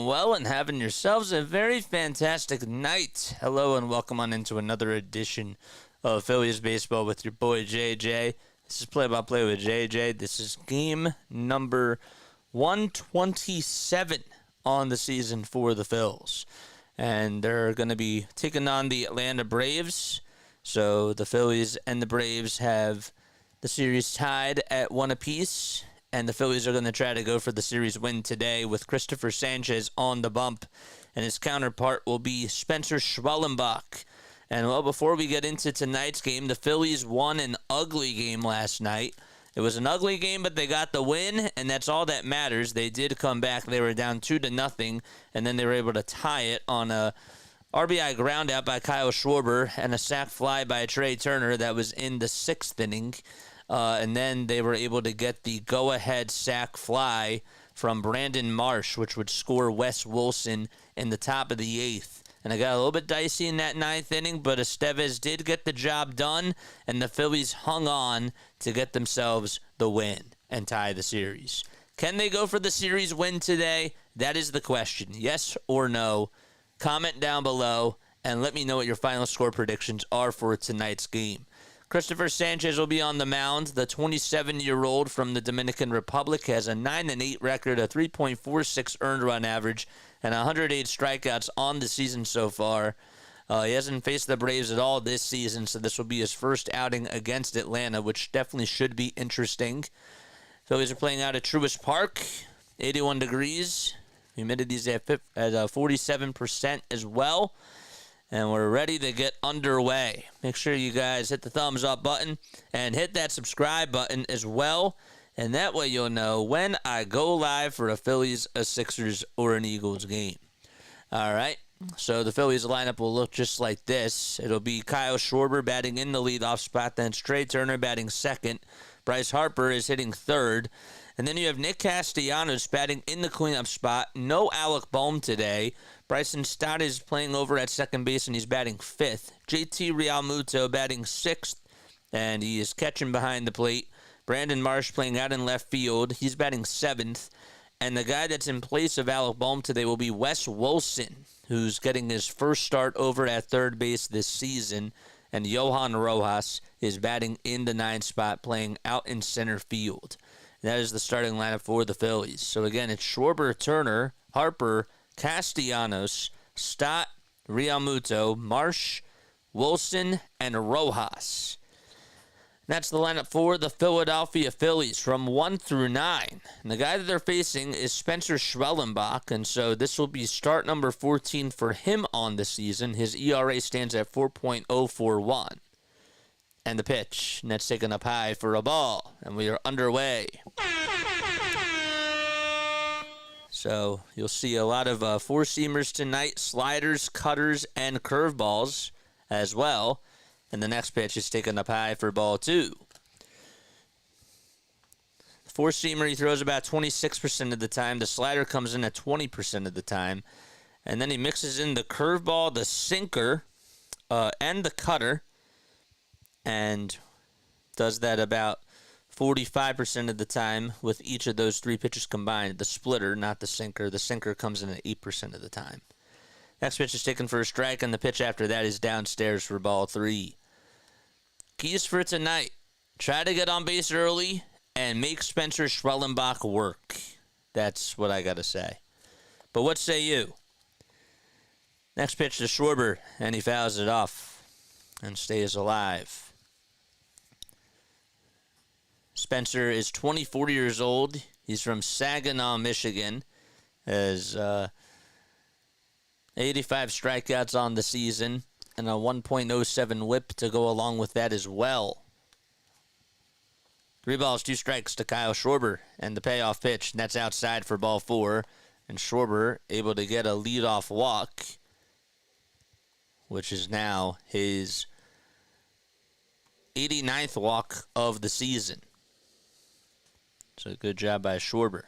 well and having yourselves a very fantastic night. Hello and welcome on into another edition of Phillies Baseball with your boy JJ. This is Play-by-Play with JJ. This is game number 127 on the season for the Phils. And they're going to be taking on the Atlanta Braves. So the Phillies and the Braves have the series tied at 1 apiece. And the Phillies are going to try to go for the series win today with Christopher Sanchez on the bump. And his counterpart will be Spencer Schwellenbach. And, well, before we get into tonight's game, the Phillies won an ugly game last night. It was an ugly game, but they got the win, and that's all that matters. They did come back. They were down 2-0, and then they were able to tie it on a RBI ground out by Kyle Schwarber and a sac fly by Trey Turner that was in the 6th inning. And then they were able to get the go-ahead sac fly from Brandon Marsh, which would score Wes Wilson in the top of the 8th. And it got a little bit dicey in that 9th inning, but Estevez did get the job done, and the Phillies hung on to get themselves the win and tie the series. Can they go for the series win today? That is the question. Yes or no? Comment down below, and let me know what your final score predictions are for tonight's game. Christopher Sanchez will be on the mound. The 27-year-old from the Dominican Republic has a 9-8 record, a 3.46 earned run average, and 108 strikeouts on the season so far. He hasn't faced the Braves at all this season, so this will be his first outing against Atlanta, which definitely should be interesting. Phillies are playing out at Truist Park, 81 degrees. Humidity's at 47% as well. And we're ready to get underway. Make sure you guys hit the thumbs up button and hit that subscribe button as well. And that way you'll know when I go live for a Phillies, a Sixers, or an Eagles game. All right. So the Phillies lineup will look just like this. It'll be Kyle Schwarber batting in the leadoff spot. Then it's Trey Turner batting second. Bryce Harper is hitting third. And then you have Nick Castellanos batting in the cleanup spot. No Alec Bohm today. Bryson Stott is playing over at second base, and he's batting fifth. JT Realmuto batting sixth, and he is catching behind the plate. Brandon Marsh playing out in left field. He's batting seventh. And the guy that's in place of Alec Bohm today will be Wes Wilson, who's getting his first start over at third base this season. And Johan Rojas is batting in the 9th spot, playing out in center field. That is the starting lineup for the Phillies. So, again, it's Schwarber, Turner, Harper, Castellanos, Stott, Realmuto, Marsh, Wilson, and Rojas. That's the lineup for the Philadelphia Phillies from 1 through 9. And the guy that they're facing is Spencer Schwellenbach, and so this will be start number 14 for him on the season. His ERA stands at 4.041. And the pitch, and that's taken up high for a ball, and we are underway. So you'll see a lot of four-seamers tonight, sliders, cutters, and curveballs as well. And the next pitch is taken up high for ball 2. The four-seamer, he throws about 26% of the time. The slider comes in at 20% of the time. And then he mixes in the curveball, the sinker, and the cutter. And does that about 45% of the time with each of those three pitches combined. The splitter, not the sinker. The sinker comes in at 8% of the time. Next pitch is taken for a strike, and the pitch after that is downstairs for ball 3. Keys for tonight. Try to get on base early and make Spencer Schwellenbach work. That's what I got to say. But what say you? Next pitch to Schwarber, and he fouls it off and stays alive. Spencer is 24 years old. He's from Saginaw, Michigan. Has 85 strikeouts on the season and a 1.07 whip to go along with that as well. 3 balls, 2 strikes to Kyle Schwarber, and the payoff pitch, and that's outside for ball 4. And Schwarber able to get a leadoff walk, which is now his 89th walk of the season. So good job by Schwarber.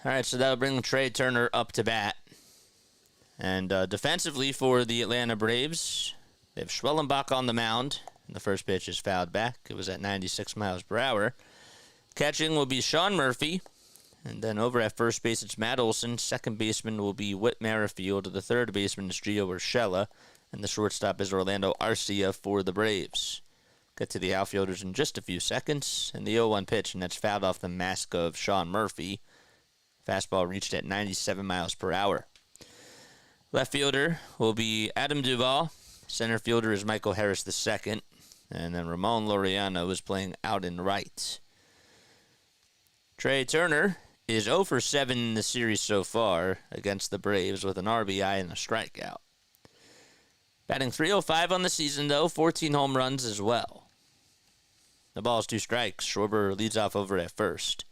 All right, so that'll bring Trey Turner up to bat. And defensively for the Atlanta Braves, they have Schwellenbach on the mound. And the first pitch is fouled back. It was at 96 miles per hour. Catching will be Sean Murphy. And then over at first base, it's Matt Olson. Second baseman will be Whit Merrifield. The third baseman is Gio Urshela. And the shortstop is Orlando Arcia for the Braves. Get to the outfielders in just a few seconds. And the 0-1 pitch, and that's fouled off the mask of Sean Murphy. Fastball reached at 97 miles per hour. Left fielder will be Adam Duvall. Center fielder is Michael Harris II. And then Ramon Laureano is playing out in right. Trey Turner is 0 for 7 in the series so far against the Braves with an RBI and a strikeout. Batting .305 on the season, though, 14 home runs as well. The ball's 2 strikes. Schwarber leads off over at first.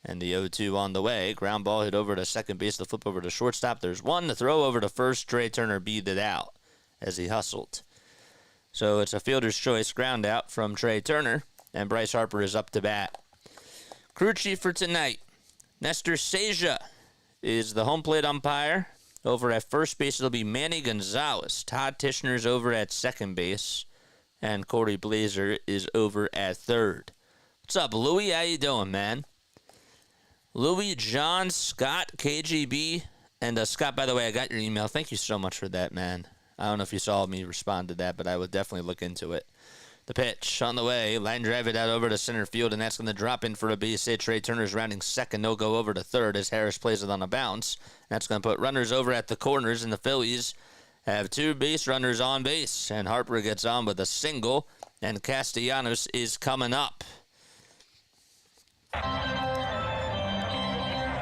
And the 0-2 on the way. Ground ball hit over to second base. The flip over to shortstop. There's one. The throw over to first. Trey Turner beat it out as he hustled. So it's a fielder's choice ground out from Trey Turner. And Bryce Harper is up to bat. Crew chief for tonight. Nestor Seja is the home plate umpire. Over at first base, it'll be Manny Gonzalez. Todd Tishner's over at second base. And Corey Blazer is over at third. What's up, Louie? How you doing, man? Louie, John, Scott, KGB. And Scott, by the way, I got your email. Thank you so much for that, man. I don't know if you saw me respond to that, but I would definitely look into it. The pitch on the way. Line drive it out over to center field, and that's going to drop in for a base hit. Trey Turner's rounding second. No go over to third as Harris plays it on a bounce. That's going to put runners over at the corners, and the Phillies have 2 base runners on base. And Harper gets on with a single, and Castellanos is coming up.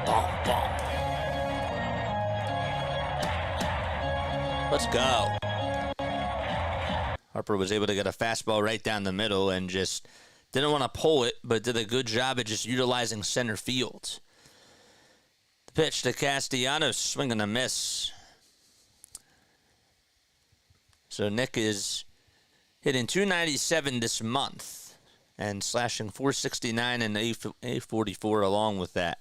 Bump, bump. Let's go. Harper was able to get a fastball right down the middle and just didn't want to pull it, but did a good job at just utilizing center field. The pitch to Castellanos, swing and a miss. So Nick is hitting .297 this month and slashing .469 and .844 along with that.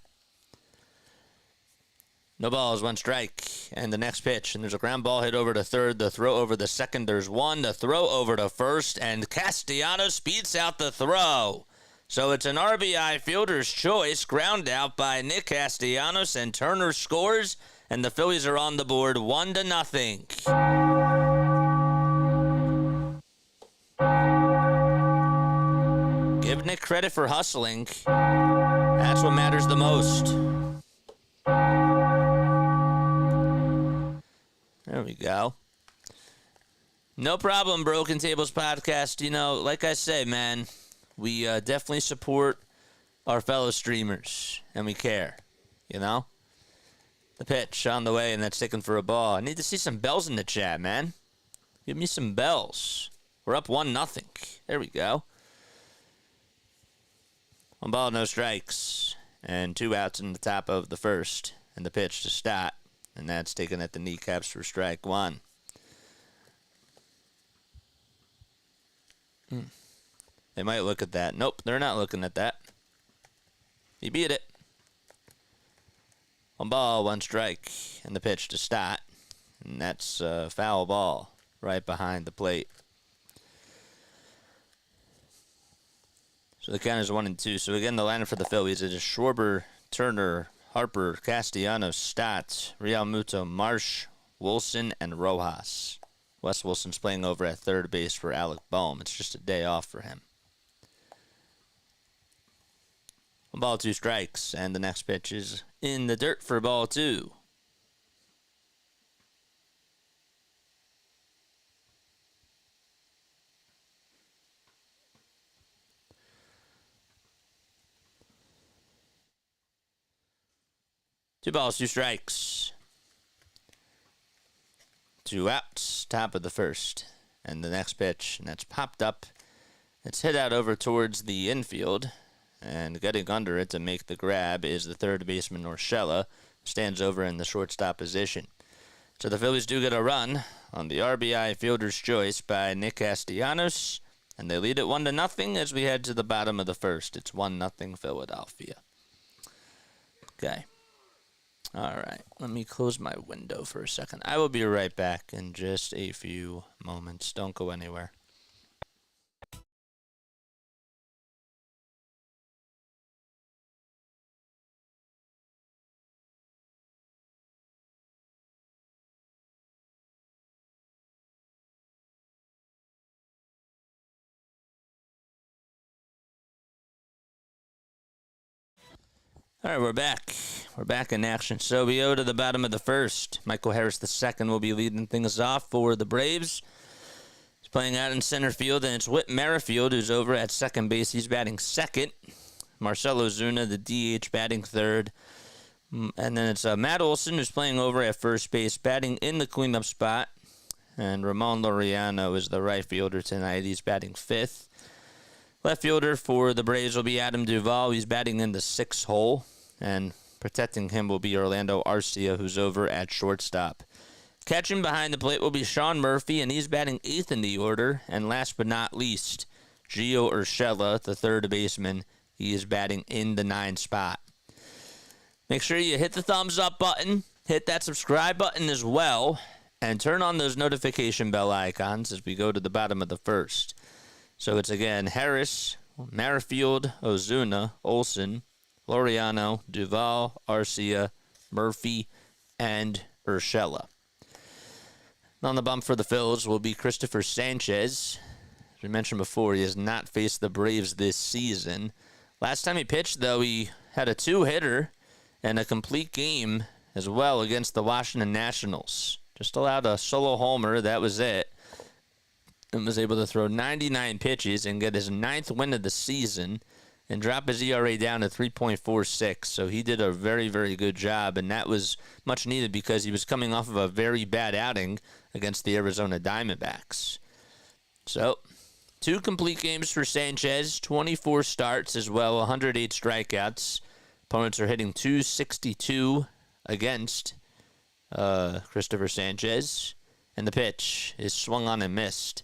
No balls, 1 strike, and the next pitch. And there's a ground ball hit over to third, the throw over the second. There's one, the throw over to first, and Castellanos speeds out the throw. So it's an RBI fielder's choice, ground out by Nick Castellanos, and Turner scores, and the Phillies are on the board 1-0. Give Nick credit for hustling. That's what matters the most. There we go. No problem, Broken Tables Podcast. You know, like I say, man, we definitely support our fellow streamers, and we care, you know? The pitch on the way, and that's taken for a ball. I need to see some bells in the chat, man. Give me some bells. We're up 1-0. There we go. 1 ball, no strikes, and 2 outs in the top of the first, and the pitch to Stott. And that's taken at the kneecaps for strike 1. They might look at that. Nope, they're not looking at that. He beat it. 1 ball, 1 strike. And the pitch to Stott. And that's a foul ball right behind the plate. So the count is 1-2. So again, the lineup for the Phillies is Schwarber, Turner, Harper, Castellanos, Stott, Realmuto, Marsh, Wilson, and Rojas. Wes Wilson's playing over at third base for Alec Bohm. It's just a day off for him. 1 ball, 2 strikes, and the next pitch is in the dirt for ball 2. Two balls, 2 strikes. 2 outs, top of the first. And the next pitch, and that's popped up. It's hit out over towards the infield. And getting under it to make the grab is the third baseman, Urshela. Stands over in the shortstop position. So the Phillies do get a run on the RBI fielder's choice by Nick Castellanos. And they lead it 1-0 as we head to the bottom of the first. It's 1-0 Philadelphia. Okay. All right, let me close my window for a second. I will be right back in just a few moments. Don't go anywhere. All right, we're back. We're back in action. So we go to the bottom of the first. Michael Harris II will be leading things off for the Braves. He's playing out in center field, and it's Whit Merrifield who's over at second base. He's batting second. Marcell Ozuna, the DH, batting third. And then it's Matt Olson who's playing over at first base, batting in the cleanup spot. And Ramon Laureano is the right fielder tonight. He's batting fifth. Left fielder for the Braves will be Adam Duvall. He's batting in the sixth hole. And protecting him will be Orlando Arcia, who's over at shortstop. Catching behind the plate will be Sean Murphy, and he's batting eighth in the order. And last but not least, Gio Urshela, the third baseman. He is batting in the ninth spot. Make sure you hit the thumbs up button, hit that subscribe button as well, and turn on those notification bell icons as we go to the bottom of the first. So it's again Harris, Merrifield, Ozuna, Olson, Laureano, Duvall, Arcia, Murphy, and Urshela. On the bump for the Phillies will be Christopher Sanchez. As we mentioned before, he has not faced the Braves this season. Last time he pitched, though, he had a two-hitter and a complete game as well against the Washington Nationals. Just allowed a solo homer, that was it. And was able to throw 99 pitches and get his ninth win of the season and drop his ERA down to 3.46. So he did a very, very good job, and that was much needed because he was coming off of a very bad outing against the Arizona Diamondbacks. So, 2 complete games for Sanchez, 24 starts as well, 108 strikeouts. Opponents are hitting .262 against Christopher Sanchez, and the pitch is swung on and missed.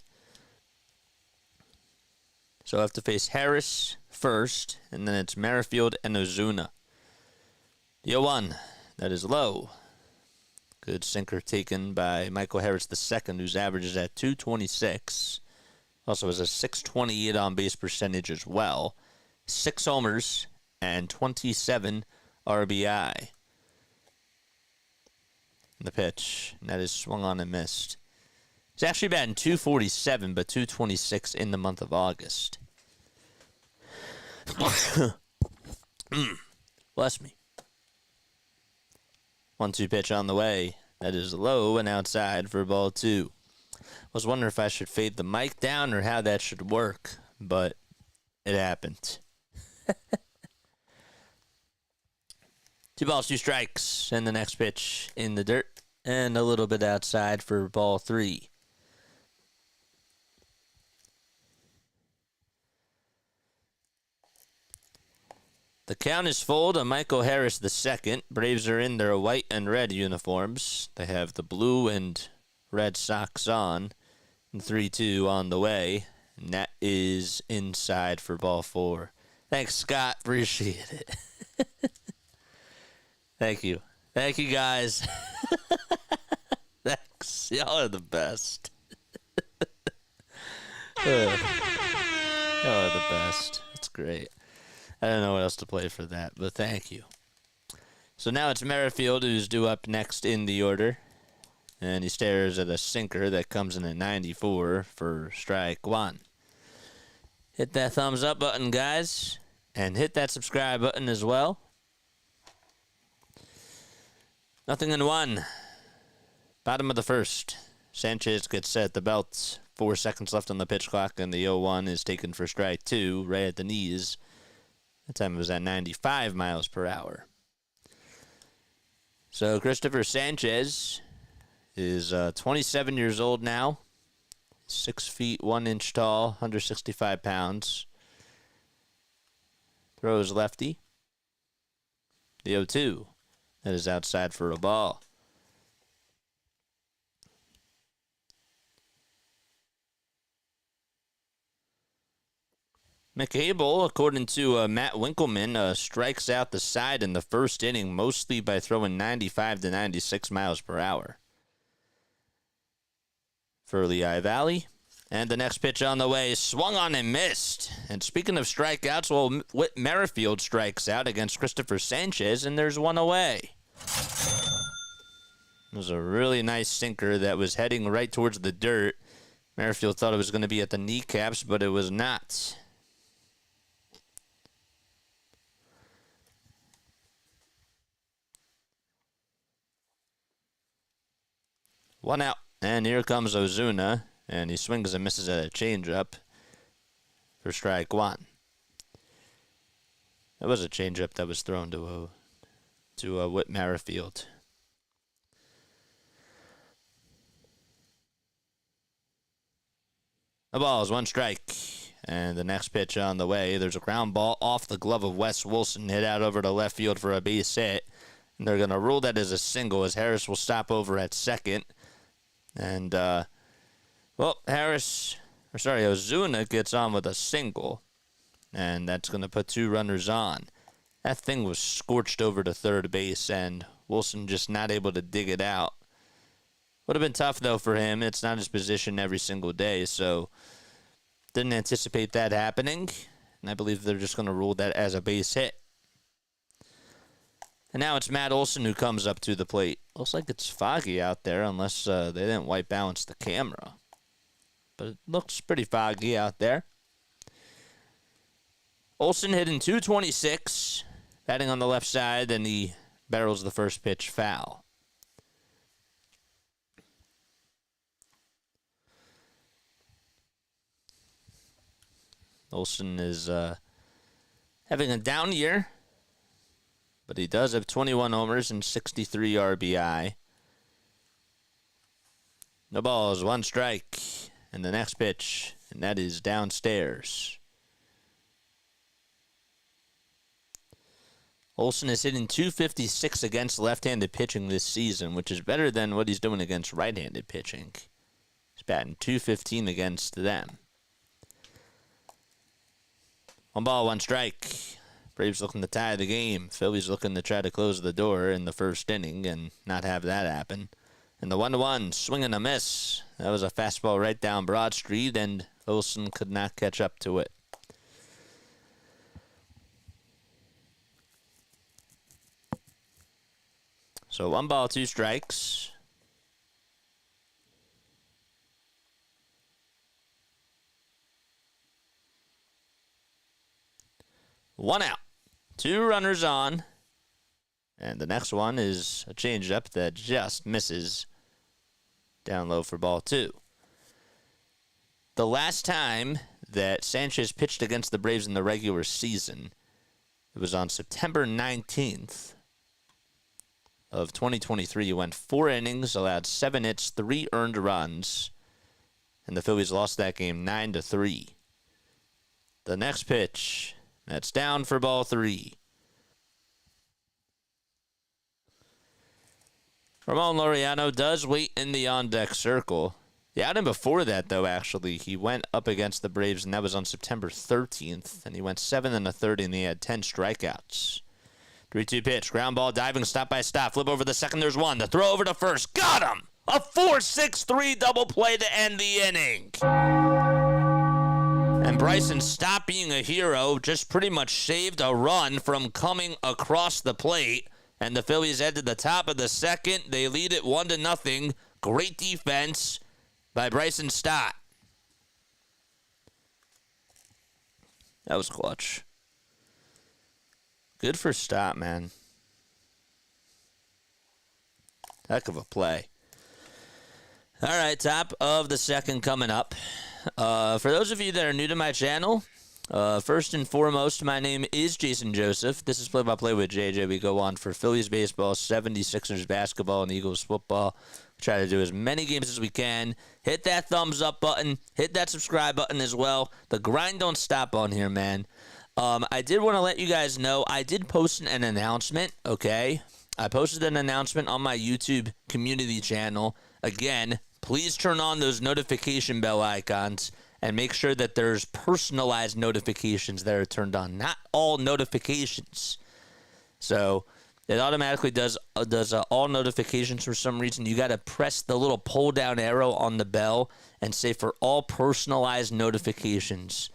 So I have to face Harris first, and then it's Merrifield and Ozuna. The 0-1, that is low. Good sinker taken by Michael Harris II, whose average is at .226. Also has a .628 on-base percentage as well. 6 homers and 27 RBI. The pitch, and that is swung on and missed. He's actually batting .247, but .226 in the month of August. Bless me. 1-2 pitch on the way. That is low and outside for ball 2. I was wondering if I should fade the mic down or how that should work, but it happened. 2 balls, 2 strikes, and the next pitch in the dirt and a little bit outside for ball 3. The count is full to Michael Harris II. Braves are in their white and red uniforms. They have the blue and red socks on. And 3-2 on the way. And that is inside for ball 4. Thanks, Scott. Appreciate it. Thank you. Thank you, guys. Thanks. Y'all are the best. Y'all are the best. That's great. I don't know what else to play for that, but thank you. So now it's Merrifield who's due up next in the order. And he stares at a sinker that comes in at 94 for strike 1. Hit that thumbs up button, guys. And hit that subscribe button as well. 0-1. Bottom of the first. Sanchez gets set at the belt. 4 seconds left on the pitch clock, and the 0-1 is taken for strike 2, right at the knees. That time it was at 95 miles per hour. So Christopher Sanchez is 27 years old now. 6 feet 1 inch tall, 165 pounds. Throws lefty. The 0-2. That is outside for a ball. McCable, according to Matt Winkelman, strikes out the side in the first inning, mostly by throwing 95 to 96 miles per hour. For Lehigh Valley. And the next pitch on the way is swung on and missed. And speaking of strikeouts, well, Whit Merrifield strikes out against Christopher Sanchez, and there's one away. It was a really nice sinker that was heading right towards the dirt. Merrifield thought it was going to be at the kneecaps, but it was not. 1 out. And here comes Ozuna, and he swings and misses at a changeup for strike 1. That was a changeup that was thrown to Whit Merrifield. The ball is 1 strike. And the next pitch on the way, there's a ground ball off the glove of Wes Wilson, hit out over to left field for a base hit. And they're going to rule that as a single, as Harris will stop over at second. And, Ozuna gets on with a single. And that's going to put 2 runners on. That thing was scorched over to third base, and Wilson just not able to dig it out. Would have been tough, though, for him. It's not his position every single day, so didn't anticipate that happening. And I believe they're just going to rule that as a base hit. And now it's Matt Olson who comes up to the plate. Looks like it's foggy out there, unless they didn't white balance the camera. But it looks pretty foggy out there. Olson hitting .226, batting on the left side, and he barrels the first pitch foul. Olson is having a down year, but he does have 21 homers and 63 RBI. No balls, 1 strike, and the next pitch, and that is downstairs. Olson is hitting .256 against left-handed pitching this season, which is better than what he's doing against right-handed pitching. He's batting .215 against them. 1 ball, 1 strike. Braves looking to tie the game. Phillies looking to try to close the door in the first inning and not have that happen. And the 1-1, swing and a miss. That was a fastball right down Broad Street, and Olson could not catch up to it. So 1 ball, 2 strikes. One out. 2 runners on. And the next one is a changeup that just misses down low for ball 2. The last time that Sanchez pitched against the Braves in the regular season, it was on September 19th of 2023. He went 4 innings, allowed 7 hits, 3 earned runs, and the Phillies lost that game 9-3. The next pitch, that's down for ball 3. Ramon Laureano does wait in the on-deck circle. The outing before that, though, actually, he went up against the Braves, and that was on September 13th, and he went 7 1/3, and he had 10 strikeouts. 3-2 pitch, ground ball, diving, stop by stop, flip over the second, there's 1. The throw over to first, got him! A 4-6-3 double play to end the inning. And Bryson stopped being a hero, just pretty much saved a run from coming across the plate. And the Phillies head to the top of the second. They lead it 1-0. Great defense by Bryson Stott. That was clutch. Good for Stott, man. Heck of a play. All right, top of the second coming up. For those of you that are new to my channel, first and foremost, my name is Jason Joseph. This is Play-by-Play with JJ. We go on for Phillies baseball, 76ers basketball, and Eagles football. Try to do as many games as we can. Hit that thumbs up button. Hit that subscribe button as well. The grind don't stop on here, man. I did want to let you guys know, I did post an announcement, okay? I posted an announcement on my YouTube community channel. Again, please turn on those notification bell icons and make sure that there's personalized notifications that are turned on. Not all notifications. So it automatically does all notifications for some reason. You got to press the little pull down arrow on the bell and say for all personalized notifications.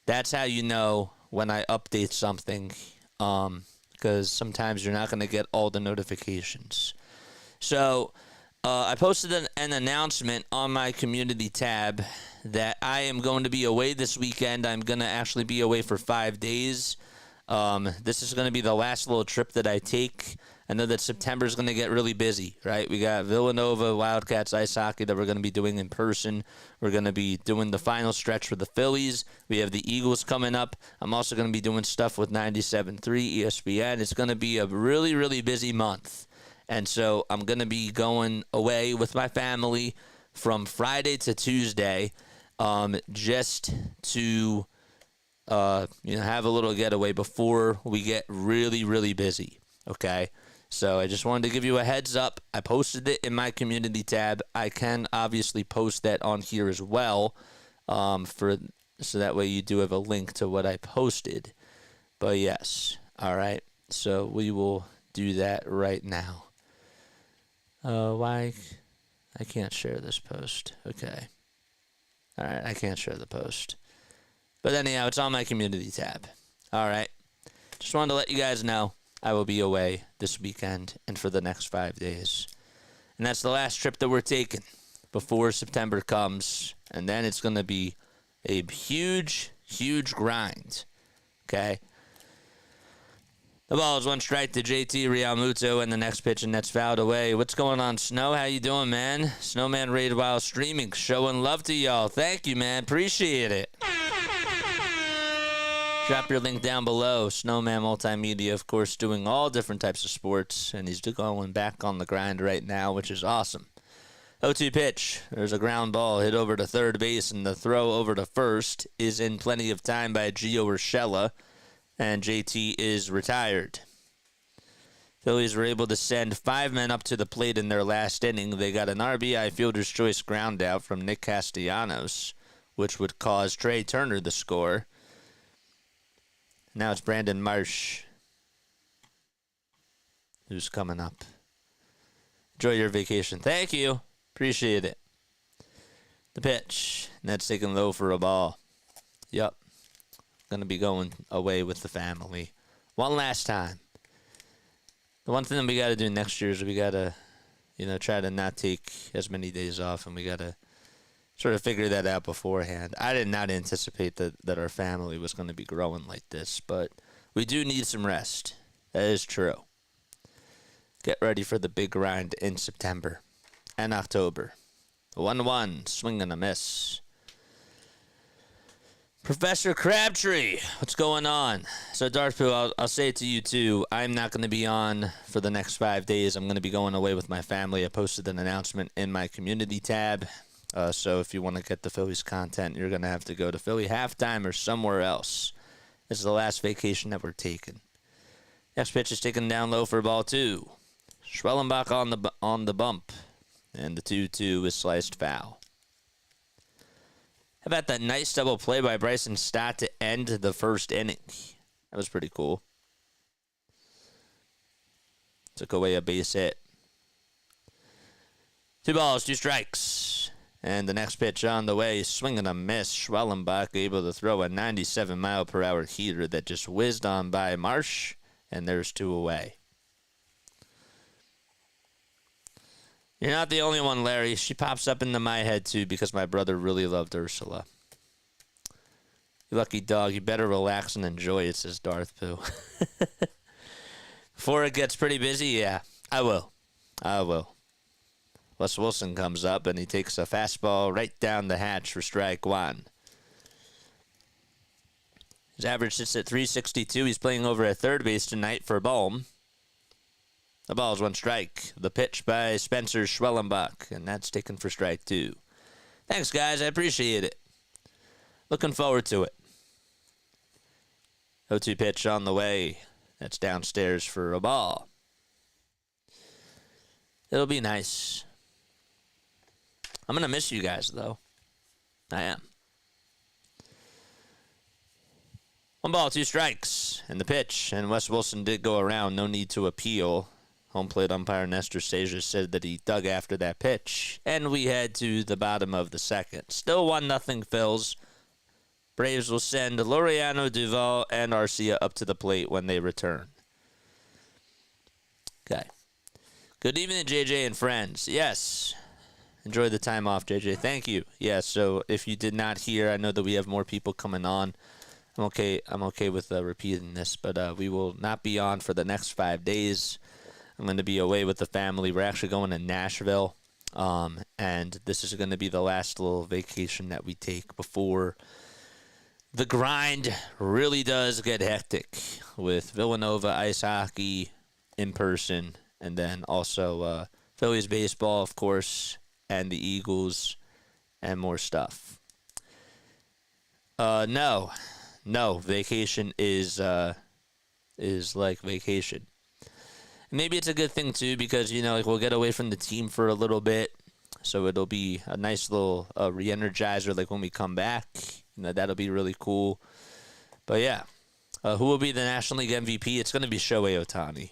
That's how you know when I update something, because sometimes you're not going to get all the notifications. So I posted an announcement on my community tab that I am going to be away this weekend. I'm going to actually be away for 5 days. This is going to be the last little trip that I take. I know that September is going to get really busy, right? We got Villanova, Wildcats ice hockey that we're going to be doing in person. We're going to be doing the final stretch for the Phillies. We have the Eagles coming up. I'm also going to be doing stuff with 97.3 ESPN. It's going to be a really, really busy month. And so I'm going to be going away with my family from Friday to Tuesday, just to have a little getaway before we get really, really busy. Okay, so I just wanted to give you a heads up. I posted it in my community tab. I can obviously post that on here as well, so that way you do have a link to what I posted. But yes, all right. So we will do that right now. Why? I can't share this post. Okay. All right, I can't share the post. But anyhow, it's on my community tab. All right. Just wanted to let you guys know I will be away this weekend and for the next 5 days. And that's the last trip that we're taking before September comes. And then it's going to be a huge, huge grind. Okay? The ball is one strike to JT Realmuto, and the next pitch, and that's fouled away. What's going on, Snow? How you doing, man? Snowman rated while streaming. Showing love to y'all. Thank you, man. Appreciate it. Drop your link down below. Snowman Multimedia, of course, doing all different types of sports, and he's going back on the grind right now, which is awesome. 0-2 pitch. There's a ground ball hit over to third base, and the throw over to first is in plenty of time by Gio Urshela. And JT is retired. Phillies were able to send 5 men up to the plate in their last inning. They got an RBI fielder's choice ground out from Nick Castellanos, which would cause Trey Turner to score. Now it's Brandon Marsh who's coming up. Enjoy your vacation. Thank you. Appreciate it. The pitch. That's taken low for a ball. Yep. Going to be going away with the family one last time. The one thing that we got to do next year is we got to, try to not take as many days off, and we got to sort of figure that out beforehand. I did not anticipate that our family was going to be growing like this, but we do need some rest. That is true. Get ready for the big grind in September and October. 1-1, swing and a miss. Professor Crabtree, what's going on? So, Darthpoo, I'll say it to you, too. I'm not going to be on for the next 5 days. I'm going to be going away with my family. I posted an announcement in my community tab. So if you want to get the Phillies content, you're going to have to go to Philly Halftime or somewhere else. This is the last vacation that we're taking. Next pitch is taken down low for ball 2. Schwellenbach on the bump. And the 2-2 is sliced foul. How about that nice double play by Bryson Stott to end the first inning? That was pretty cool. Took away a base hit. 2 balls, 2 strikes. And the next pitch on the way, swing and a miss. Schwellenbach able to throw a 97-mile-per-hour heater that just whizzed on by Marsh, and there's 2 away. You're not the only one, Larry. She pops up into my head, too, because my brother really loved Ursula. You lucky dog. You better relax and enjoy it, says Darthpoo. Before it gets pretty busy, yeah, I will. Wes Wilson comes up, and he takes a fastball right down the hatch for strike 1. His average sits at .362. He's playing over at third base tonight for Bohm. The ball's 1 strike. The pitch by Spencer Schwellenbach, and that's taken for strike 2. Thanks, guys. I appreciate it. Looking forward to it. 0-2 pitch on the way. That's downstairs for a ball. It'll be nice. I'm going to miss you guys, though. I am. 1 ball, 2 strikes. And the pitch. And Wes Wilson did go around. No need to appeal. Home plate umpire Nestor Seja said that he dug after that pitch. And we head to the bottom of the second. Still 1-0 Phils. Braves will send Laureano, Duvall, and Arcia up to the plate when they return. Okay. Good evening, JJ and friends. Yes. Enjoy the time off, JJ. Thank you. Yeah, so if you did not hear, I know that we have more people coming on. I'm okay with repeating this, but we will not be on for the next 5 days. I'm going to be away with the family. We're actually going to Nashville, and this is going to be the last little vacation that we take before the grind really does get hectic with Villanova ice hockey in person, and then also Phillies baseball, of course, and the Eagles, and more stuff. No, vacation is like vacation. Maybe it's a good thing too because like we'll get away from the team for a little bit, so it'll be a nice little re-energizer. Like when we come back, that'll be really cool. But yeah, who will be the National League MVP? It's going to be Shohei Ohtani.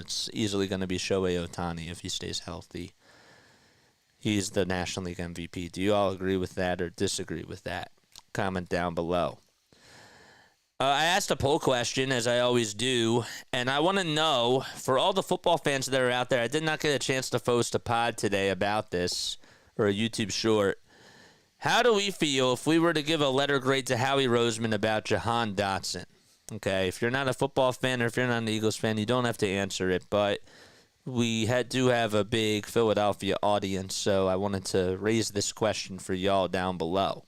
It's easily going to be Shohei Ohtani if he stays healthy. He's the National League MVP. Do you all agree with that or disagree with that? Comment down below. I asked a poll question, as I always do, and I want to know, for all the football fans that are out there, I did not get a chance to post a pod today about this, or a YouTube short. How do we feel if we were to give a letter grade to Howie Roseman about Jahan Dotson? Okay, if you're not a football fan or if you're not an Eagles fan, you don't have to answer it, but we do have a big Philadelphia audience, so I wanted to raise this question for y'all down below.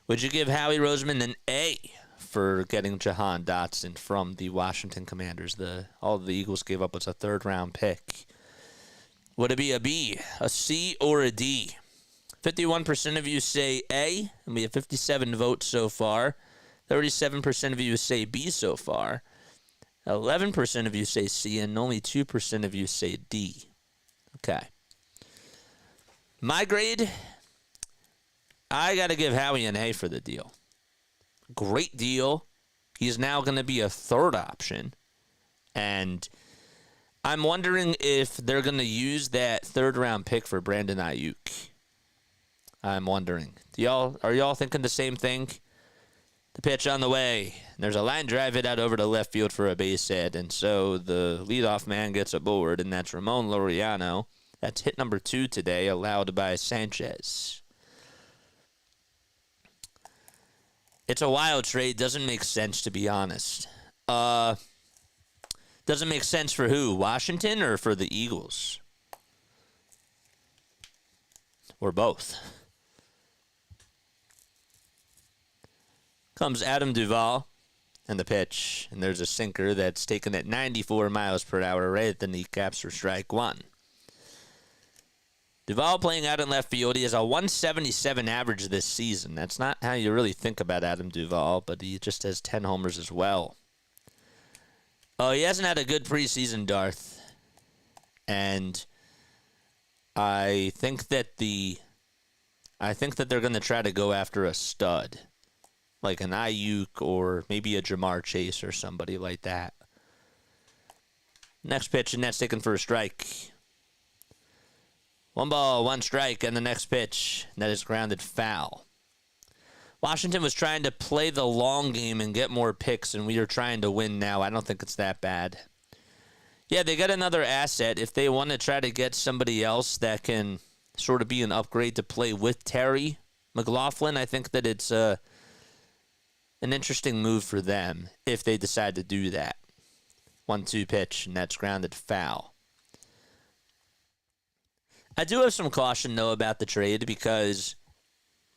Would you give Howie Roseman an A for getting Jahan Dotson from the Washington Commanders? All the Eagles gave up was a third-round pick. Would it be a B, a C, or a D? 51% of you say A, and we have 57 votes so far. 37% of you say B so far. 11% of you say C, and only 2% of you say D. Okay. My grade, I got to give Howie an A for the deal. Great deal. He's now going to be a third option. And I'm wondering if they're going to use that third-round pick for Brandon Ayuk. I'm wondering. Are y'all thinking the same thing? The pitch on the way. There's a line drive hit out over to left field for a base hit, and so the leadoff man gets aboard, and that's Ramon Laureano. That's hit number 2 today, allowed by Sanchez. It's a wild trade. Doesn't make sense, to be honest. Doesn't make sense for who? Washington or for the Eagles? Or both? Comes Adam Duvall and the pitch, and there's a sinker that's taken at 94 miles per hour right at the kneecaps for strike 1. Duvall playing out in left field. He has a 177 average this season. That's not how you really think about Adam Duvall, but he just has 10 homers as well. Oh, he hasn't had a good preseason, Darth. And I think that they're going to try to go after a stud, like an Ayuk or maybe a Jamar Chase or somebody like that. Next pitch, and that's taken for a strike. 1 ball, 1 strike, and the next pitch, that is grounded foul. Washington was trying to play the long game and get more picks, and we are trying to win now. I don't think it's that bad. Yeah, they got another asset. If they want to try to get somebody else that can sort of be an upgrade to play with Terry McLaughlin, I think that it's an interesting move for them if they decide to do that. 1-2 pitch, and that's grounded foul. I do have some caution, though, about the trade because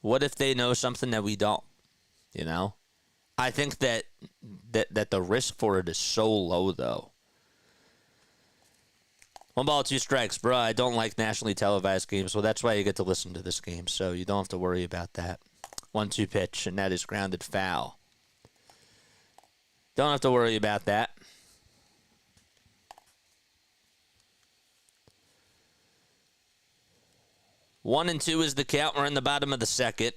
what if they know something that we don't? I think that the risk for it is so low, though. 1 ball, 2 strikes. Bruh, I don't like nationally televised games, well, that's why you get to listen to this game, so you don't have to worry about that. 1-2 pitch, and that is grounded foul. Don't have to worry about that. One and 2 is the count. We're in the bottom of the second.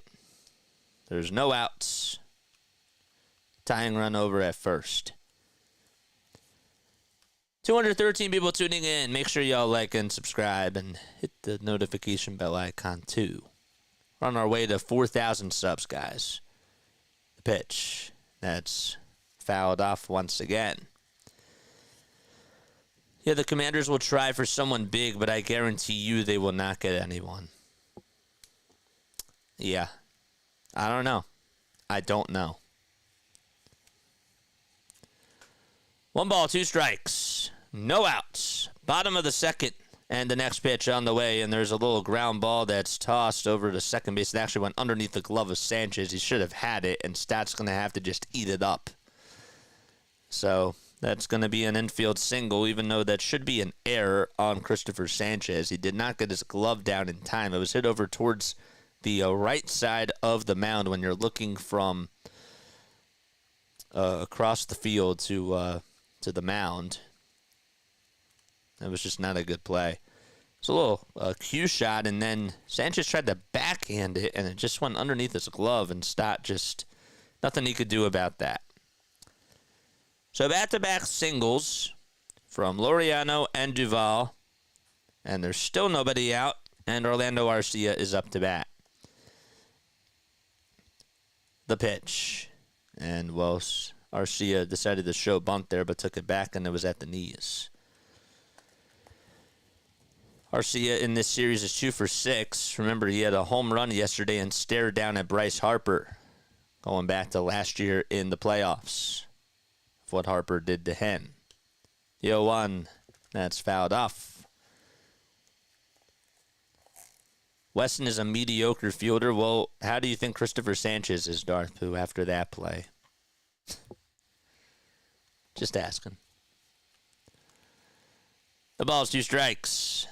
There's no outs. Tying run over at first. 213 people tuning in. Make sure y'all like and subscribe and hit the notification bell icon too. We're on our way to 4,000 subs, guys. The pitch. That's fouled off once again. Yeah, the Commanders will try for someone big, but I guarantee you they will not get anyone. Yeah. I don't know. I don't know. 1 ball, 2 strikes. No outs. Bottom of the second. And the next pitch on the way, and there's a little ground ball that's tossed over to second base. It actually went underneath the glove of Sanchez. He should have had it, and Stat's going to have to just eat it up. So that's going to be an infield single, even though that should be an error on Christopher Sanchez. He did not get his glove down in time. It was hit over towards the right side of the mound when you're looking from across the field to the mound. That was just not a good play. It's a little cue shot, and then Sanchez tried to backhand it, and it just went underneath his glove, and Stott just, nothing he could do about that. So back-to-back singles from Laureano and Duvall, and there's still nobody out, and Orlando Arcia is up to bat. The pitch, and well, Arcia decided to show bunt there, but took it back, and it was at the knees. Arcia in this series is 2 for 6. Remember, he had a home run yesterday and stared down at Bryce Harper, going back to last year in the playoffs, of what Harper did to him. The 0-1, that's fouled off. Weston is a mediocre fielder. Well, how do you think Christopher Sanchez is, Darth, after that play? Just asking. The ball's 2 strikes.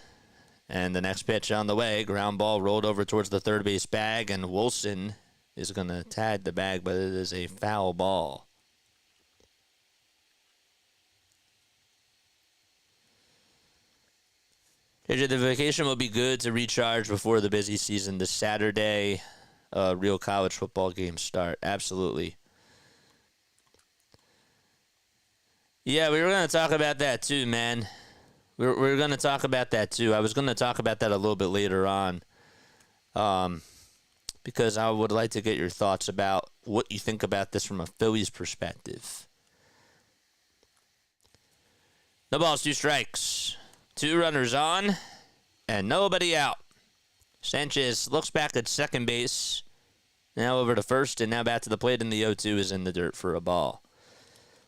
And the next pitch on the way, ground ball rolled over towards the third base bag, and Wilson is going to tag the bag, but it is a foul ball. JJ, the vacation will be good to recharge before the busy season this Saturday. Real college football games start. Absolutely. Yeah, we were going to talk about that too, man. We're going to talk about that, too. I was going to talk about that a little bit later on because I would like to get your thoughts about what you think about this from a Phillies perspective. The ball's 2 strikes. 2 runners on and nobody out. Sanchez looks back at second base, now over to first, and now back to the plate, and the 0-2 is in the dirt for a ball.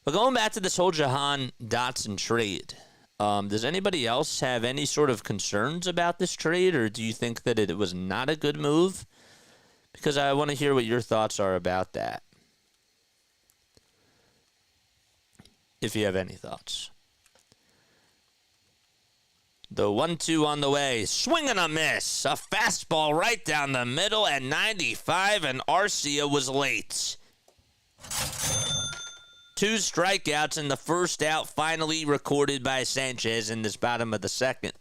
But going back to this whole Jahan Dotson trade, does anybody else have any sort of concerns about this trade, or do you think that it was not a good move? Because I want to hear what your thoughts are about that, if you have any thoughts. The 1-2 on the way, swing and a miss, a fastball right down the middle at 95, and Arcia was late. 2 strikeouts, and the first out finally recorded by Sanchez in this bottom of the second.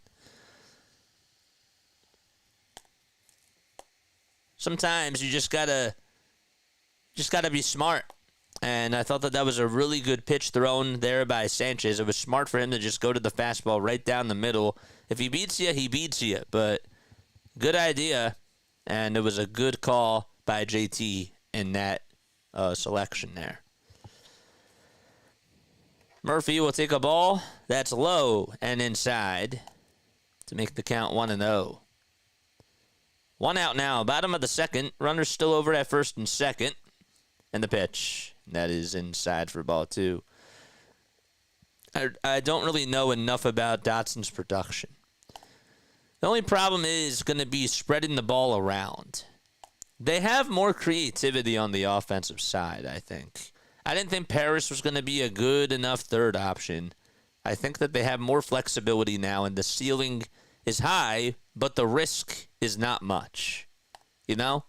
Sometimes you just gotta be smart. And I thought that was a really good pitch thrown there by Sanchez. It was smart for him to just go to the fastball right down the middle. If he beats you, he beats you. But good idea, and it was a good call by JT in that selection there. Murphy will take a ball that's low and inside to make the count 1-0. 1 out now, bottom of the second. Runners still over at first and second. And the pitch, that is inside for ball 2. I don't really know enough about Dotson's production. The only problem is going to be spreading the ball around. They have more creativity on the offensive side, I think. I didn't think Paris was going to be a good enough third option. I think that they have more flexibility now, and the ceiling is high, but the risk is not much. You know?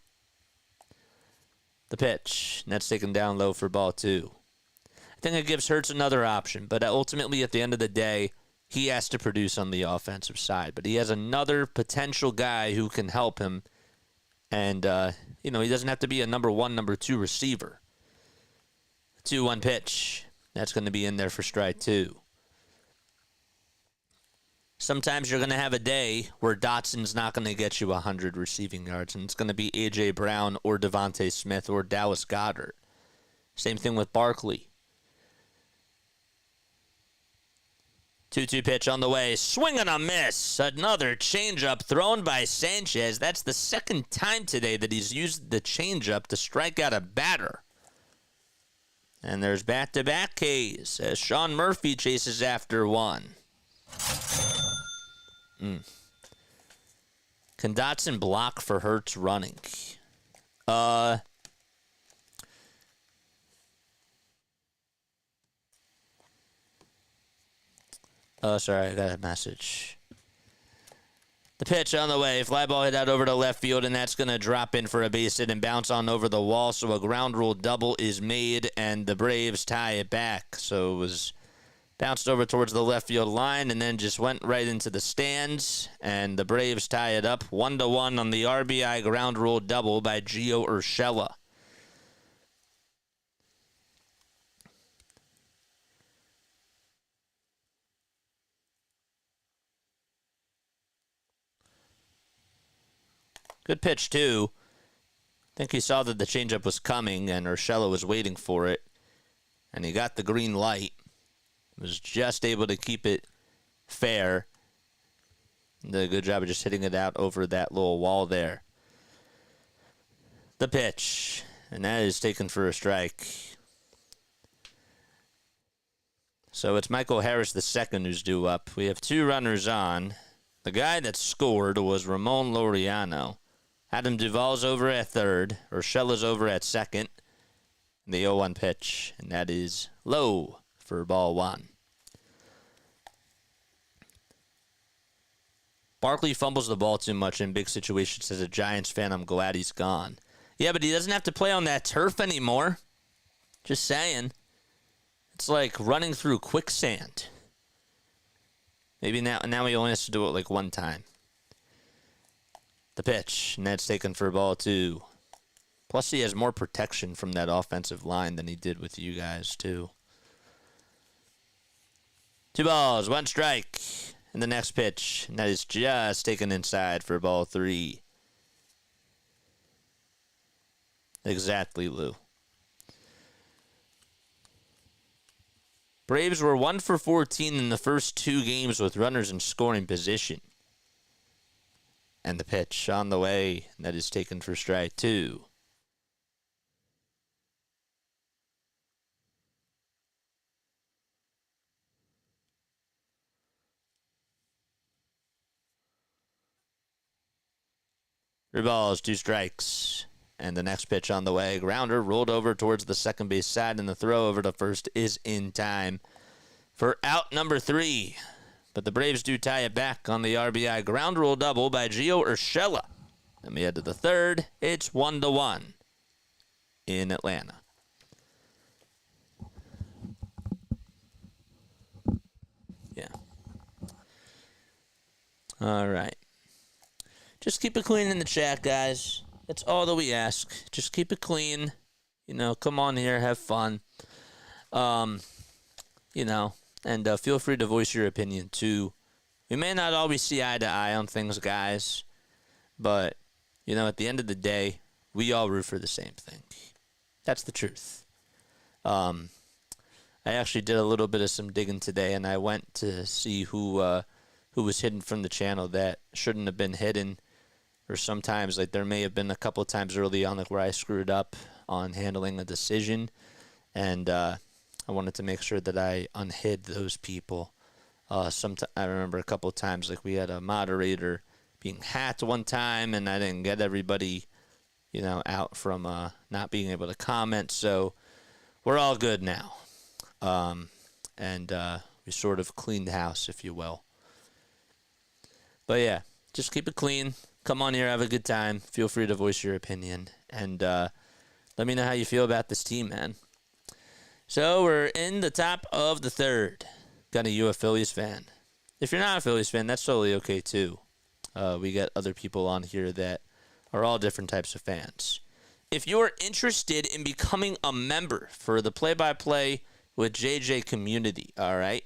The pitch, that's taken down low for ball 2. I think it gives Hurts another option, but ultimately at the end of the day, he has to produce on the offensive side. But he has another potential guy who can help him, and he doesn't have to be a number 1, number 2 receiver. 2-1 pitch. That's going to be in there for strike 2. Sometimes you're going to have a day where Dotson's not going to get you 100 receiving yards, and it's going to be A.J. Brown or Devontae Smith or Dallas Goedert. Same thing with Barkley. 2-2 pitch on the way. Swing and a miss. Another changeup thrown by Sanchez. That's the second time today that he's used the changeup to strike out a batter. And there's back-to-back Ks as Sean Murphy chases after one. Can Dotson block for Hurts running? Sorry, I got a message. The pitch on the way. Fly ball hit out over to left field, and that's going to drop in for a base hit and bounce on over the wall. So a ground rule double is made, and the Braves tie it back. So it was bounced over towards the left field line and then just went right into the stands. And the Braves tie it up 1-1 on the RBI ground rule double by Gio Urshela. Good pitch, too. I think he saw that the changeup was coming, and Urshela was waiting for it. And he got the green light. Was just able to keep it fair. Did a good job of just hitting it out over that little wall there. The pitch. And that is taken for a strike. So it's Michael Harris II who's due up. We have two runners on. The guy that scored was Ramon Laureano. Adam Duvall's over at third. Urshela's over at second. The 0-1 pitch. And that is low for ball one. Barkley fumbles the ball too much in big situations. As a Giants fan, I'm glad he's gone. Yeah, but he doesn't have to play on that turf anymore. Just saying. It's like running through quicksand. Maybe now he only has to do it like one time. The pitch, and that's taken for ball two. Plus, he has more protection from that offensive line than he did with you guys, too. 2 balls, 1 strike. And the next pitch, and that is just taken inside for ball 3. Exactly, Lou. Braves were 1 for 14 in the first 2 games with runners in scoring position. And the pitch on the way, and that is taken for strike 2. Three balls, 2 strikes. And the next pitch on the way. Grounder rolled over towards the second base side, and the throw over to first is in time for out number 3. But the Braves do tie it back on the RBI ground rule double by Gio Urshela. Then we head to the third. It's 1-1 in Atlanta. Yeah. All right. Just keep it clean in the chat, guys. That's all that we ask. Just keep it clean. You know, come on here, have fun. You know, and feel free to voice your opinion, too. We may not always see eye to eye on things, guys. But, you know, at the end of the day, we all root for the same thing. That's the truth. I actually did a little bit of some digging today, and I went to see who was hidden from the channel that shouldn't have been hidden. Or sometimes, like, there may have been a couple of times early on, like, where I screwed up on handling a decision. And I wanted to make sure that I unhid those people. I remember a couple of times, like, we had a moderator being hacked one time, and I didn't get everybody, you know, out from not being able to comment. So we're all good now. And we sort of cleaned the house, if you will. But, yeah, just keep it clean. Come on here, have a good time. Feel free to voice your opinion. And let me know how you feel about this team, man. So we're in the top of the third. Got you a Phillies fan. If you're not a Phillies fan, that's totally okay, too. We got other people on here that are all different types of fans. If you're interested in becoming a member for the Play-by-Play with JJ community, all right,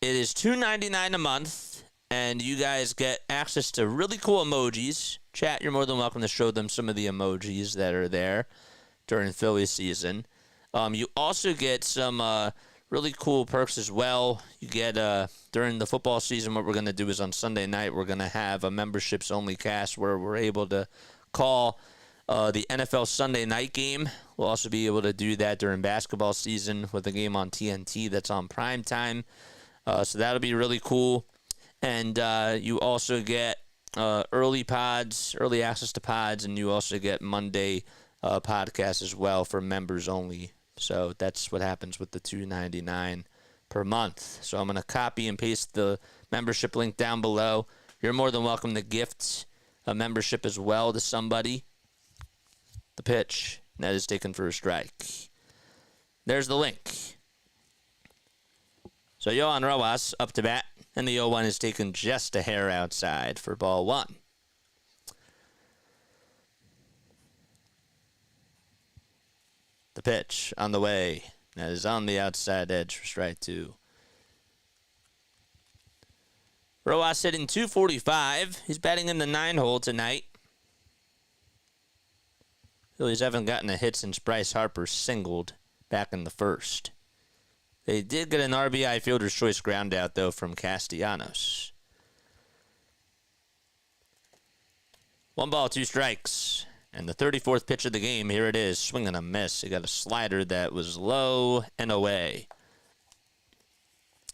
it is $2.99 a month. And you guys get access to really cool emojis. Chat, you're more than welcome to show them some of the emojis that are there during Phillies season. You also get some really cool perks as well. You get, during the football season, what we're going to do is on Sunday night, we're going to have a memberships-only cast where we're able to call the NFL Sunday night game. We'll also be able to do that during basketball season with a game on TNT that's on prime time. So that'll be really cool. And you also get early pods, early access to pods, and you also get Monday podcasts as well for members only. So that's what happens with the $2.99 per month. So I'm going to copy and paste the membership link down below. You're more than welcome to gift a membership as well to somebody. The pitch, that is taken for a strike. There's the link. So Yohan Rojas up to bat, and the 0-1 is taken just a hair outside for ball one. The pitch on the way. That is on the outside edge for strike two. Rojas hitting .245. He's batting in the 9-hole tonight. Phillies haven't gotten a hit since Bryce Harper singled back in the first. They did get an RBI fielder's choice ground out, though, from Castellanos. 1 ball, 2 strikes. And the 34th pitch of the game, here it is, swing and a miss. He got a slider that was low and away.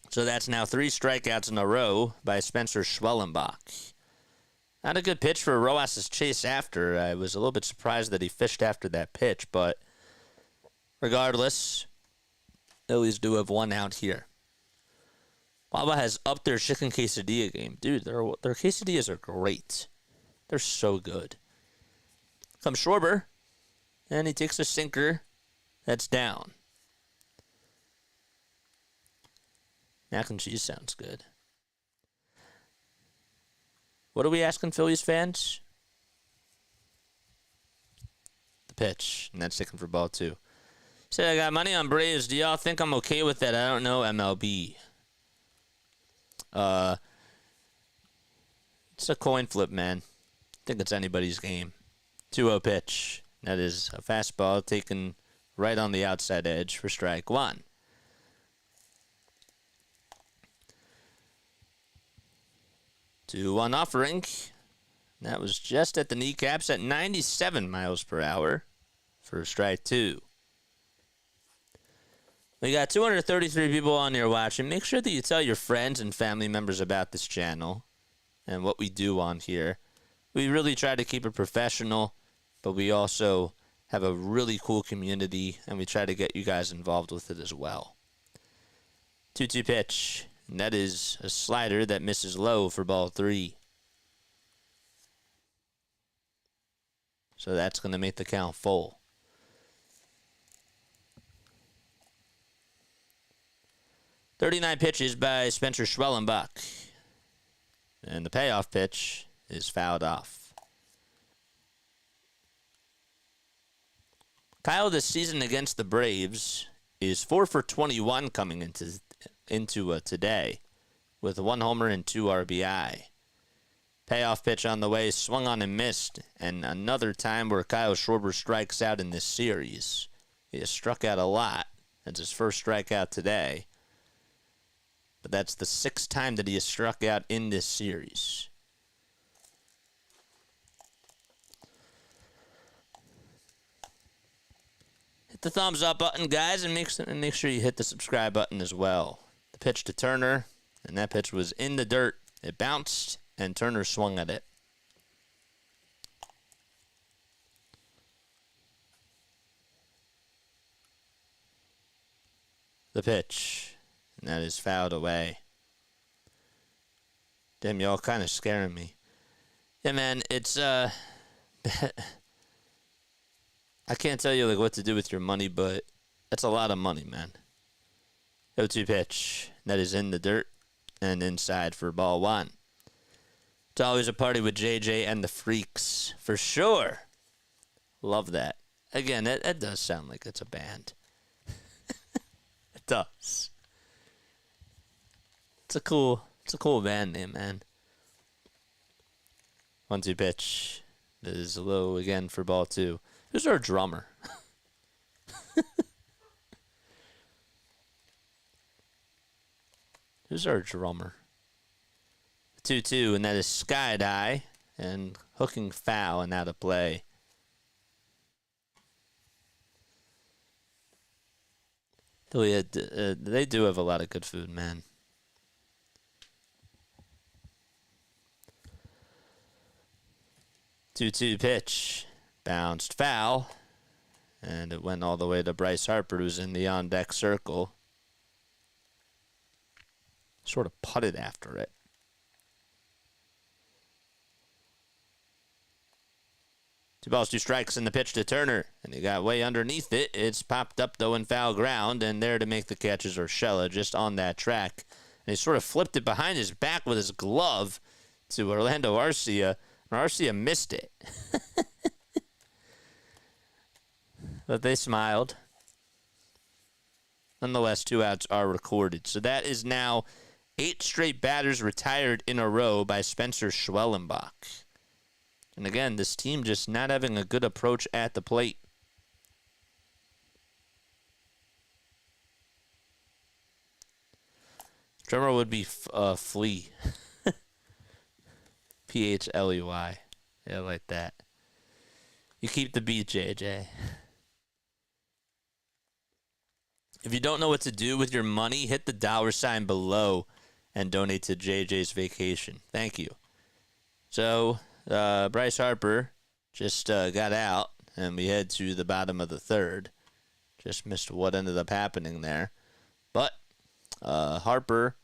So that's now 3 strikeouts in a row by Spencer Schwellenbach. Not a good pitch for Rojas' chase after. I was a little bit surprised that he fished after that pitch, but regardless, Phillies do have 1 out here. Baba has upped their chicken quesadilla game. Dude, their quesadillas are great. They're so good. Comes Schwarber, and he takes a sinker. That's down. Mac and cheese sounds good. What are we asking Phillies fans? The pitch, and that's taken for ball 2. Said I got money on Braves. Do y'all think I'm okay with that? I don't know MLB. It's a coin flip, man. I think it's anybody's game. 2-0 pitch. That is a fastball taken right on the outside edge for strike 1. Two 1 offering. That was just at the kneecaps at 97 miles per hour for strike 2. We got 233 people on here watching. Make sure that you tell your friends and family members about this channel and what we do on here. We really try to keep it professional, but we also have a really cool community, and we try to get you guys involved with it as well. 2-2 pitch. And that is a slider that misses low for ball 3. So that's going to make the count full. .39 pitches by Spencer Schwellenbach. And the payoff pitch is fouled off. Kyle this season against the Braves is 4 for 21 coming into today with 1 homer and 2 RBI. Payoff pitch on the way, swung on and missed, and another time where Kyle Schwarber strikes out in this series. He has struck out a lot. That's his first strikeout today. But that's the 6th time that he has struck out in this series. Hit the thumbs up button, guys, and make sure you hit the subscribe button as well. The pitch to Turner, and that pitch was in the dirt. It bounced, and Turner swung at it. The pitch, and that is fouled away. Damn, y'all kind of scaring me. Yeah, man, it's, I can't tell you, like, what to do with your money, but that's a lot of money, man. 0-2 pitch. That is in the dirt and inside for ball 1. It's always a party with JJ and the Freaks, for sure. Love that. Again, that does sound like it's a band. It does. It's a cool band name, man. 1-2 pitch. That is low again for ball 2. Who's our drummer? Who's our drummer? 2-2, and that is sky high and hooking foul and out of play They do have a lot of good food, man. Two-two pitch. Bounced foul. And it went all the way to Bryce Harper, who's in the on-deck circle. Sort of putted after it. Two balls, two strikes, and the pitch to Turner. And he got way underneath it. It's popped up, though, in foul ground. And there to make the catch is Urshela, just on that track. And he sort of flipped it behind his back with his glove to Orlando Arcia. And Arcia missed it. But they smiled. Nonetheless, 2 outs are recorded. So that is now 8 straight batters retired in a row by Spencer Schwellenbach. And again, this team just not having a good approach at the plate. Drummer would be Flea. P-H-L-E-Y. Yeah, like that. You keep the beat, JJ. If you don't know what to do with your money, hit the $ below and donate to JJ's Vacation. Thank you. So, Bryce Harper just got out, and we head to the bottom of the third. Just missed what ended up happening there. But Harper,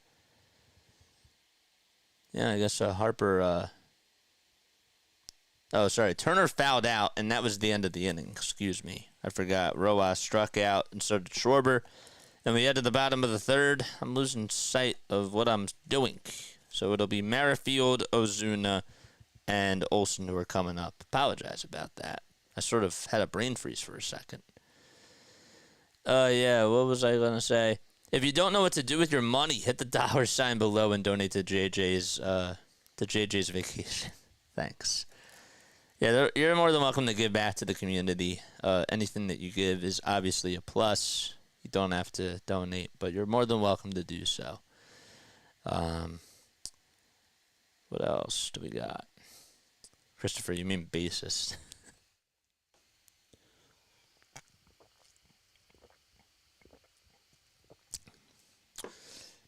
Harper, Turner fouled out, and that was the end of the inning. Excuse me. I forgot. Rojas struck out, and so did Schwarber. And we head to the bottom of the third. I'm losing sight of what I'm doing. So it'll be Merrifield, Ozuna, and Olson who are coming up. Apologize about that. I sort of had a brain freeze for a second. What was I going to say? If you don't know what to do with your money, hit the $ below and donate to JJ's Vacation. Thanks. Yeah, you're more than welcome to give back to the community. Anything that you give is obviously a plus. You don't have to donate, but you're more than welcome to do so. What else do we got? Christopher, you mean bassist.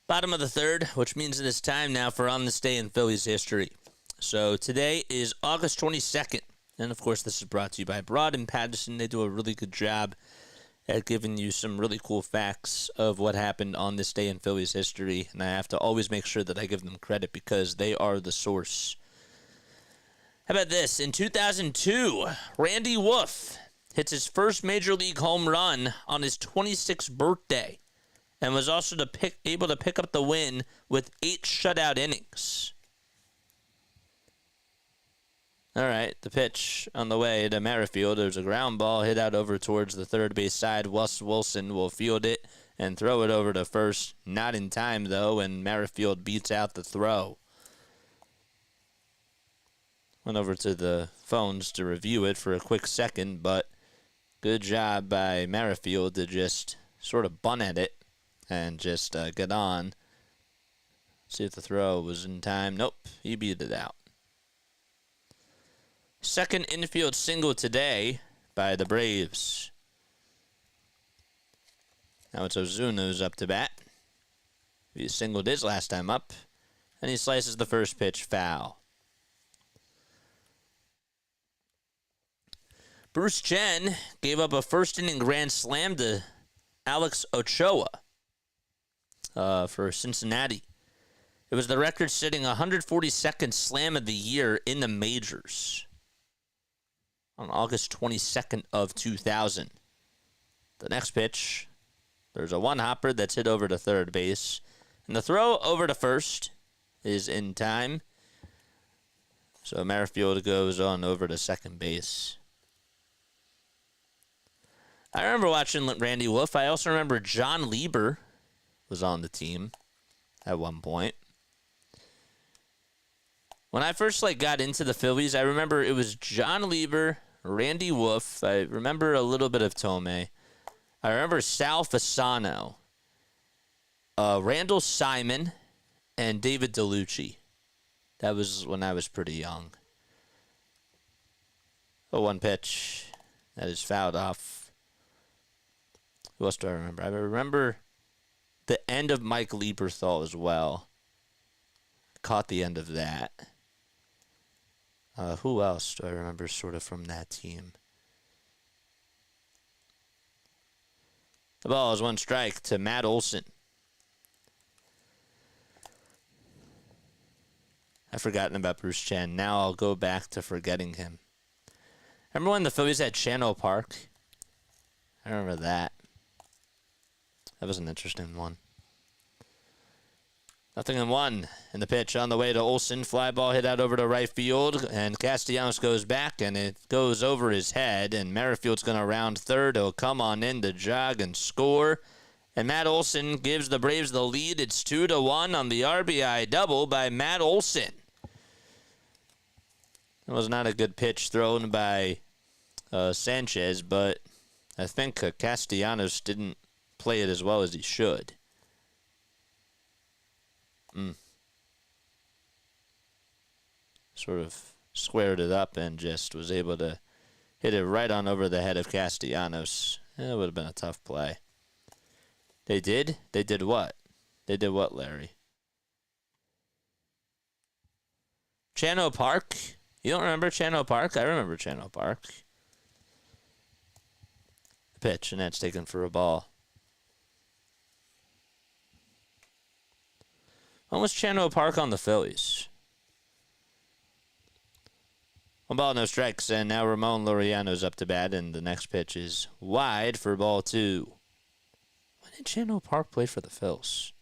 Bottom of the third, which means it is time now for On This Day in Phillies History. So today is August 22nd, and of course this is brought to you by Broad and Patterson. They do a really good job at giving you some really cool facts of what happened on this day in Phillies history, and I have to always make sure that I give them credit because they are the source. How about this? In 2002, Randy Wolf hits his first Major League home run on his 26th birthday and was also able to pick up the win with 8 shutout innings. All right, the pitch on the way to Merrifield. There's a ground ball hit out over towards the third base side. Wes Wilson will field it and throw it over to first. Not in time, though, and Merrifield beats out the throw. Went over to the phones to review it for a quick second, but good job by Merrifield to just sort of bunt at it and just get on. See if the throw was in time. Nope, he beat it out. Second infield single today by the Braves. Now it's Ozuna who's up to bat. He singled his last time up, and he slices the first pitch foul. Bruce Chen gave up a first-inning grand slam to Alex Ochoa for Cincinnati. It was the record-setting 142nd slam of the year in the majors on August 22nd of 2000. The next pitch, there's a one-hopper that's hit over to third base, and the throw over to first is in time. So Merrifield goes on over to second base. I remember watching Randy Wolf. I also remember John Lieber was on the team at one point. When I first got into the Phillies, I remember it was John Lieber, Randy Wolf. I remember a little bit of Tomei. I remember Sal Fasano, Randall Simon, and David DeLucci. That was when I was pretty young. Oh, one pitch that is fouled off. Who else do I remember? I remember the end of Mike Lieberthal as well. Caught the end of that. Who else do I remember sort of from that team? The ball is 1 strike to Matt Olson. I've forgotten about Bruce Chen. Now I'll go back to forgetting him. Remember when the Phillies had Channel Park? I remember that. That was an interesting one. 0-1 in the pitch on the way to Olson. Fly ball hit out over to right field, and Castellanos goes back, and it goes over his head, and Merrifield's going to round third. He'll come on in to jog and score, and Matt Olson gives the Braves the lead. It's 2-1 on the RBI double by Matt Olson. It was not a good pitch thrown by Sanchez, but I think Castellanos didn't play it as well as he should. Sort of squared it up and just was able to hit it right on over the head of Castellanos. It would have been a tough play. They did? They did what? They did what, Larry? Channel Park? You don't remember Channel Park? I remember Channel Park. The pitch, and that's taken for a ball. When was Channel Park on the Phillies? 1 ball, no strikes, and now Ramon Laureano's up to bat, and the next pitch is wide for ball 2. When did Channel Park play for the Phils?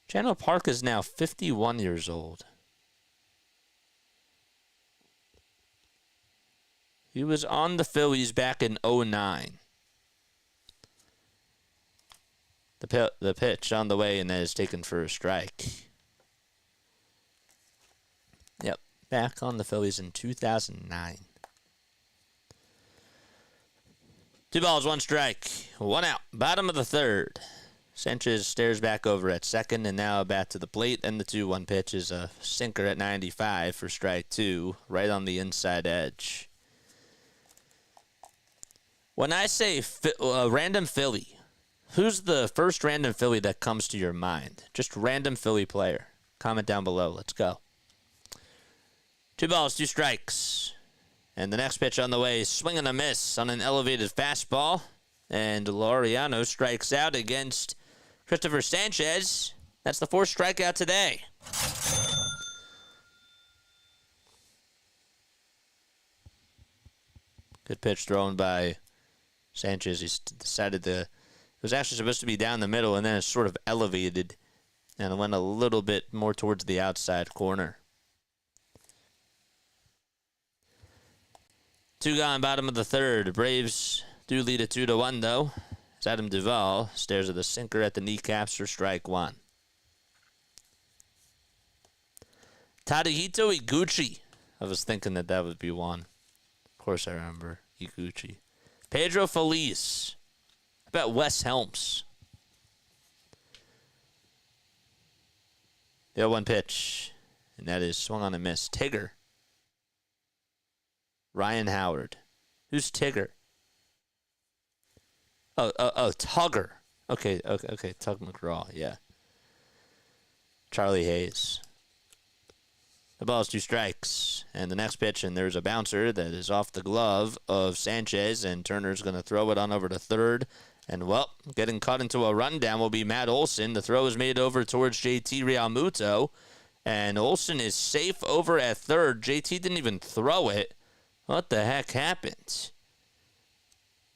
Channel Park is now 51 years old. He was on the Phillies back in 2009. The pitch on the way, and that is taken for a strike. Yep, back on the Phillies in 2009. 2 balls, 1 strike, 1 out. Bottom of the third. Sanchez stares back over at second, and now bat to the plate. And the 2-1 pitch is a sinker at 95 for strike 2, right on the inside edge. When I say random Philly, who's the first random Philly that comes to your mind? Just random Philly player. Comment down below. Let's go. 2 balls, 2 strikes. And the next pitch on the way, swing and a miss on an elevated fastball. And Laureano strikes out against Christopher Sanchez. That's the 4th strikeout today. Good pitch thrown by Sanchez. He decided it was actually supposed to be down the middle, and then it sort of elevated and it went a little bit more towards the outside corner. 2 gone, bottom of the third. Braves do lead it 2-1, though, as Adam Duvall stares at the sinker at the kneecaps for strike 1. Tadahito Iguchi. I was thinking that would be one. Of course I remember Iguchi. Pedro Feliz. I bet Wes Helms. The 0-1 pitch, and that is swung on and missed. Tigger. Ryan Howard. Who's Tigger? Oh, Tugger. Okay, Tug McGraw, yeah. Charlie Hayes. The ball is 2 strikes, and the next pitch, and there's a bouncer that is off the glove of Sanchez, and Turner's going to throw it on over to third. And, well, getting caught into a rundown will be Matt Olson. The throw is made over towards JT Realmuto, and Olson is safe over at third. JT didn't even throw it. What the heck happened?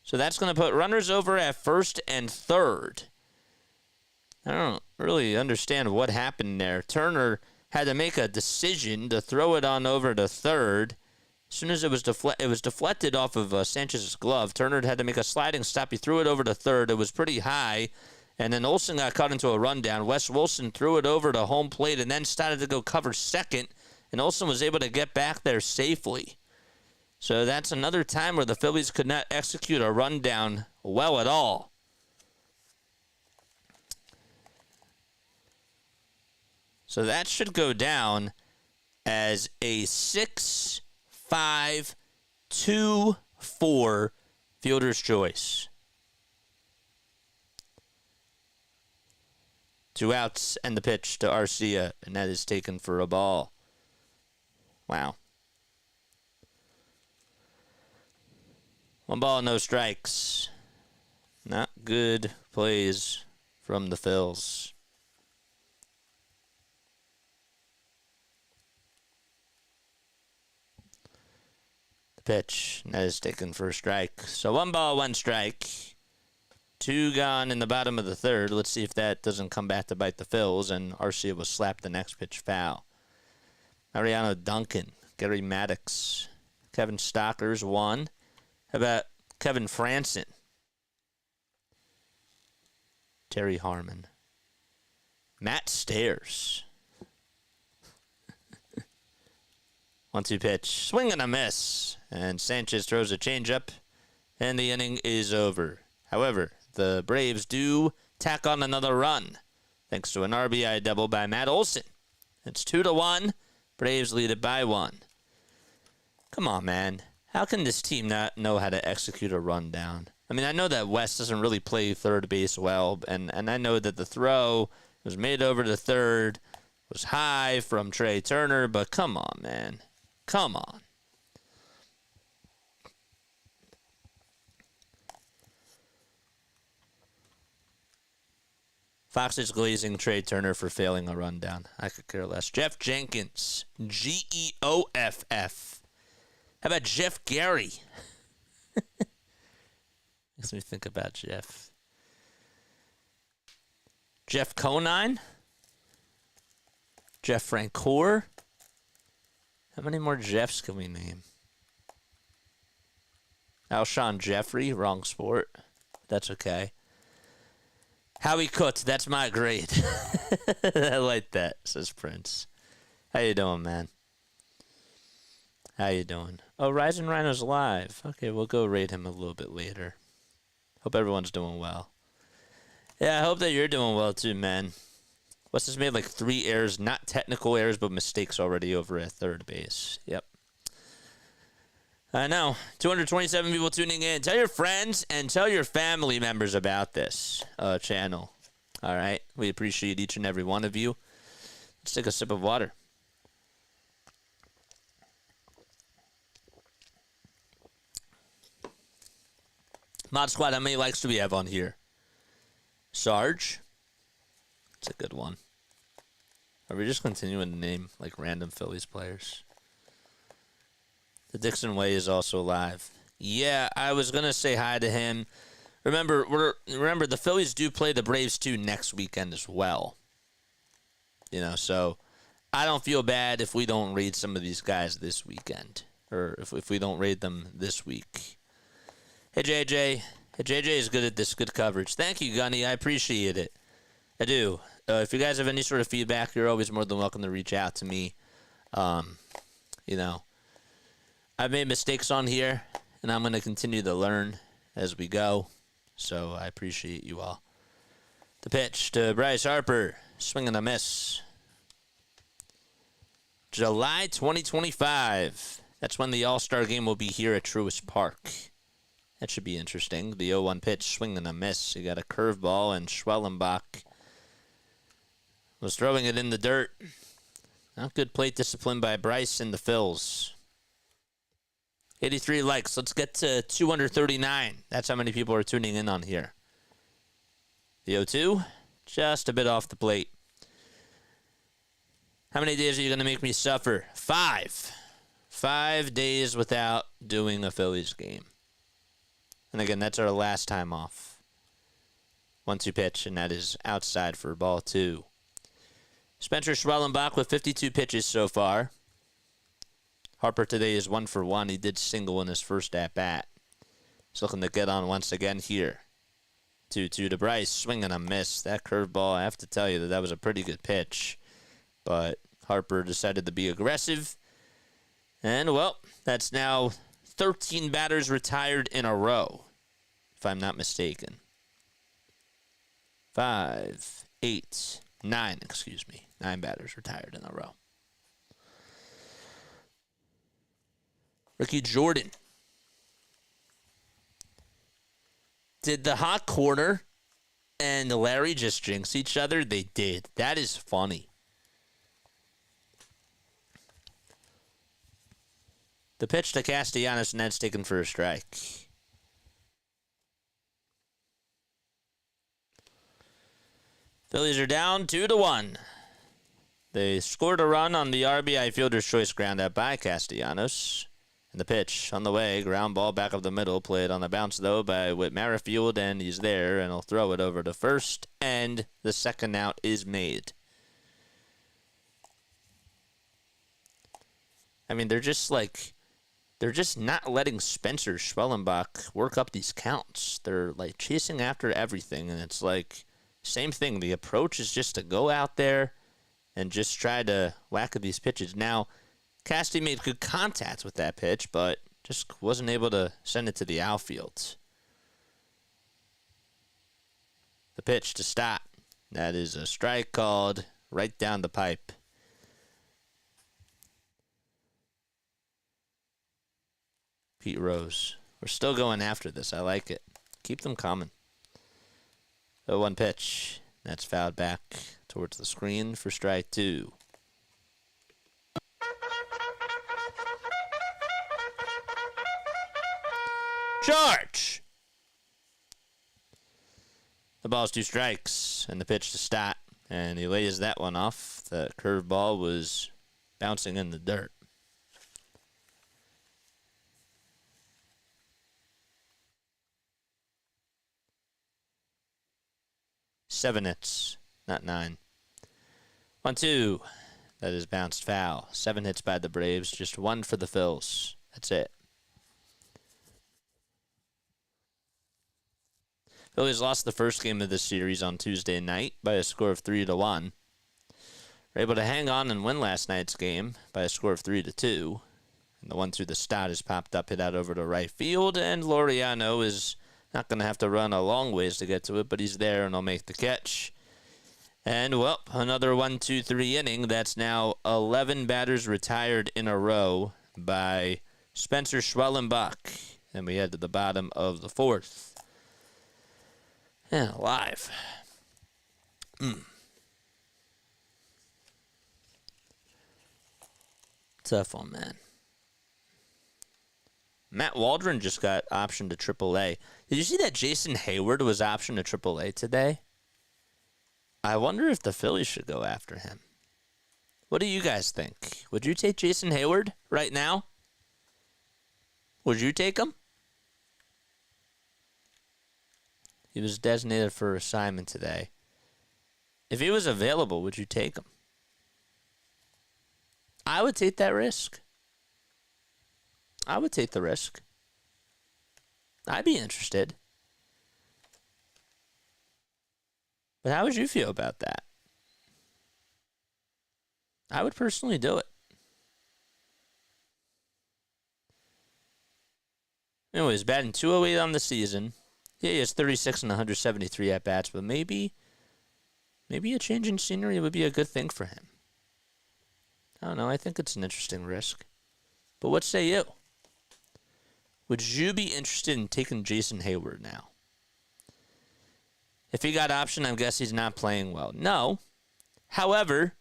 So that's going to put runners over at first and third. I don't really understand what happened there. Turner had to make a decision to throw it on over to third. As soon as it was deflected off of Sanchez's glove. Turner had to make a sliding stop. He threw it over to third. It was pretty high. And then Olson got caught into a rundown. Wes Wilson threw it over to home plate and then started to go cover second. And Olson was able to get back there safely. So that's another time where the Phillies could not execute a rundown well at all. So that should go down as a 6-5-2 4, fielder's choice. 2 outs and the pitch to Arcia, and that is taken for a ball. Wow. 1 ball, no strikes. Not good plays from the Phils. The pitch, and that is taken for a strike. So 1 ball, 1 strike. 2 gone in the bottom of the 3rd. Let's see if that doesn't come back to bite the Phils, and Arcia will slap the next pitch foul. Mariano Duncan, Gary Maddox, Kevin Stockers, 1. How about Kevin Franson? Terry Harmon. Matt Stairs. 1-2 pitch. Swing and a miss. And Sanchez throws a changeup, and the inning is over. However, the Braves do tack on another run, thanks to an RBI double by Matt Olson. It's 2-1. Braves lead it by 1. Come on, man. How can this team not know how to execute a rundown? I mean, I know that West doesn't really play third base well, and I know that the throw was made over to third, was high from Trey Turner, but come on, man. Come on. Fox is glazing Trey Turner for failing a rundown. I could care less. Jeff Jenkins, Geoff. How about Jeff Gary? Makes me think about Jeff. Jeff Conine? Jeff Francoeur? How many more Jeffs can we name? Alshon Jeffrey, wrong sport. That's okay. Howie Cooked, that's my grade. I like that, says Prince. How you doing, man? How you doing? Oh, Rising Rhino's live. Okay, we'll go rate him a little bit later. Hope everyone's doing well. Yeah, I hope that you're doing well too, man. West has made like 3 errors, not technical errors, but mistakes already over at third base. Yep. I know. 227 people tuning in. Tell your friends and tell your family members about this channel. All right? We appreciate each and every one of you. Let's take a sip of water. Mod Squad, how many likes do we have on here? Sarge? That's a good one. Are we just continuing to name like random Phillies players? The Dixon Way is also live. Yeah, I was gonna say hi to him. Remember, the Phillies do play the Braves too next weekend as well. You know, so I don't feel bad if we don't raid some of these guys this weekend, or if we don't raid them this week. Hey JJ, hey, JJ is good at this, good coverage. Thank you, Gunny. I appreciate it. I do. If you guys have any sort of feedback, you're always more than welcome to reach out to me. You know, I've made mistakes on here, and I'm going to continue to learn as we go. So I appreciate you all. The pitch to Bryce Harper. Swing and a miss. July 2025. That's when the All-Star game will be here at Truist Park. That should be interesting. The 0-1 pitch, swing and a miss. You got a curveball, and Schwellenbach was throwing it in the dirt. Not good plate discipline by Bryce and the Phils. 83 likes. Let's get to 239. That's how many people are tuning in on here. The 0-2, just a bit off the plate. How many days are you going to make me suffer? 5. 5 days without doing a Phillies game. And again, that's our last time off. 1-2 pitch, and that is outside for ball 2. Spencer Schwellenbach with 52 pitches so far. Harper today is 1 for 1. He did single in his first at-bat. He's looking to get on once again here. 2-2 to Bryce. Swing and a miss. That curveball, I have to tell you that was a pretty good pitch. But Harper decided to be aggressive. And, well, that's now 13 batters retired in a row, if I'm not mistaken. 5, 8, 9, 9 batters retired in a row. Ricky Jordan. Did the hot corner and Larry just jinx each other? They did. That is funny. The pitch to Castellanos, and that's taken for a strike. Phillies are down 2-1. They scored a run on the RBI fielder's choice ground out by Castellanos. And the pitch on the way, ground ball back up the middle, played on the bounce though by Whit Merrifield, and he's there, and he'll throw it over to first, and the second out is made. I mean, they're just not letting Spencer Schwellenbach work up these counts. They're like chasing after everything, and it's like same thing. The approach is just to go out there and just try to whack at these pitches. Now, Casty made good contact with that pitch, but just wasn't able to send it to the outfield. The pitch to Stott. That is a strike called right down the pipe. Pete Rose. We're still going after this. I like it. Keep them coming. The 1 pitch. That's fouled back towards the screen for strike 2. Charge! The ball's 2 strikes, and the pitch to Stott. And he lays that one off. The curveball was bouncing in the dirt. Seven hits, not 9. 1-2. That is bounced foul. 7 hits by the Braves, just 1 for the Phils. That's it. Phillies lost the first game of this series on Tuesday night by a score of 3-1. Were able to hang on and win last night's game by a score of 3-2. And the one through the Stott has popped up, hit out over to right field, and Laureano is not going to have to run a long ways to get to it, but he's there and he'll make the catch. And, well, another 1-2-3 inning. That's now 11 batters retired in a row by Spencer Schwellenbach. And we head to the bottom of the 4th. And alive. Tough one, man. Matt Waldron just got optioned to AAA. Did you see that Jason Hayward was optioned to AAA today? I wonder if the Phillies should go after him. What do you guys think? Would you take Jason Hayward right now? Would you take him? He was designated for assignment today. If he was available, would you take him? I would take that risk. I would take the risk. I'd be interested. But how would you feel about that? I would personally do it. Anyways, batting .208 on the season. Yeah, he has 36 and 173 at-bats, but maybe a change in scenery would be a good thing for him. I don't know. I think it's an interesting risk. But what say you? Would you be interested in taking Jason Hayward now? If he got optioned, I guess he's not playing well. No. However,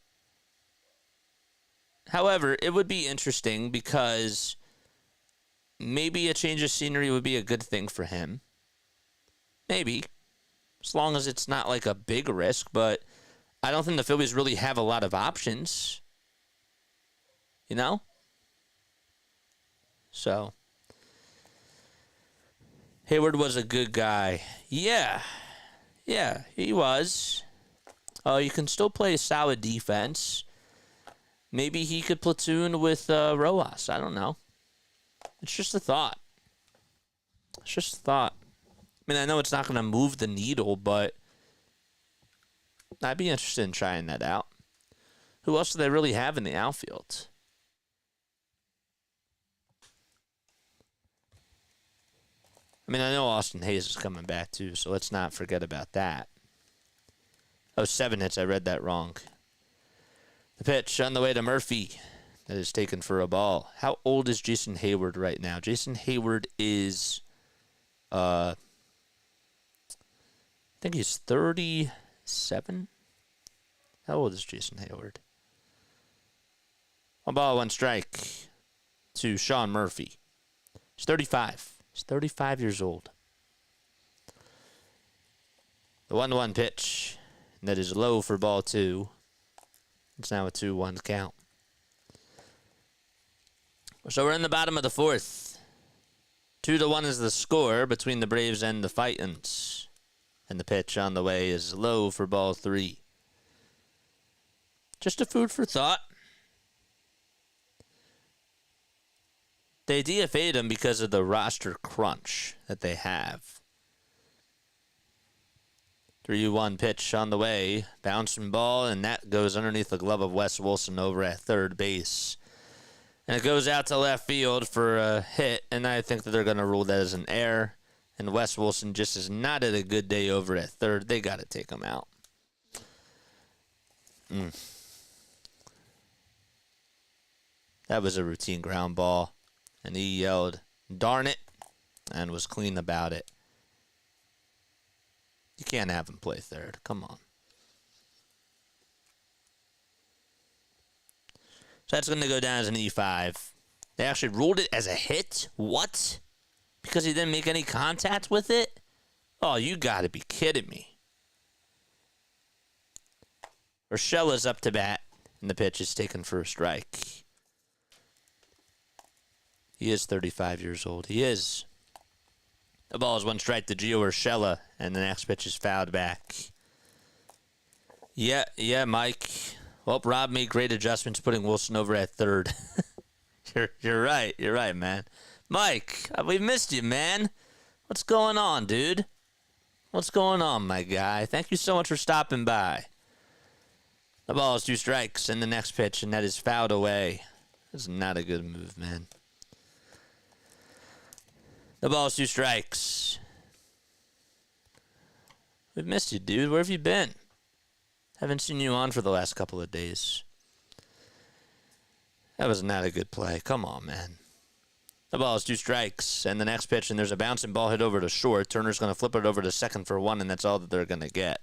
it would be interesting because maybe a change of scenery would be a good thing for him. Maybe. As long as it's not like a big risk, but I don't think the Phillies really have a lot of options. You know? So, Hayward was a good guy. Yeah, he was. You can still play solid defense. Maybe he could platoon with Rojas. I don't know. It's just a thought. I mean, I know it's not going to move the needle, but I'd be interested in trying that out. Who else do they really have in the outfield? I mean, I know Austin Hayes is coming back too, so let's not forget about that. Oh, 7 hits. I read that wrong. The pitch on the way to Murphy. That is taken for a ball. How old is Jason Hayward right now? Jason Hayward is think he's 37. How old is Jason Hayward? 1 ball, 1 strike to Sean Murphy. He's 35. He's 35 years old. The 1-1 pitch. That is low for ball 2. It's now a 2-1 count. So we're in the bottom of the 4th. 2-1 is the score between the Braves and the Titans. And the pitch on the way is low for ball 3. Just a food for thought. They DFA'd him because of the roster crunch that they have. 3-1 pitch on the way. Bouncing ball, and that goes underneath the glove of Wes Wilson over at third base. And it goes out to left field for a hit, and I think that they're going to rule that as an error. And Wes Wilson just is not at a good day over at third. They got to take him out. That was a routine ground ball. And he yelled, "Darn it," and was clean about it. You can't have him play third. Come on. So that's going to go down as an E5. They actually ruled it as a hit? What? Because he didn't make any contact with it? Oh, you got to be kidding me. Urshela's up to bat, and the pitch is taken for a strike. He is 35 years old. He is. The ball is 1 strike to Gio Urshela, and the next pitch is fouled back. Yeah, Mike. Well, Rob made great adjustments putting Wilson over at third. You're right, man. Mike, we missed you, man. What's going on, dude? What's going on, my guy? Thank you so much for stopping by. The ball is 2 strikes, and the next pitch, and that is fouled away. That's not a good move, man. The ball is 2 strikes. We've missed you, dude. Where have you been? Haven't seen you on for the last couple of days. That was not a good play. Come on, man. The ball is 2 strikes, and the next pitch, and there's a bouncing ball hit over to short. Turner's going to flip it over to second for 1, and that's all that they're going to get.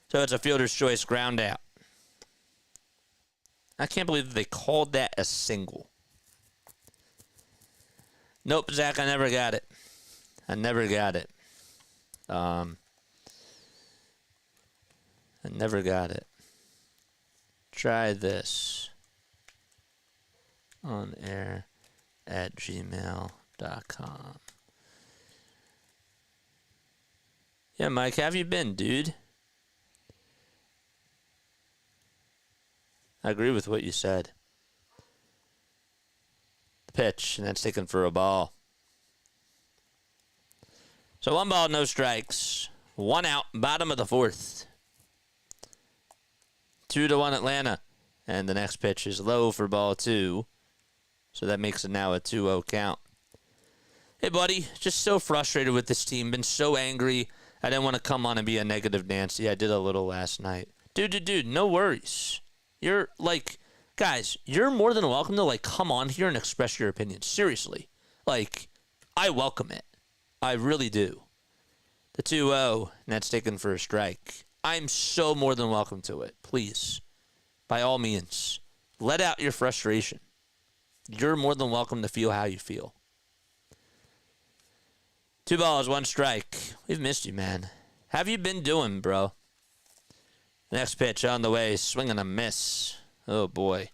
So it's a fielder's choice ground out. I can't believe that they called that a single. Nope, Zach, I never got it. I never got it. I never got it. Try this. On air at gmail.com. Yeah, Mike, how have you been, dude? I agree with what you said. The pitch, and that's taken for a ball. So 1 ball, no strikes. 1 out, bottom of the 4th. 2-1 Atlanta. And the next pitch is low for ball 2. So that makes it now a 2-0 count. Hey, buddy, just so frustrated with this team. Been so angry. I didn't want to come on and be a negative Nancy. I did a little last night. Dude, no worries. You're like, guys, you're more than welcome to come on here and express your opinion. Seriously. I welcome it. I really do. The 2-0, and that's taken for a strike. I'm so more than welcome to it. Please, by all means, let out your frustration. You're more than welcome to feel how you feel. 2 balls, 1 strike. We've missed you, man. How have you been doing, bro? Next pitch on the way, swing and a miss. Oh, boy.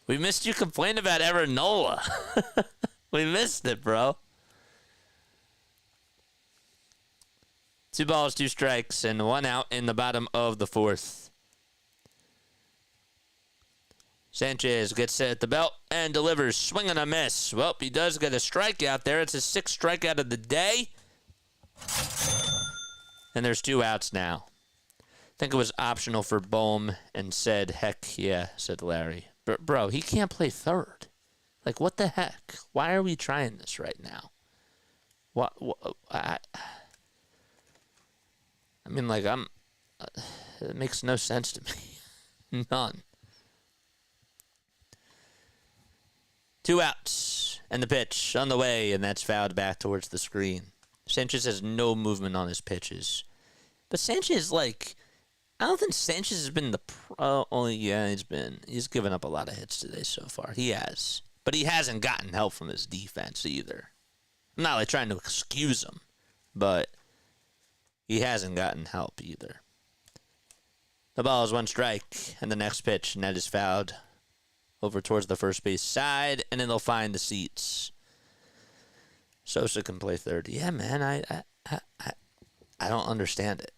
We missed you complain about Aaronola. We missed it, bro. 2 balls, 2 strikes, and 1 out in the bottom of the 4th. Sanchez gets set at the belt and delivers. Swing and a miss. Well, he does get a strikeout there. It's his 6th strikeout of the day. And there's 2 outs now. I think it was optional for Bohm and said, heck yeah, said Larry. Bro, he can't play third. What the heck? Why are we trying this right now? It makes no sense to me. None. 2 outs. And the pitch on the way, and that's fouled back towards the screen. Sanchez has no movement on his pitches. But Sanchez, like, I don't think Sanchez has been the he's given up a lot of hits today so far. He has. But he hasn't gotten help from his defense either. I'm not, like, trying to excuse him, but he hasn't gotten help either. The ball is one strike, and the next pitch, and that is fouled over towards the first base side, and then they'll find the seats. Sosa can play third. Yeah, man, I don't understand it.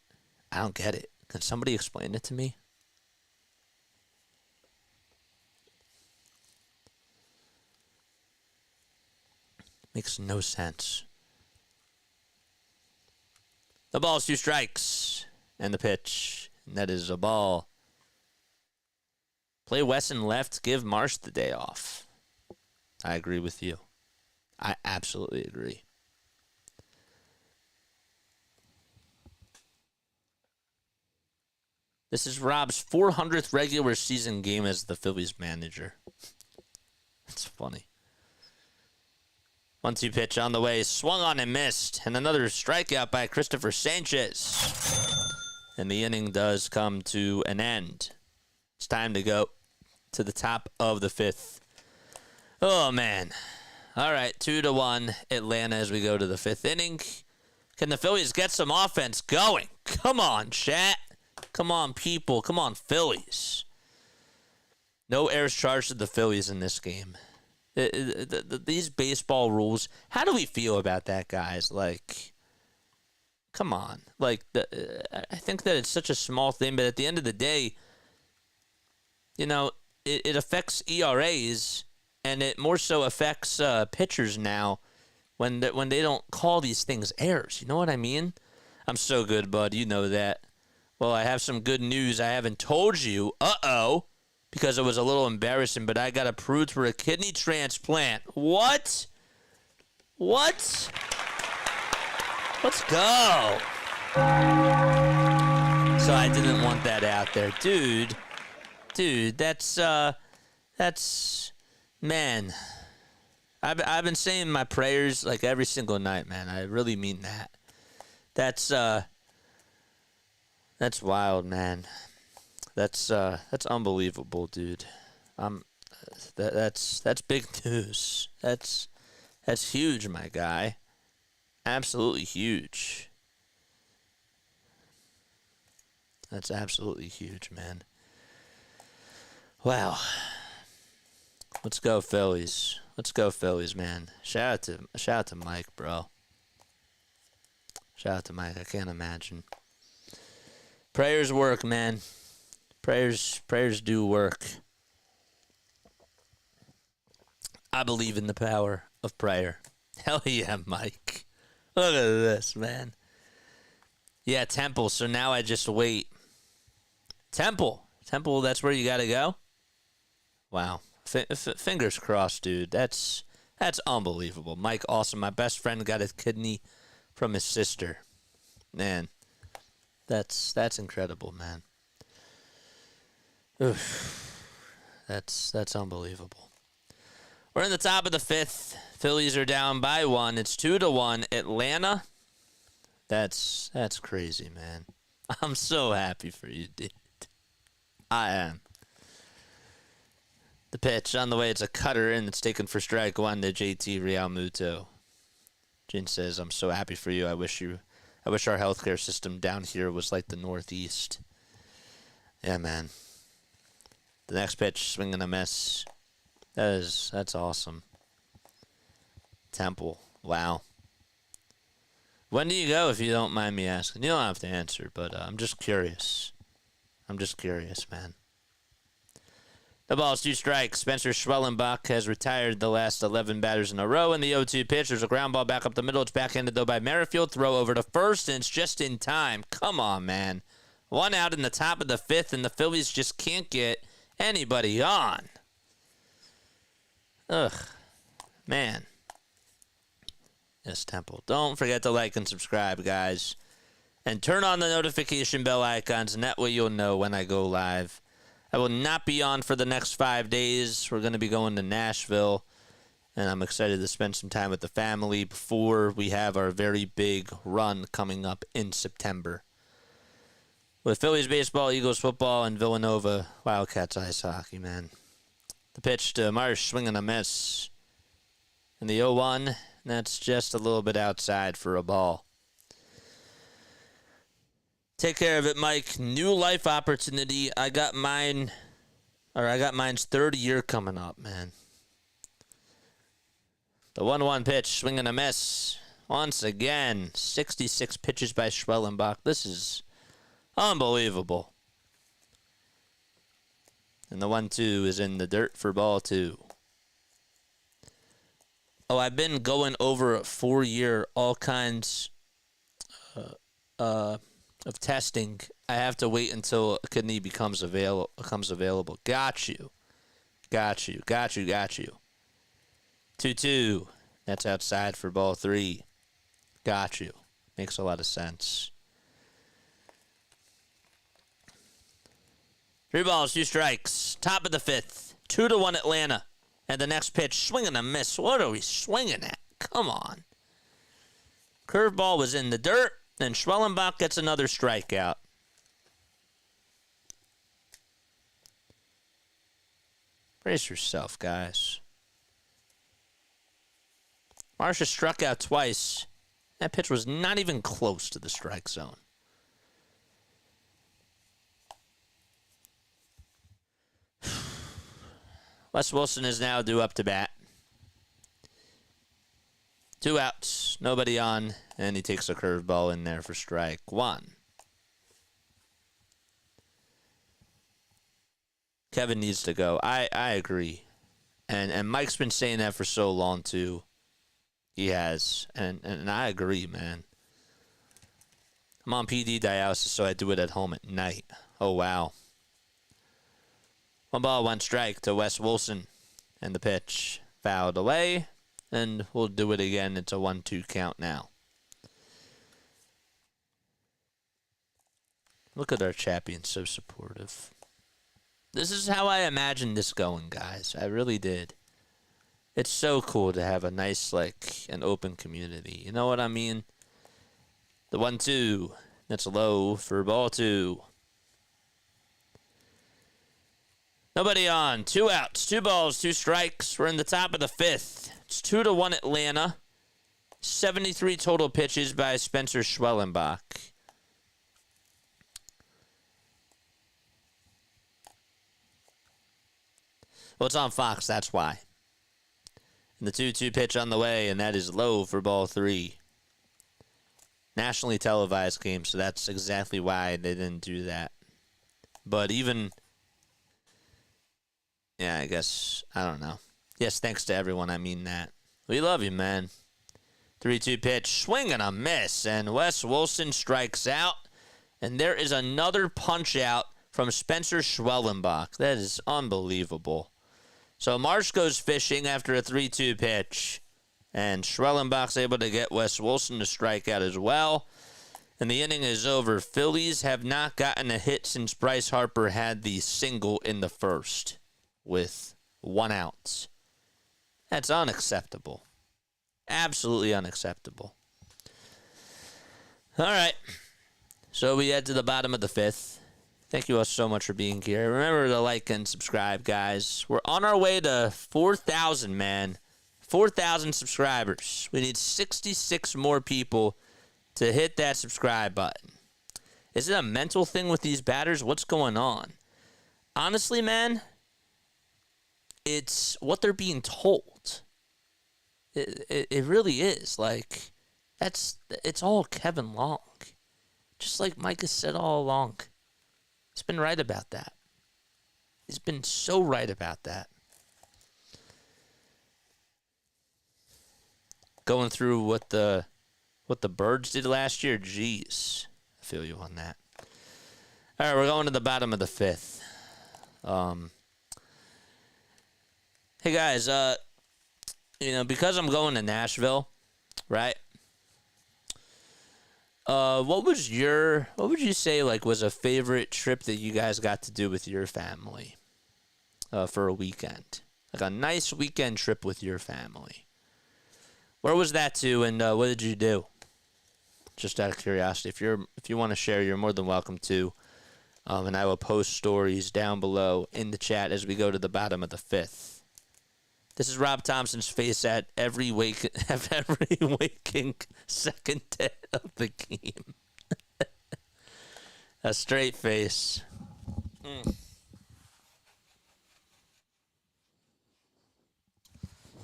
I don't get it. Can somebody explain it to me? Makes no sense. The ball is 2 strikes, and the pitch, and that is a ball. Play Wesson left, give Marsh the day off. I agree with you. I absolutely agree. This is Rob's 400th regular season game as the Phillies manager. That's funny. 1-2 pitch on the way, swung on and missed, and another strikeout by Christopher Sanchez. And the inning does come to an end. It's time to go to the top of the 5th. Oh, man. All right, 2-1 Atlanta as we go to the 5th inning. Can the Phillies get some offense going? Come on, chat. Come on, people. Come on, Phillies. No errors charged to the Phillies in this game. These baseball rules, how do we feel about that, guys? Like, come on. Like, I think that it's such a small thing, but at the end of the day, you know, it affects ERAs, and it more so affects pitchers now when they don't call these things errors. You know what I mean? I'm so good, bud. You know that. Well, I have some good news I haven't told you. Uh-oh. Because it was a little embarrassing, but I got approved for a kidney transplant. What? What? Let's go. So I didn't want that out there. Dude, that's, man. I've been saying my prayers like every single night, man. I really mean that. That's wild, man. That's unbelievable, dude. That's big news. That's huge, my guy. Absolutely huge. That's absolutely huge, man. Wow. Let's go Phillies. Let's go Phillies, man. Shout out to Mike, bro. Shout out to Mike. I can't imagine. Prayers work, man. Prayers do work. I believe in the power of prayer. Hell yeah, Mike. Look at this, man. Yeah, Temple. So now I just wait. Temple, that's where you got to go? Wow. Fingers crossed, dude. That's unbelievable. Mike, awesome. My best friend got a kidney from his sister. Man, that's incredible, man. Oof. That's unbelievable. We're in the top of the 5th. Phillies are down by 1. It's 2-1 Atlanta. That's crazy, man. I'm so happy for you, dude. I am. The pitch on the way. It's a cutter, and it's taken for strike 1 to JT Realmuto. Jin says, "I'm so happy for you. I wish our healthcare system down here was like the Northeast." Yeah, man. The next pitch, swing and a miss. That's awesome. Temple, wow. When do you go, if you don't mind me asking? You don't have to answer, but I'm just curious. I'm just curious, man. The ball is 2 strikes. Spencer Schwellenbach has retired the last 11 batters in a row. In the 0-2 pitch, there's a ground ball back up the middle. It's backhanded, though, by Merrifield. Throw over to first, and it's just in time. Come on, man. 1 out in the top of the 5th, and the Phillies just can't get anybody on. Ugh. Man. Yes, Temple. Don't forget to like and subscribe, guys. And turn on the notification bell icons, and that way you'll know when I go live. I will not be on for the next 5 days. We're going to be going to Nashville. and I'm excited to spend some time with the family before we have our very big run coming up in September. With Phillies baseball, Eagles football, and Villanova Wildcats ice hockey, man. The pitch to Marsh, swing and a miss. And the 0-1, that's just a little bit outside for a ball. Take care of it, Mike. New life opportunity. I got mine's third year coming up, man. The 1-1 pitch, swing and a miss. Once again, 66 pitches by Schwellenbach. This is unbelievable. And the 1-2 is in the dirt for ball 2. Oh, I've been going over a 4-year all kinds of testing. I have to wait until a kidney becomes available. Got you. 2-2. That's outside for ball 3. Got you. Makes a lot of sense. 3 balls, 2 strikes. Top of the 5th. 2-1 Atlanta. And the next pitch, swing and a miss. What are we swinging at? Come on. Curveball was in the dirt. Then Schwellenbach gets another strikeout. Brace yourself, guys. Marcia struck out twice. That pitch was not even close to the strike zone. Wes Wilson is now due up to bat. 2 outs, nobody on, and he takes a curveball in there for strike 1. Kevin needs to go. I agree. And Mike's been saying that for so long, too. He has. And I agree, man. I'm on PD dialysis, so I do it at home at night. Oh, wow. 1 ball, 1 strike to Wes Wilson. And the pitch fouled away. And we'll do it again. It's a 1-2 count now. Look at our chat being so supportive. This is how I imagined this going, guys. I really did. It's so cool to have a nice, an open community. You know what I mean? The 1-2. That's low for ball 2. Nobody on. 2 outs. 2 balls, 2 strikes. We're in the top of the 5th. It's 2-1 Atlanta. 73 total pitches by Spencer Schwellenbach. Well, it's on Fox, that's why. And the 2-2 pitch on the way, and that is low for ball 3. Nationally televised game, so that's exactly why they didn't do that. But even... yeah, I guess, I don't know. Yes, thanks to everyone, I mean that. We love you, man. 3-2 pitch, swing and a miss, and Wes Wilson strikes out. And there is another punch out from Spencer Schwellenbach. That is unbelievable. So Marsh goes fishing after a 3-2 pitch. And Schwellenbach's able to get Wes Wilson to strike out as well. And the inning is over. Phillies have not gotten a hit since Bryce Harper had the single in the first with 1 out. That's unacceptable. Absolutely unacceptable. All right. So we head to the bottom of the 5th. Thank you all so much for being here. Remember to like and subscribe, guys. We're on our way to 4,000, man. 4,000 subscribers. We need 66 more people to hit that subscribe button. Is it a mental thing with these batters? What's going on? Honestly, man, it's what they're being told. It really is. It's all Kevin Long. Just like Mike has said all along. He's been right about that. He's been so right about that. Going through what the Birds did last year, jeez. I feel you on that. All right, we're going to the bottom of the 5th. Hey guys, because I'm going to Nashville, right? What would you say was a favorite trip that you guys got to do with your family for a weekend? Like a nice weekend trip with your family. Where was that to, and what did you do? Just out of curiosity. If you want to share, you're more than welcome to. And I will post stories down below in the chat as we go to the bottom of the fifth. This is Rob Thompson's face at every waking second of the game. A straight face.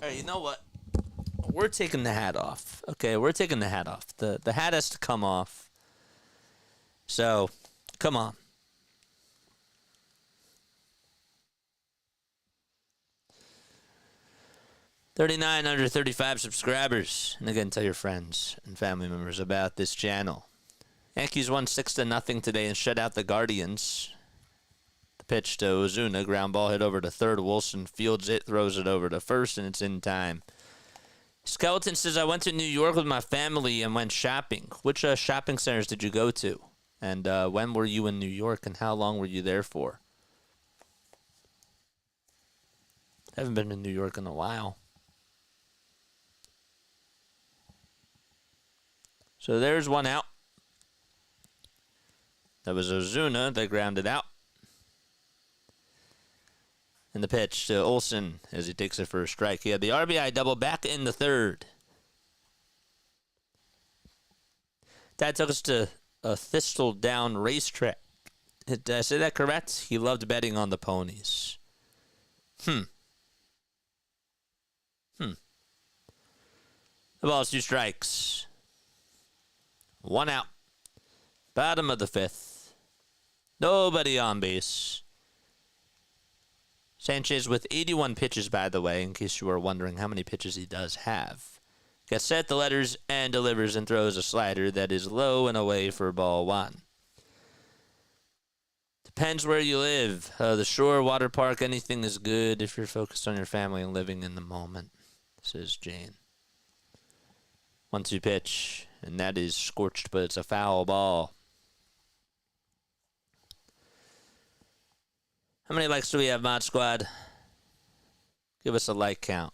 All right, you know what? We're taking the hat off. Okay, we're taking the hat off. The hat has to come off. So, come on. $39 under 35 subscribers. And again, tell your friends and family members about this channel. Yankees won 6-0 today and shut out the Guardians. The pitch to Ozuna. Ground ball hit over to third. Wilson fields it, throws it over to first, and it's in time. Skeleton says, I went to New York with my family and went shopping. Which shopping centers did you go to? And when were you in New York, and how long were you there for? I haven't been to New York in a while. So there's one out. That was Ozuna that grounded out. And the pitch to Olson as he takes it for a strike. He had the RBI double back in the third. Dad took us to a Thistledown racetrack. Did I say that correct? He loved betting on the ponies. The ball's 2 strikes. 1 out. Bottom of the fifth. Nobody on base. Sanchez with 81 pitches, by the way, in case you were wondering how many pitches he does have. Gets set the letters and delivers and throws a slider that is low and away for ball 1. Depends where you live. The shore, water park, anything is good if you're focused on your family and living in the moment, says Jane. 1-2 pitch, and that is scorched, but it's a foul ball. How many likes do we have, Mod Squad? Give us a like count.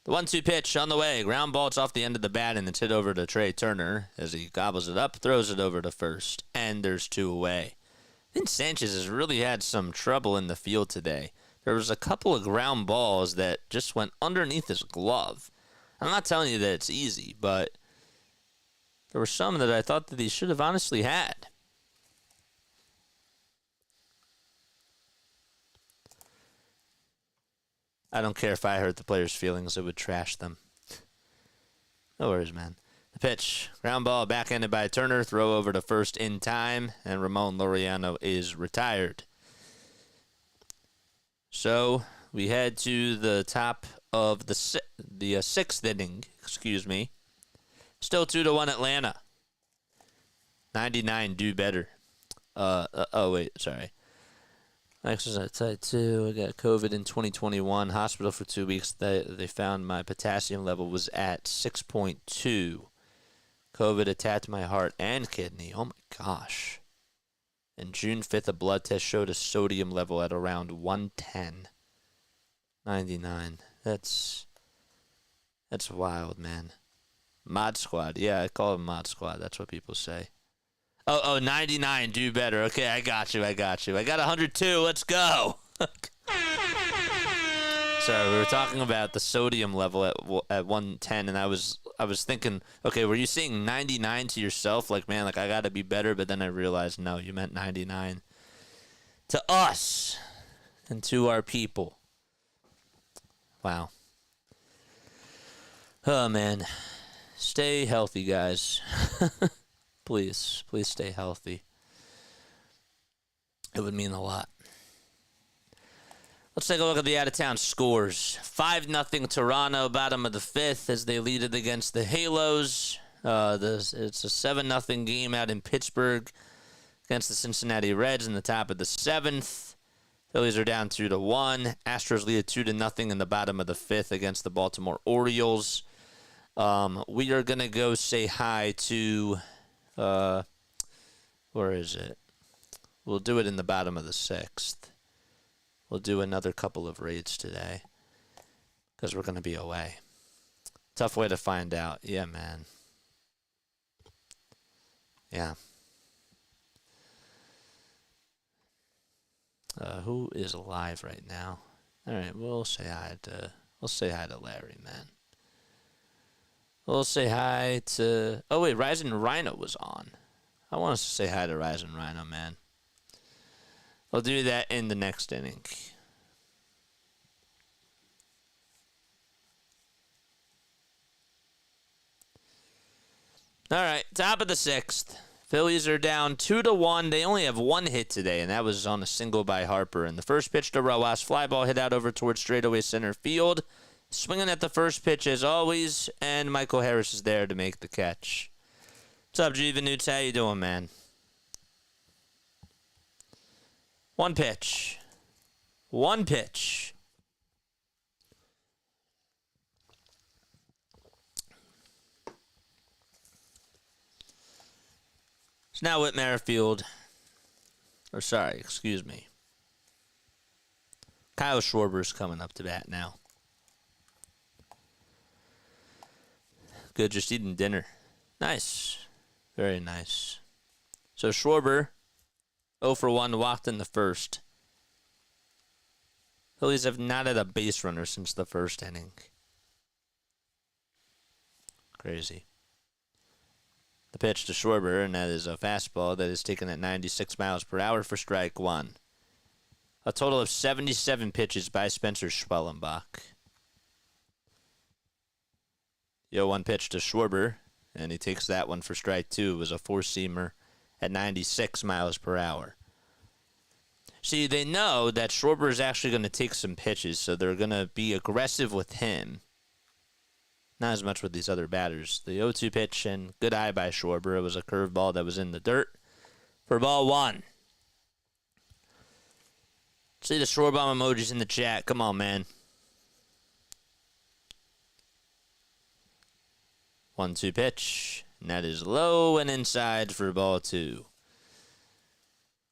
The 1-2 pitch on the way. Ground ball, it's off the end of the bat, and it's hit over to Trey Turner as he gobbles it up, throws it over to first, and there's 2 away. I think Sanchez has really had some trouble in the field today. There was a couple of ground balls that just went underneath his glove. I'm not telling you that it's easy, but there were some that I thought that he should have honestly had. I don't care if I hurt the players' feelings. It would trash them. No worries, man. The pitch. Ground ball backhanded by Turner. Throw over to first in time. And Ramon Laureano is retired. So we head to the top of the 6th inning. Excuse me. Still 2-1 Atlanta. 99 do better. Oh, wait. Sorry. Exercise type 2. I got COVID in 2021. Hospital for 2 weeks. They found my potassium level was at 6.2. COVID attacked my heart and kidney. Oh my gosh. And June 5th, a blood test showed a sodium level at around 110. 99. That's wild, man. Mod Squad. Yeah, I call them Mod Squad. That's what people say. Oh, 99, do better. Okay, I got you. I got 102. Let's go. Sorry, we were talking about the sodium level at 110, and I was thinking, okay, were you saying 99 to yourself? Like, man, like I got to be better, but then I realized, no, you meant 99 to us and to our people. Wow. Oh, man. Stay healthy, guys. Please stay healthy. It would mean a lot. Let's take a look at the out-of-town scores. 5-0 Toronto, bottom of the 5th, as they lead it against the Halos. It's a 7-0 game out in Pittsburgh against the Cincinnati Reds in the top of the 7th. Phillies are down 2-1. Astros lead 2-0 in the bottom of the 5th against the Baltimore Orioles. We are going to go say hi to... where is it? We'll do it in the bottom of the 6th. we'll do another couple of raids today because we're going to be away. Tough way to find out. Yeah, man. Yeah. Who is alive right now? All right, we'll say hi to Larry, man. We'll say hi to... Oh, wait, Rising Rhino was on. I want us to say hi to Rising Rhino, man. We'll do that in the next inning. All right, top of the 6th. Phillies are down 2-1. They only have one hit today, and that was on a single by Harper. And the first pitch to Rojas, fly ball hit out over towards straightaway center field. Swinging at the first pitch as always, and Michael Harris is there to make the catch. What's up, Juvenutes? How you doing, man? One pitch. One pitch. It's now Whit Merrifield. Or sorry, excuse me. Kyle Schwarber's coming up to bat now. Good, just eating dinner. Nice. Very nice. So Schwarber, 0 for 1, walked in the first. Phillies have not had a base runner since the first inning. Crazy. The pitch to Schwarber, and that is a fastball that is taken at 96 miles per hour for strike one. A total of 77 pitches by Spencer Schwellenbach. The 0-1 pitch to Schwarber, and he takes that one for strike two. It was a four-seamer at 96 miles per hour. See, they know that Schwarber is actually going to take some pitches, so they're going to be aggressive with him. Not as much with these other batters. The 0-2 pitch, and good eye by Schwarber. It was a curveball that was in the dirt for ball one. See the Schwarbomb emojis in the chat. Come on, man. 1-2 pitch, and that is low and inside for ball two.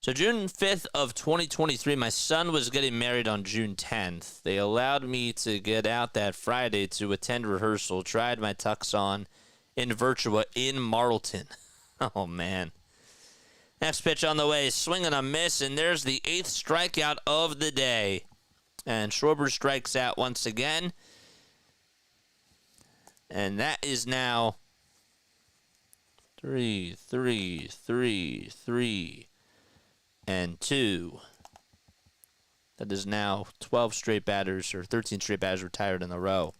So June 5th of 2023, my son was getting married on June 10th. They allowed me to get out that Friday to attend rehearsal. Tried my tux on in Virtua in Marlton. Oh, man. Next pitch on the way, swing and a miss, and there's the 8th strikeout of the day. And Schwarber strikes out once again. And that is now 3, 3, 3, 3, and 2. That is now 12 straight batters, or 13 straight batters retired in a row.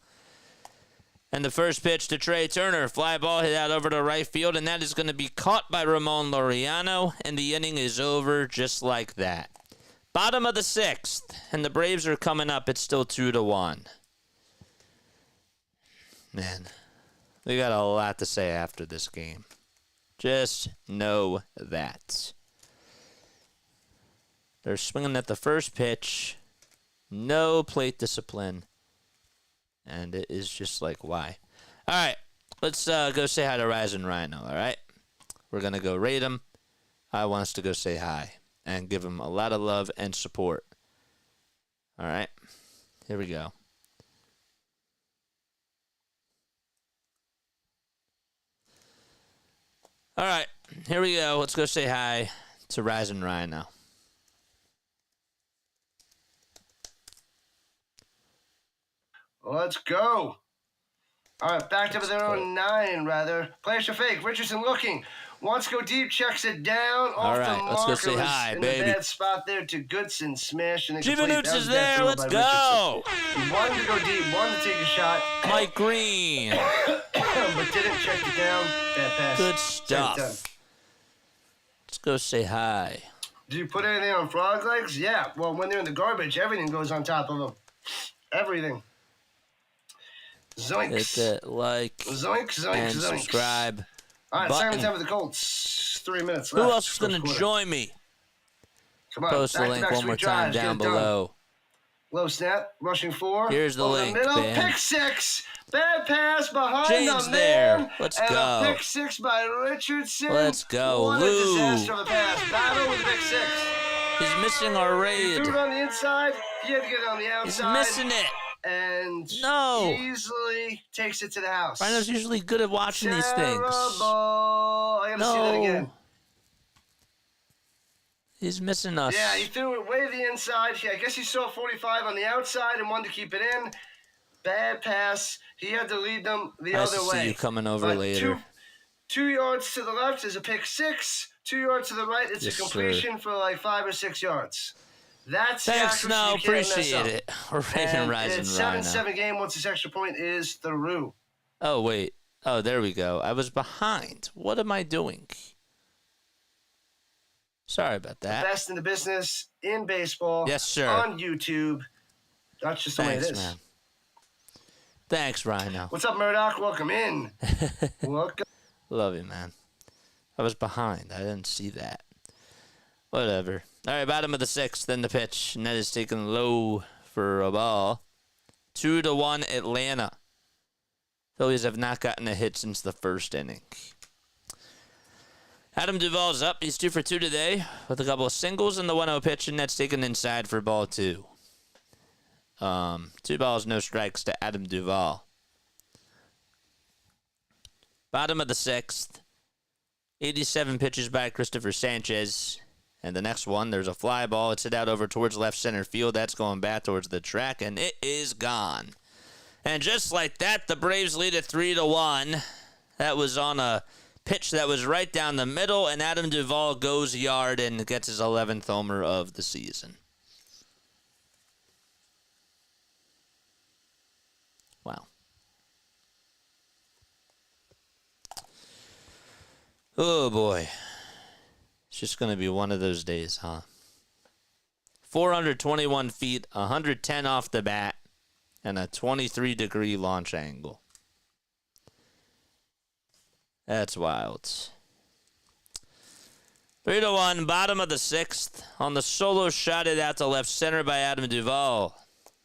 And the first pitch to Trey Turner. Fly ball hit out over to right field, and that is going to be caught by Ramon Laureano, and the inning is over just like that. Bottom of the 6th, and the Braves are coming up. It's still 2-1. Man, we got a lot to say after this game. Just know that. They're swinging at the first pitch. No plate discipline. And it is just like, why? All right, let's go say hi to Rising Rhino, all right? We're going to go rate him. I want us to go say hi and give him a lot of love and support. All right, here we go. All right, here we go. Let's go say hi to Rising Rhino. Let's go. All right, back to the 0-9, rather. Players are fake. Richardson looking. Wants to go deep, checks it down. All right, let's go say hi, in baby. In the bad spot there to Goodson. Smash. And Juvenutes is there. Let's go. He wanted to go deep, wanted to take a shot. Mike Green. But didn't check it down. Bad pass. Good stuff. Let's go say hi. Did you put anything on frog legs? Yeah. Well, when they're in the garbage, everything goes on top of them. Everything. Zoinks. Hit that like and subscribe. All right, button. second time with the Colts. 3 minutes left. Who else is going to join me? Come on, Post the link one more time down below. Low snap, rushing 4. Here's the link, middle, man. pick 6. Bad pass behind James the man. there. Let's and go. A pick 6 by Richardson. Let's go. What Lou. a disaster of a pass. Battle with the pick 6. He's missing our He raid. threw it on the inside. He had to get it on the outside. He's missing it. And No. easily takes it to the house. Rhino's usually good at watching these things. I gotta see that again. He's missing us. Yeah, he threw it way to the inside. I guess he saw 45 on the outside and wanted to keep it in. Bad pass. He had to lead them the other way. I see you coming over later. 2 yards to the left is a pick six. 2 yards to the right, it's a completion for like 5 or 6 yards. That's thanks, no, you can't appreciate it. We're and rising it's Rhino. 7-7 game. Once this extra point is through. Oh wait. Oh, there we go. I was behind. What am I doing? Sorry about that. The best in the business in baseball. Yes, sir. On YouTube. That's just the way it is. Man. Thanks, Rhino. What's up, Murdoch? Welcome in. Welcome. Love you, man. I was behind. I didn't see that. Whatever. All right, bottom of the sixth, then the pitch. And that is taken low for a ball. 2-1 Atlanta. Phillies have not gotten a hit since the first inning. Adam Duvall's up. He's 2 for 2 today with a couple of singles and the 1-0 pitch, and that's taken inside for ball 2. 2 balls, no strikes to Adam Duvall. Bottom of the sixth. 87 pitches by Christopher Sanchez. And the next one, there's a fly ball. It's hit out over towards left center field. That's going back towards the track, and it is gone. And just like that, the Braves lead it 3-1. That was on a pitch that was right down the middle, and Adam Duvall goes yard and gets his 11th homer of the season. Wow. Oh, boy. It's just going to be one of those days, huh? 421 feet, 110 off the bat, and a 23-degree launch angle. That's wild. 3-1, bottom of the sixth. On the solo shot it out to left center by Adam Duvall.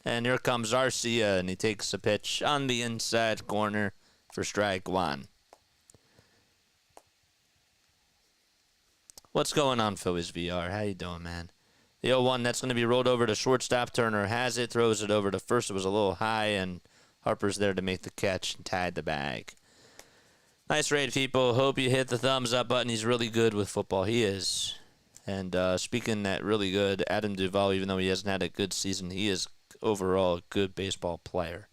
And here comes Arcia, and he takes a pitch on the inside corner for strike one. What's going on, Phillies VR? How you doing, man? The 0-1, that's going to be rolled over to shortstop. Turner has it, throws it over to first. It was a little high, and Harper's there to make the catch and tied the bag. Nice raid, people. Hope you hit the thumbs up button. He's really good with football. He is. And speaking that really good, Adam Duvall, even though he hasn't had a good season, he is overall a good baseball player.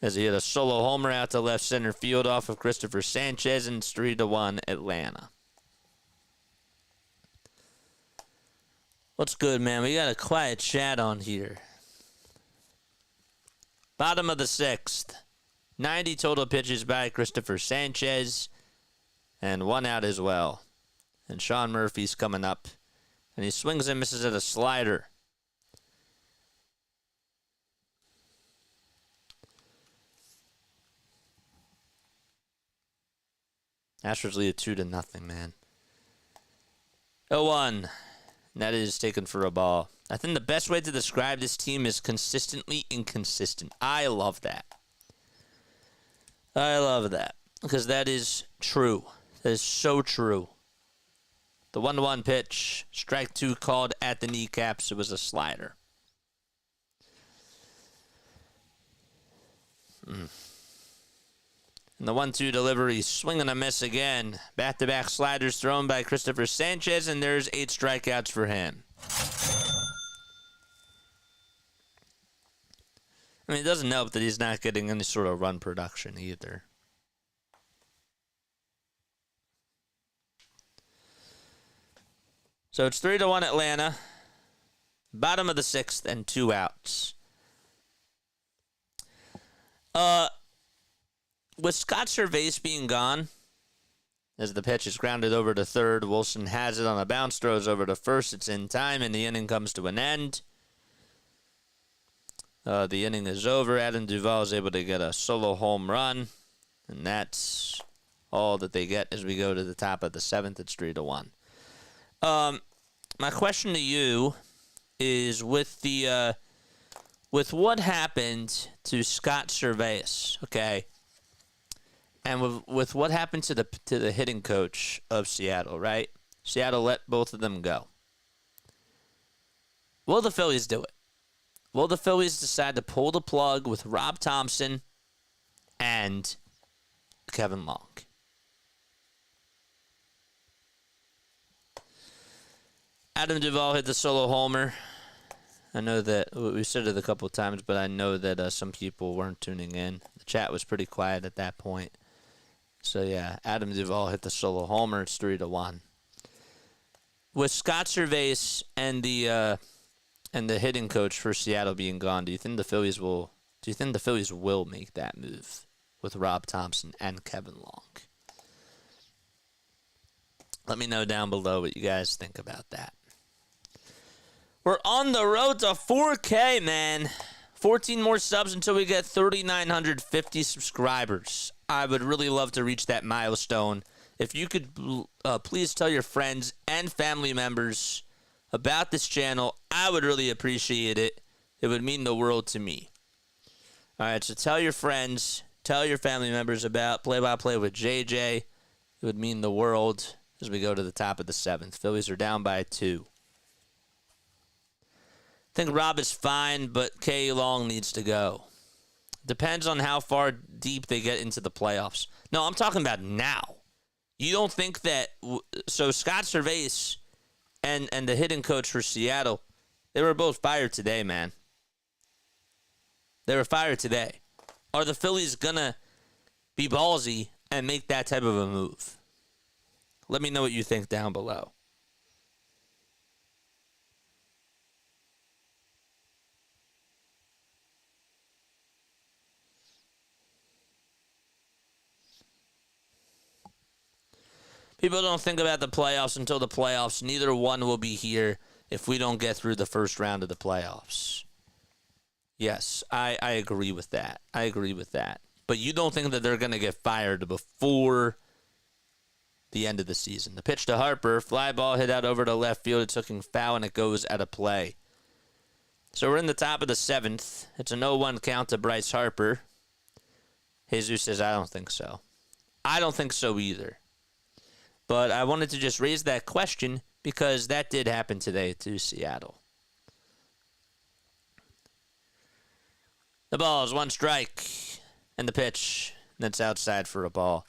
As he hit a solo homer out to left center field off of Christopher Sanchez, and it's 3-1 Atlanta. What's good, man? We got a quiet chat on here. Bottom of the sixth. 90 total pitches by Christopher Sanchez. And 1 out as well. And Sean Murphy's coming up. And he swings and misses at a slider. Astros lead 2-0, man. 0-1. And that is taken for a ball. I think the best way to describe this team is consistently inconsistent. I love that. I love that. Because that is true. That is so true. The 1-1 pitch. Strike 2 called at the kneecaps. It was a slider. And the 1-2 delivery, swing and a miss again. Back-to-back sliders thrown by Christopher Sanchez, and there's 8 strikeouts for him. I mean, it doesn't help that he's not getting any sort of run production either. So it's 3-1 Atlanta. Bottom of the sixth and 2 outs. With Scott Cervais being gone, as the pitch is grounded over to third, Wilson has it on a bounce, throws over to first. It's in time, and the inning comes to an end. The inning is over. Adam Duvall is able to get a solo home run, and that's all that they get as we go to the top of the seventh. It's 3-1. My question to you is with what happened to Scott Cervais, okay? And with what happened to the hitting coach of Seattle, right? Seattle let both of them go. Will the Phillies do it? Will the Phillies decide to pull the plug with Rob Thompson and Kevin Long? Adam Duvall hit the solo homer. I know that we said it a couple of times, but I know that some people weren't tuning in. The chat was pretty quiet at that point. So, yeah, Adam Duvall hit the solo homer. It's 3-1. With Scott Servais and the hitting coach for Seattle being gone, do you think the Phillies will make that move with Rob Thompson and Kevin Long? Let me know down below what you guys think about that. We're on the road to 4K, man. 14 more subs until we get 3,950 subscribers. I would really love to reach that milestone. If you could please tell your friends and family members about this channel, I would really appreciate it. It would mean the world to me. All right, so tell your friends, tell your family members about Play-by-Play with JJ. It would mean the world as we go to the top of the 7th. Phillies are down by 2. I think Rob is fine, but K. Long needs to go. Depends on how far deep they get into the playoffs. No, I'm talking about now. You don't think that... So Scott Servais and the hitting coach for Seattle, they were both fired today, man. They were fired today. Are the Phillies going to be ballsy and make that type of a move? Let me know what you think down below. People don't think about the playoffs until the playoffs. Neither one will be here if we don't get through the first round of the playoffs. Yes, I agree with that. I agree with that. But you don't think that they're going to get fired before the end of the season. The pitch to Harper, fly ball hit out over to left field. It's looking foul, and it goes out of play. So we're in the top of the 7th. It's an 0-1 count to Bryce Harper. Jesus says, I don't think so. I don't think so either. But I wanted to just raise that question because that did happen today to Seattle. The ball is 1 strike, and the pitch, that's outside for a ball.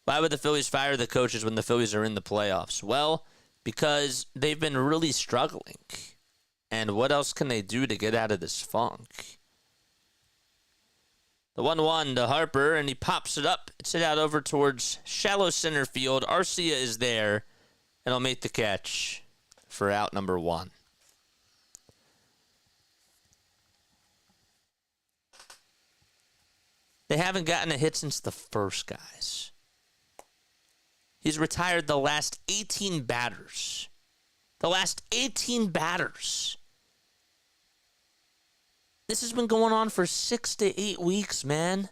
Why would the Phillies fire the coaches when the Phillies are in the playoffs? Well, because they've been really struggling. And what else can they do to get out of this funk? The 1-1 to Harper, and he pops it up. It's hit out over towards shallow center field. Arcia is there, and he'll make the catch for out number 1. They haven't gotten a hit since the first, guys. He's retired the last 18 batters. The last 18 batters. This has been going on for 6 to 8 weeks, man.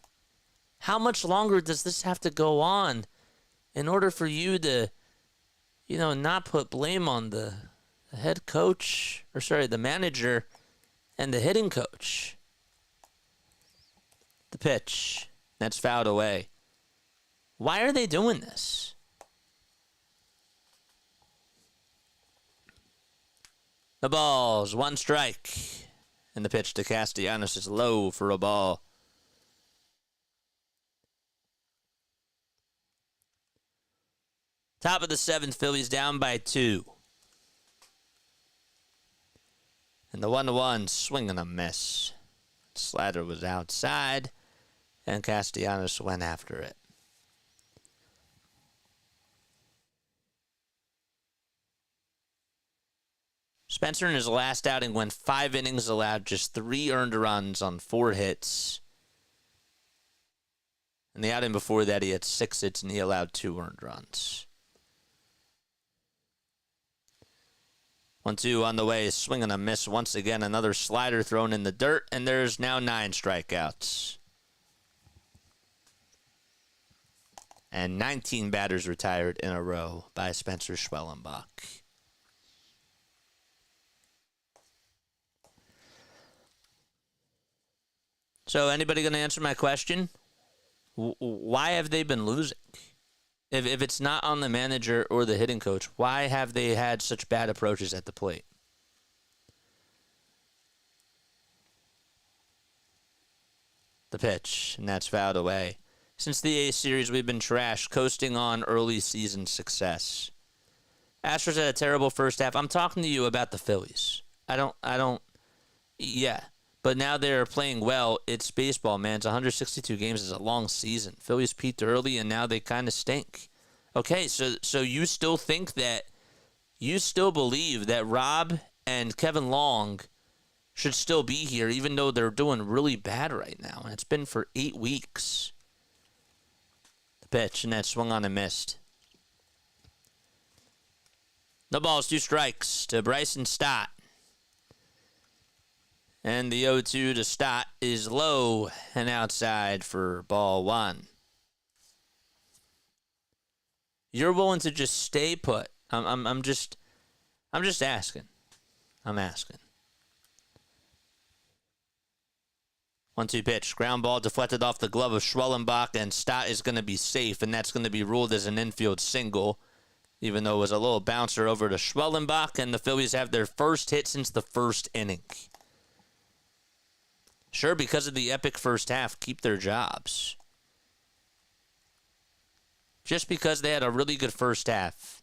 How much longer does this have to go on in order for you to, not put blame on the head coach, the manager and the hitting coach? The pitch. That's fouled away. Why are they doing this? The ball's 1 strike. And the pitch to Castellanos is low for a ball. Top of the 7th, Phillies down by 2. And the 1-1, swing and a miss. Slider was outside, and Castellanos went after it. Spencer in his last outing went 5 innings, allowed just 3 earned runs on 4 hits. And the outing before that, he had 6 hits and he allowed 2 earned runs. 1-2 on the way, swing and a miss. Once again, another slider thrown in the dirt, and there's now 9 strikeouts. And 19 batters retired in a row by Spencer Schwellenbach. So, anybody going to answer my question? Why have they been losing? If it's not on the manager or the hitting coach, why have they had such bad approaches at the plate? The pitch, and that's fouled away. Since the A series, we've been trash, coasting on early season success. Astros had a terrible first half. I'm talking to you about the Phillies. Yeah. But now they're playing well. It's baseball, man. It's 162 games. It's a long season. Phillies peaked early, and now they kind of stink. Okay, so you still think that, you still believe that Rob and Kevin Long should still be here, even though they're doing really bad right now. And it's been for 8 weeks. The pitch, and that swung on and missed. No balls, 2 strikes to Bryson Stott. And the 0-2 to Stott is low and outside for ball 1. You're willing to just stay put. I'm just asking. I'm asking. 1-2 pitch. Ground ball deflected off the glove of Schwellenbach, and Stott is going to be safe, and that's going to be ruled as an infield single, even though it was a little bouncer over to Schwellenbach, and the Phillies have their first hit since the first inning. Sure, because of the epic first half, keep their jobs. Just because they had a really good first half.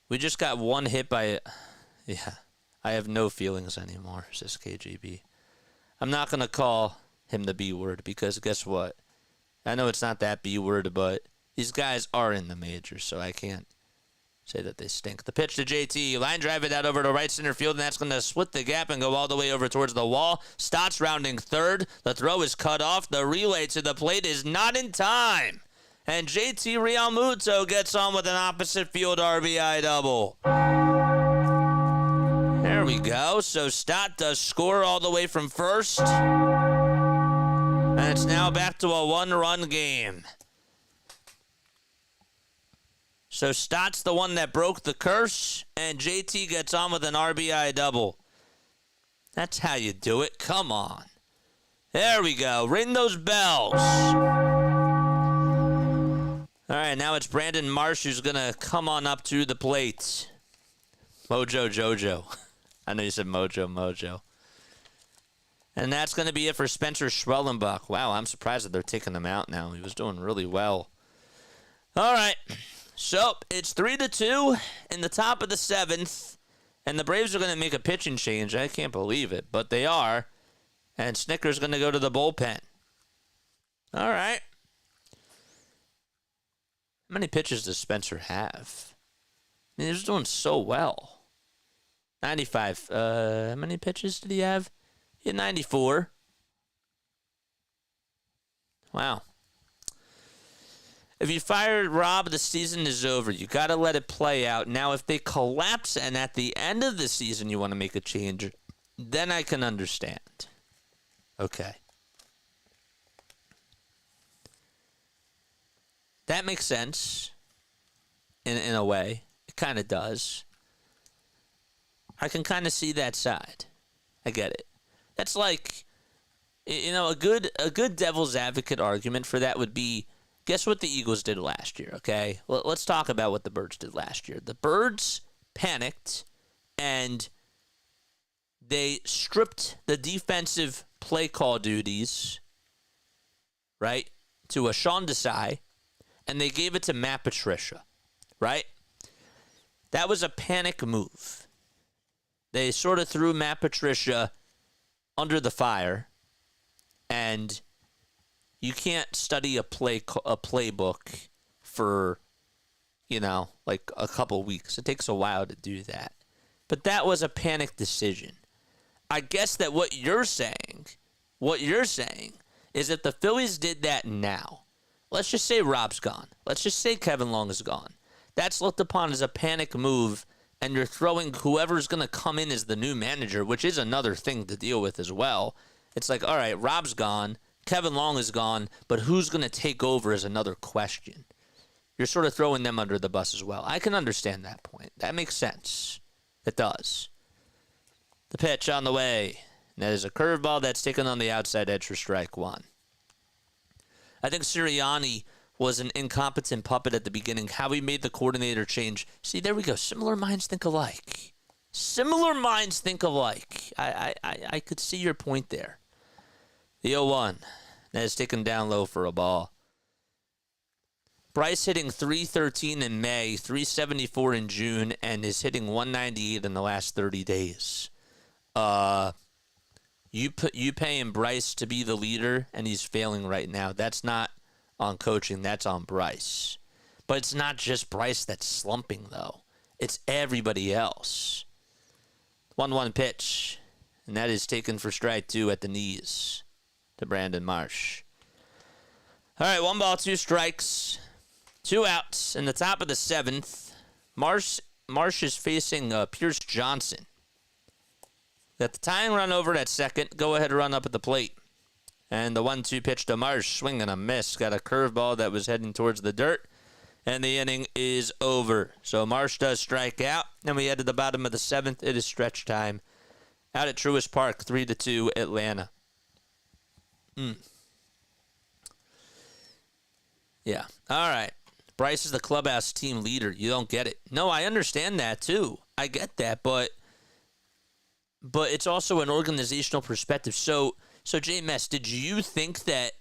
We just got one hit by... Yeah, I have no feelings anymore, says KGB. I'm not going to call him the B word because guess what? I know it's not that B word, but these guys are in the majors, so I can't say that they stink. The pitch to JT. Line drive it out over to right center field, and that's going to split the gap and go all the way over towards the wall. Stott's rounding third. The throw is cut off. The relay to the plate is not in time. And JT Realmuto gets on with an opposite field RBI double. There we go. So Stott does score all the way from first. And it's now back to a 1-run game. So Stott's the one that broke the curse, and JT gets on with an RBI double. That's how you do it. Come on. There we go. Ring those bells. All right, now it's Brandon Marsh who's going to come on up to the plate. Mojo Jojo. I know you said Mojo. And that's going to be it for Spencer Schwellenbach. Wow, I'm surprised that they're taking him out now. He was doing really well. All right. So, it's 3-2 in the top of the 7th, and the Braves are going to make a pitching change. I can't believe it, but they are. And Snicker's going to go to the bullpen. All right. How many pitches does Spencer have? I mean, he's doing so well. 95. How many pitches did he have? He had 94. Wow. If you fired Rob, the season is over. You got to let it play out. Now, if they collapse and at the end of the season you want to make a change, then I can understand. Okay. That makes sense in a way. It kind of does. I can kind of see that side. I get it. That's like, you know, a good devil's advocate argument for that would be, guess what the Eagles did last year, okay? Well, let's talk about what the Birds did last year. The Birds panicked, and they stripped the defensive play call duties, right, to a Sean Desai, and they gave it to Matt Patricia, right? That was a panic move. They sort of threw Matt Patricia under the fire, and you can't study a playbook for, you know, like a couple weeks. It takes a while to do that. But that was a panic decision. I guess that what you're saying is if the Phillies did that now, let's just say Rob's gone. Let's just say Kevin Long is gone. That's looked upon as a panic move, and you're throwing whoever's going to come in as the new manager, which is another thing to deal with as well. It's like, all right, Rob's gone. Kevin Long is gone, but who's going to take over is another question. You're sort of throwing them under the bus as well. I can understand that point. That makes sense. It does. The pitch on the way. And that is a curveball that's taken on the outside edge for strike 1. I think Sirianni was an incompetent puppet at the beginning. How he made the coordinator change. See, there we go. Similar minds think alike. I could see your point there. The 0-1. That is taken down low for a ball. Bryce hitting .313 in May, .374 in June, and is hitting .198 in the last 30 days. You paying Bryce to be the leader, and he's failing right now. That's not on coaching. That's on Bryce. But it's not just Bryce that's slumping, though. It's everybody else. 1-1 pitch, and that is taken for strike 2 at the knees to Brandon Marsh. All right, 1 ball, 2 strikes, 2 outs in the top of the 7th. Marsh is facing Pierce Johnson. Got the tying run over at second. Go ahead run up at the plate. And the 1-2 pitch to Marsh, swing and a miss. Got a curveball that was heading towards the dirt. And the inning is over. So Marsh does strike out. And we head to the bottom of the 7th. It is stretch time. Out at Truist Park, 3-2 Atlanta. Yeah. All right. Bryce is the clubhouse team leader. You don't get it. No, I understand that too. I get that, but it's also an organizational perspective. So Jay Mess, did you think that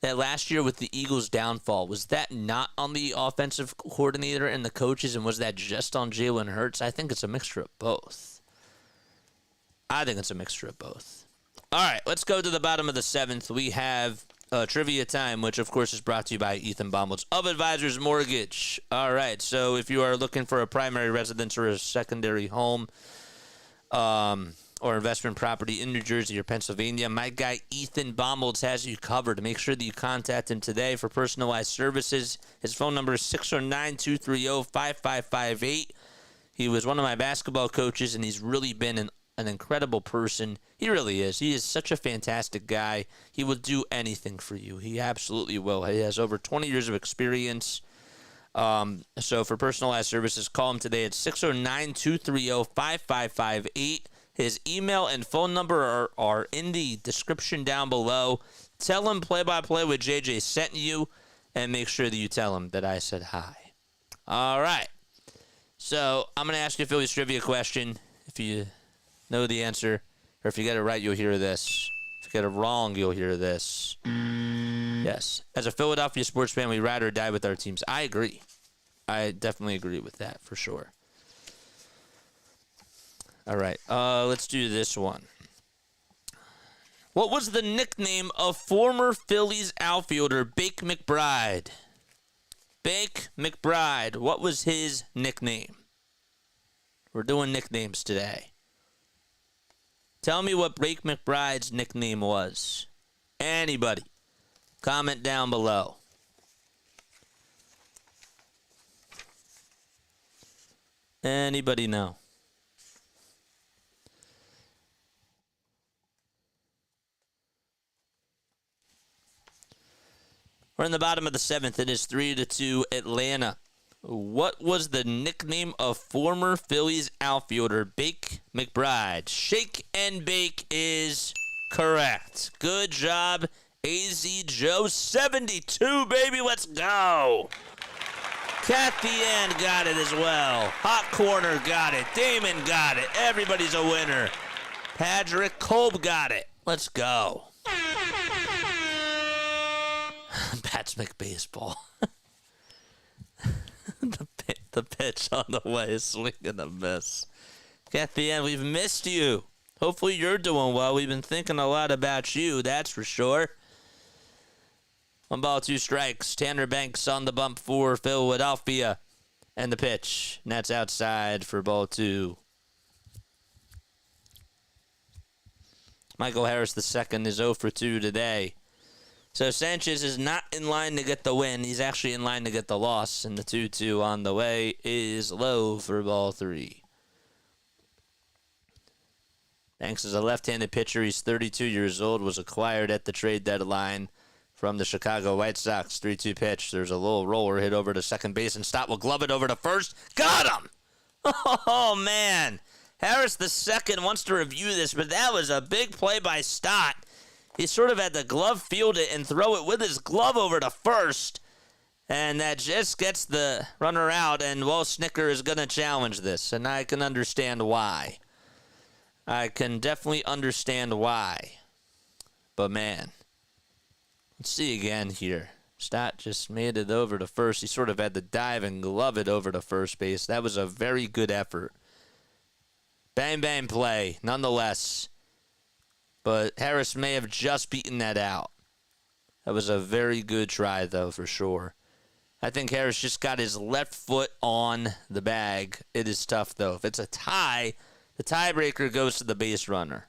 last year with the Eagles' downfall, was that not on the offensive coordinator and the coaches, and was that just on Jalen Hurts? I think it's a mixture of both. All right, let's go to the bottom of the 7th. We have trivia time, which, of course, is brought to you by Ethan Baumholtz of Advisors Mortgage. All right, so if you are looking for a primary residence or a secondary home, or investment property in New Jersey or Pennsylvania, my guy Ethan Baumholtz has you covered. Make sure that you contact him today for personalized services. His phone number is 609-230-5558. He was one of my basketball coaches, and he's really been an incredible person. He really is. He is such a fantastic guy. He will do anything for you. He absolutely will. He has over 20 years of experience. So for personalized services, call him today at 609-230-5558. His email and phone number are in the description down below. Tell him Play-by-Play with JJ sent you, and make sure that you tell him that I said hi. All right. So I'm going to ask you a Phillies trivia question. If you know the answer, or if you get it right, you'll hear this. If you get it wrong, you'll hear this. Yes. As a Philadelphia sports fan, we ride or die with our teams. I agree. I definitely agree with that, for sure. All right, let's do this one. What was the nickname of former Phillies outfielder Bake McBride? Bake McBride, what was his nickname? We're doing nicknames today. Tell me what Bake McBride's nickname was. Anybody? Comment down below. Anybody know? We're in the bottom of the 7th. It is 3-2 Atlanta. What was the nickname of former Phillies outfielder Bake McBride? Shake and bake is correct. Good job, AZ Joe. 72, baby. Let's go. Kathy Ann got it as well. Hot Corner got it. Damon got it. Everybody's a winner. Patrick Kolb got it. Let's go. Bats McBaseball. the pitch on the way is swing and a miss. Kathy Ann, we've missed you. Hopefully you're doing well. We've been thinking a lot about you, that's for sure. 1 ball, 2 strikes. Tanner Banks on the bump for Philadelphia. And the pitch. And that's outside for ball 2. Michael Harris II is 0 for 2 today. So Sanchez is not in line to get the win. He's actually in line to get the loss. And the 2-2 on the way is low for ball 3. Banks is a left-handed pitcher. He's 32 years old. Was acquired at the trade deadline from the Chicago White Sox. 3-2 pitch. There's a little roller hit over to second base, and Stott will glove it over to first. Got him! Oh, man. Harris II wants to review this, but that was a big play by Stott. He sort of had to glove field it and throw it with his glove over to first. And that just gets the runner out, and Will Snicker is going to challenge this. And I can understand why. I can definitely understand why. But, man, let's see again here. Stott just made it over to first. He sort of had to dive and glove it over to first base. That was a very good effort. Bang, bang play, nonetheless. But Harris may have just beaten that out. That was a very good try, though, for sure. I think Harris just got his left foot on the bag. It is tough, though. If it's a tie, the tiebreaker goes to the base runner.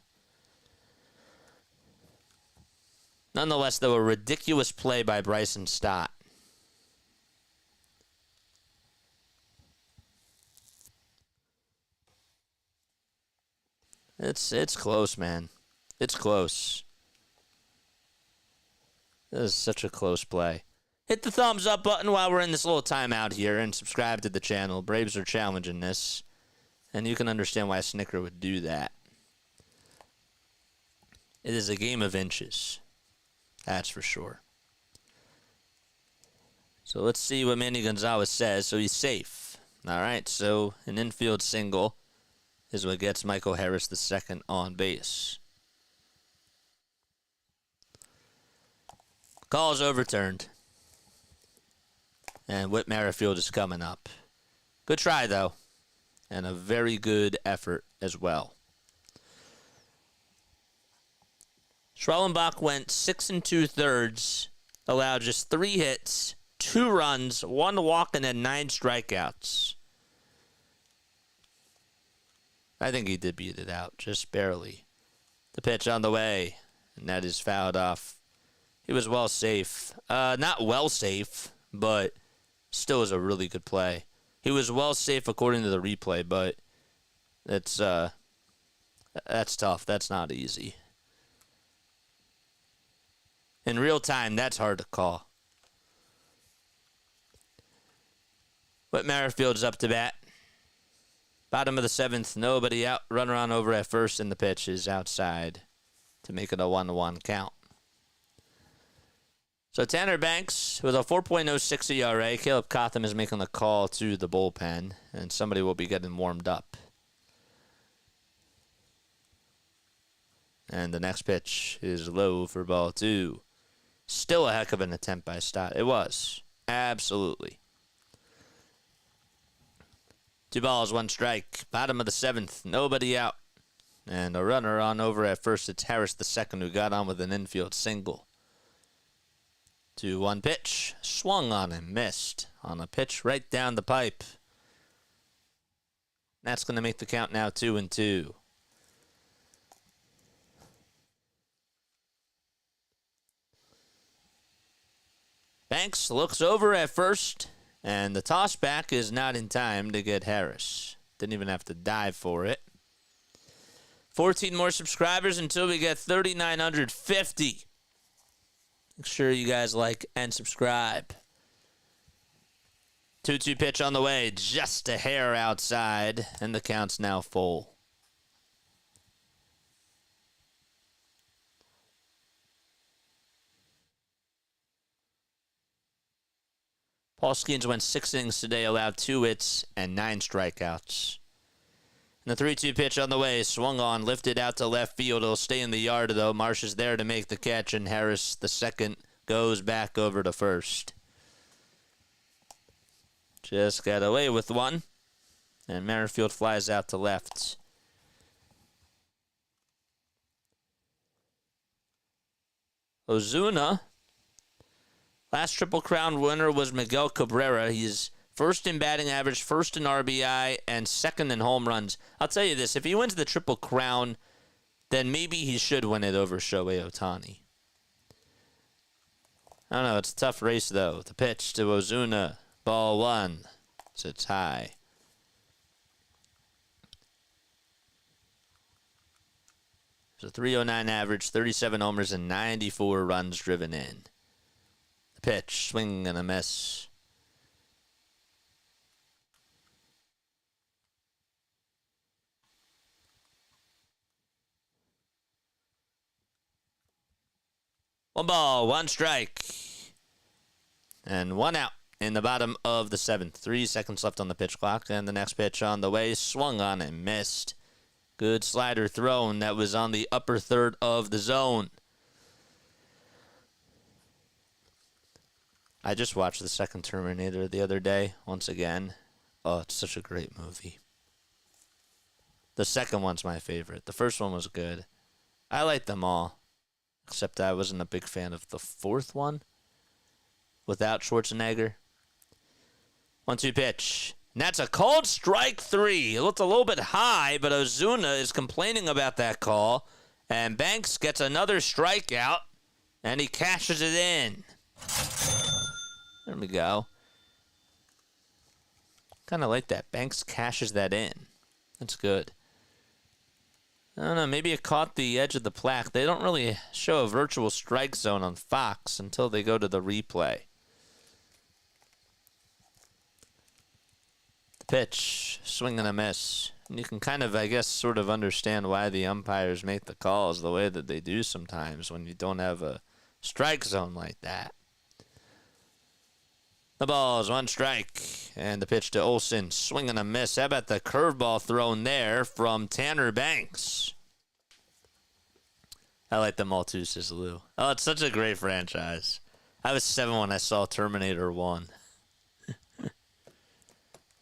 Nonetheless, though, a ridiculous play by Bryson Stott. It's close, man. It's close. This is such a close play. Hit the thumbs up button while we're in this little timeout here and subscribe to the channel. Braves are challenging this, and you can understand why a Snicker would do that. It is a game of inches. That's for sure. So let's see what Manny Gonzalez says. So he's safe. All right, so an infield single is what gets Michael Harris the second on base. Call is overturned. And Whit Merrifield is coming up. Good try, though. And a very good effort as well. Schwellenbach went 6 2/3, allowed just 3 hits, 2 runs, 1 walk, and then 9 strikeouts. I think he did beat it out, just barely. The pitch on the way, and that is fouled off. He was well safe. Not well safe, but still was a really good play. He was well safe according to the replay, but that's tough. That's not easy. In real time, that's hard to call. But Merrifield's up to bat. Bottom of the 7th, nobody out. Runner on over at first, and the pitch is outside to make it a 1-1 count. So Tanner Banks with a 4.06 ERA. Caleb Cotham is making the call to the bullpen, and somebody will be getting warmed up. And the next pitch is low for ball 2. Still a heck of an attempt by Stott. It was. Absolutely. 2 balls, 1 strike. Bottom of the 7th. Nobody out. And a runner on over at first. It's Harris the second who got on with an infield single. 2-1 pitch. Swung on and missed. On a pitch right down the pipe. That's going to make the count now 2-2. Banks looks over at first, and the toss back is not in time to get Harris. Didn't even have to dive for it. 14 more subscribers until we get 3,950. Make sure you guys like and subscribe. 2-2 pitch on the way, just a hair outside, and the count's now full. Paul Skeens went 6 innings today, allowed 2 hits and 9 strikeouts. And the 3-2 pitch on the way, swung on, lifted out to left field. It'll stay in the yard, though. Marsh is there to make the catch, and Harris, the second, goes back over to first. Just got away with one, and Merrifield flies out to left. Ozuna. Last Triple Crown winner was Miguel Cabrera. He's first in batting average, first in RBI, and second in home runs. I'll tell you this, if he wins the Triple Crown, then maybe he should win it over Shohei Ohtani. I don't know, it's a tough race, though. The pitch to Ozuna, ball 1. So it's high. So 309 average, 37 homers, and 94 runs driven in. Pitch, swing and a miss. One ball, 1 strike. And 1 out in the bottom of the 7th. 3 seconds left on the pitch clock. And the next pitch on the way, swung on and missed. Good slider thrown. That was on the upper third of the zone. I just watched the second Terminator the other day, once again. Oh, it's such a great movie. The second one's my favorite. The first one was good. I liked them all, except I wasn't a big fan of the fourth one without Schwarzenegger. 1-2 pitch. And that's a called strike 3. It looked a little bit high, but Ozuna is complaining about that call. And Banks gets another strikeout, and he cashes it in. There we go. Kind of like that. Banks cashes that in. That's good. I don't know. Maybe it caught the edge of the plaque. They don't really show a virtual strike zone on Fox until they go to the replay. The pitch. Swing and a miss. And you can kind of, I guess, sort of understand why the umpires make the calls the way that they do sometimes when you don't have a strike zone like that. The ball is 1 strike, and the pitch to Olson, swing and a miss. How about the curveball thrown there from Tanner Banks? I like them all too, says Lou. Oh, it's such a great franchise. I was 7 when I saw Terminator 1.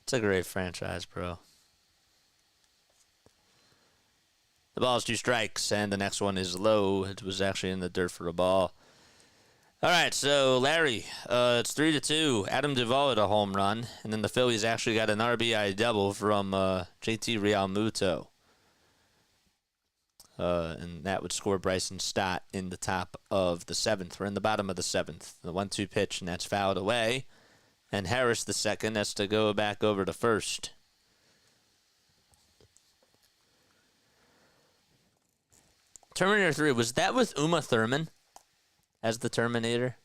It's a great franchise, bro. The ball is 2 strikes, and the next one is low. It was actually in the dirt for a ball. All right, so Larry, it's 3-2. Adam Duvall had a home run, and then the Phillies actually got an RBI double from JT Realmuto. And that would score Bryson Stott in the top of the 7th. We're in the bottom of the 7th. The 1-2 pitch, and that's fouled away. And Harris, the second, has to go back over to first. Terminator 3, was that with Uma Thurman as the Terminator?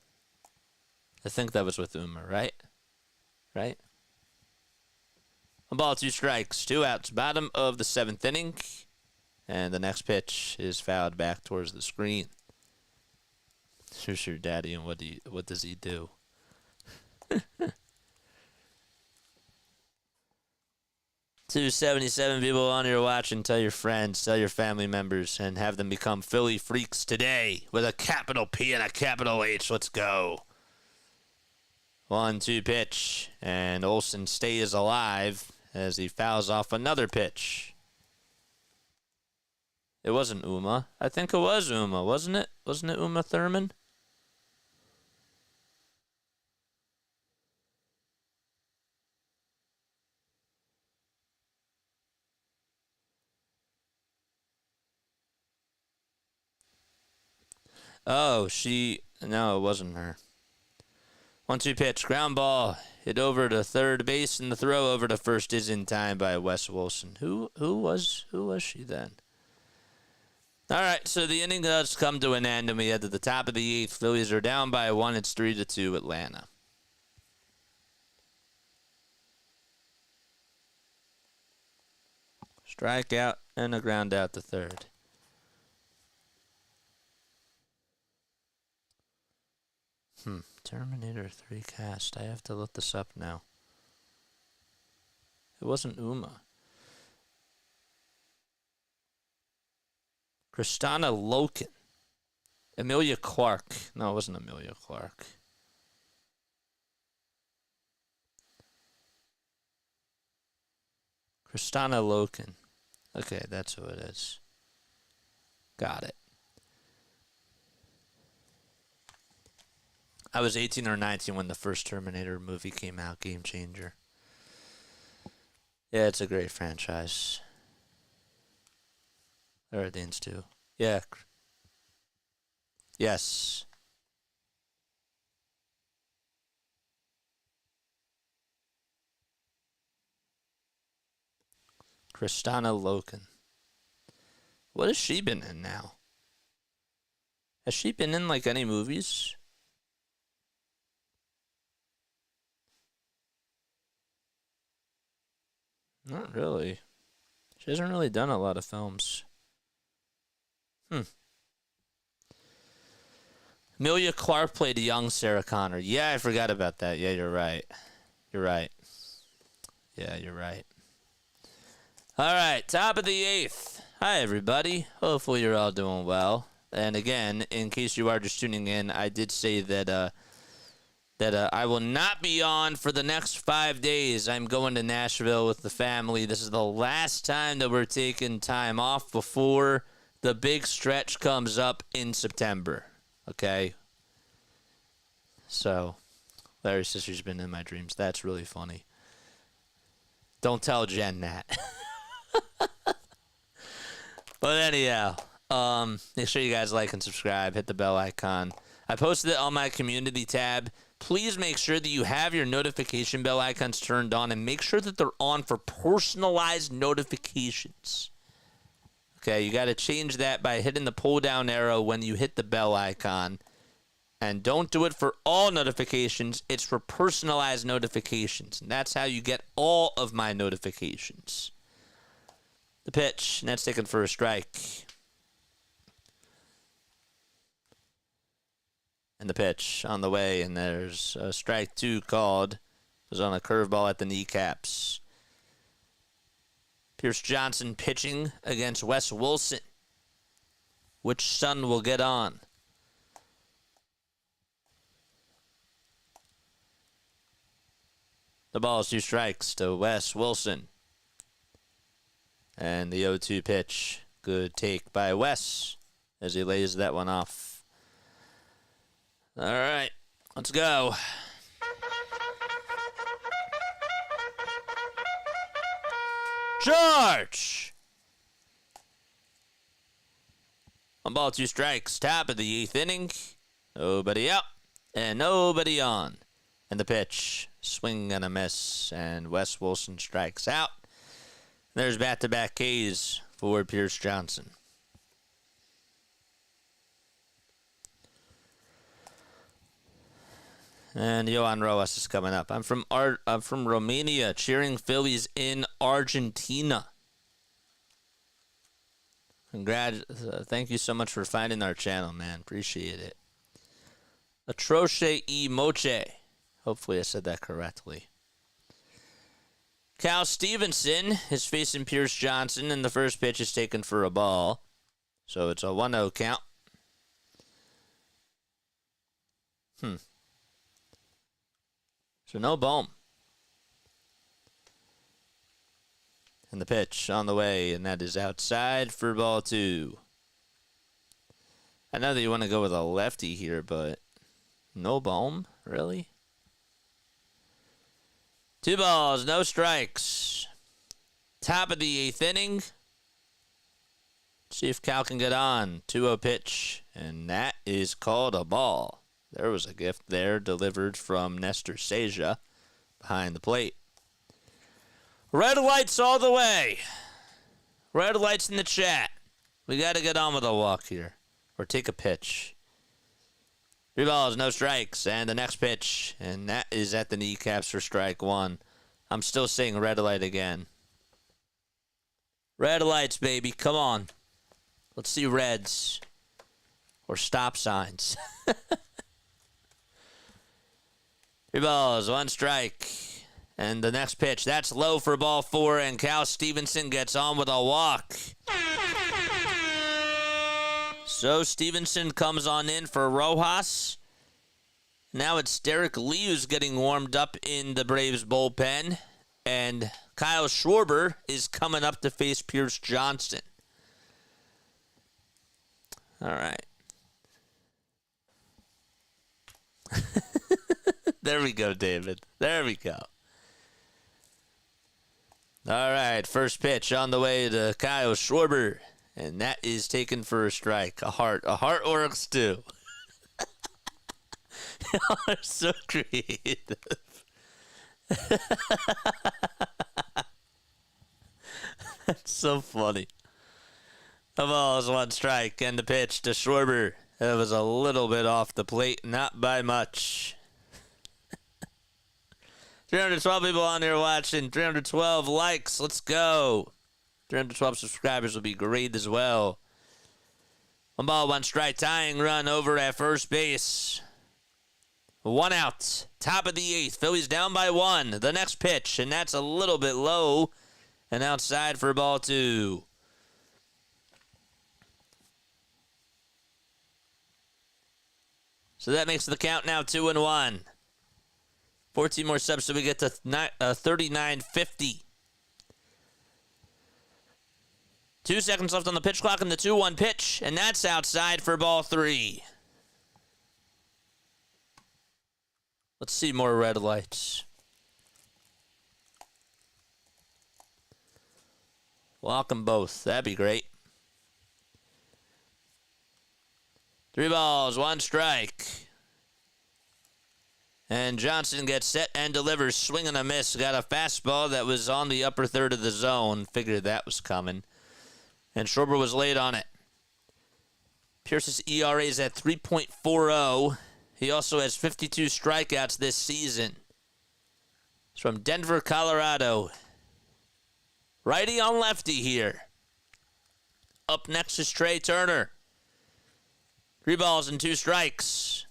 I think that was with Uma, right? Right? A ball, 2 strikes, 2 outs. Bottom of the 7th inning. And the next pitch is fouled back towards the screen. Who's your daddy and what does he do? 277 people on here watching. Tell your friends, tell your family members, and have them become Philly freaks today with a capital P and a capital H. Let's go. 1-2 pitch, and Olson stays alive as he fouls off another pitch. It wasn't Uma. I think it was Uma, wasn't it? Wasn't it Uma Thurman? Oh, no, it wasn't her. 1-2 pitch, ground ball, hit over to third base, and the throw over to first is in time by Wes Wilson. Who was she then? All right, so the inning does come to an end, and we head to the top of the 8th. Phillies are down by 1. It's 3-2 Atlanta. Strikeout and a ground out to third. Terminator 3 cast. I have to look this up now. It wasn't Uma. Kristana Loken. Amelia Clark. No, it wasn't Amelia Clark. Kristana Loken. Okay, that's who it is. Got it. I was 18 or 19 when the first Terminator movie came out, Game Changer. Yeah, it's a great franchise. Everything's too. Yeah. Yes. Kristana Loken. What has she been in now? Has she been in like any movies? Not really. She hasn't really done a lot of films. Amelia Clark played a young Sarah Connor. Yeah, I forgot about that. Yeah, you're right. You're right. Yeah, you're right. All right, top of the 8th. Hi, everybody. Hopefully you're all doing well. And again, in case you are just tuning in, I did say that that I will not be on for the next 5 days. I'm going to Nashville with the family. This is the last time that we're taking time off before the big stretch comes up in September. Okay? So, Larry's sister's been in my dreams. That's really funny. Don't tell Jen that. But anyhow, make sure you guys like and subscribe. Hit the bell icon. I posted it on my community tab. Please make sure that you have your notification bell icons turned on and make sure that they're on for personalized notifications. Okay, you got to change that by hitting the pull down arrow when you hit the bell icon. And don't do it for all notifications. It's for personalized notifications. And that's how you get all of my notifications. The pitch, and that's taken for a strike. And the pitch on the way, and there's a strike 2 called. It was on a curveball at the kneecaps. Pierce Johnson pitching against Wes Wilson. Which son will get on? The ball is 2 strikes to Wes Wilson. And the 0-2 pitch. Good take by Wes as he lays that one off. All right, let's go. Charge! 1 ball, 2 strikes. Top of the 8th inning. Nobody out and nobody on. And the pitch. Swing and a miss. And Wes Wilson strikes out. There's back-to-back Ks for Pierce Johnson. And Johan Rojas is coming up. I'm from Romania, cheering Phillies in Argentina. Thank you so much for finding our channel, man. Appreciate it. Atroce e Moche. Hopefully I said that correctly. Cal Stevenson is facing Pierce Johnson, and the first pitch is taken for a ball. So it's a 1-0 count. So no bohm. And the pitch on the way, and that is outside for ball 2. I know that you want to go with a lefty here, but no bohm? Really? 2 balls, no strikes. Top of the 8th inning. See if Cal can get on. 2-0 pitch, and that is called a ball. There was a gift there delivered from Nestor Seja behind the plate. Red lights all the way. Red lights in the chat. We got to get on with a walk here. Or take a pitch. 3 balls, no strikes. And the next pitch. And that is at the kneecaps for strike 1. I'm still saying red light again. Red lights, baby. Come on. Let's see reds. Or stop signs. 3 balls, 1 strike. And the next pitch, that's low for ball 4, and Cal Stevenson gets on with a walk. So Stevenson comes on in for Rojas. Now it's Derek Lee who's getting warmed up in the Braves bullpen. And Kyle Schwarber is coming up to face Pierce Johnson. All right. There we go, David. There we go. All right, first pitch on the way to Kyle Schwarber, and that is taken for a strike. A heart. A heart works too. Y'all are so creative. That's so funny. The ball is 1 strike, and the pitch to Schwarber. That was a little bit off the plate, not by much. 312 people on here watching. 312 likes. Let's go. 312 subscribers will be great as well. 1 ball, 1 strike. Tying run over at first base. 1 out. Top of the 8th. Phillies down by 1. The next pitch, and that's a little bit low. And outside for ball 2. So that makes the count now 2-1. 14 more subs so we get to 39.50. 2 seconds left on the pitch clock and the 2-1 pitch, and that's outside for ball 3. Let's see more red lights. Walk them both. That'd be great. 3 balls, 1 strike. And Johnson gets set and delivers. Swing and a miss. Got a fastball that was on the upper third of the zone. Figured that was coming. And Schwarber was late on it. Pierce's ERA is at 3.40. He also has 52 strikeouts this season. He's from Denver, Colorado. Righty on lefty here. Up next is Trey Turner. 3 balls and 2 strikes.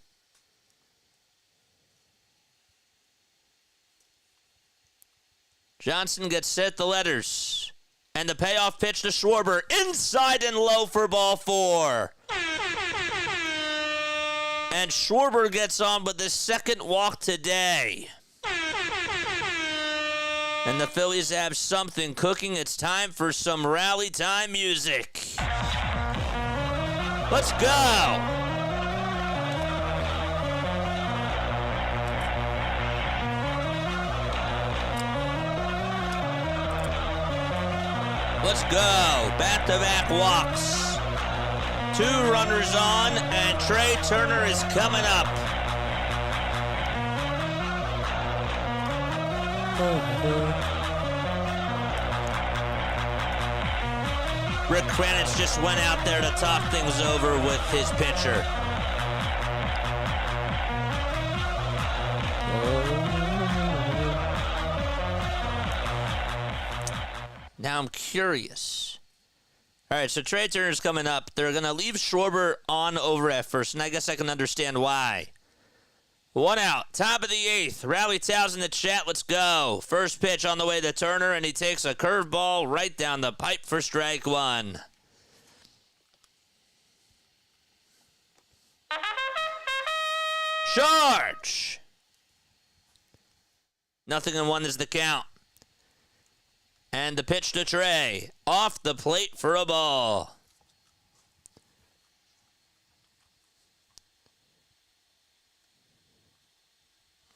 Johnson gets set the letters. And the payoff pitch to Schwarber. Inside and low for ball 4. And Schwarber gets on with the second walk today. And the Phillies have something cooking. It's time for some rally time music. Let's go. Let's go. Back-to-back walks. 2 runners on, and Trey Turner is coming up. Rick Kranitz just went out there to talk things over with his pitcher. Now I'm curious. All right, so Trey Turner's coming up. They're going to leave Schwarber on over at first, and I guess I can understand why. 1 out, top of the 8th. Rally Towels in the chat, let's go. First pitch on the way to Turner, and he takes a curveball right down the pipe for strike 1. Charge! 0-1 is the count. And the pitch to Trey. Off the plate for a ball.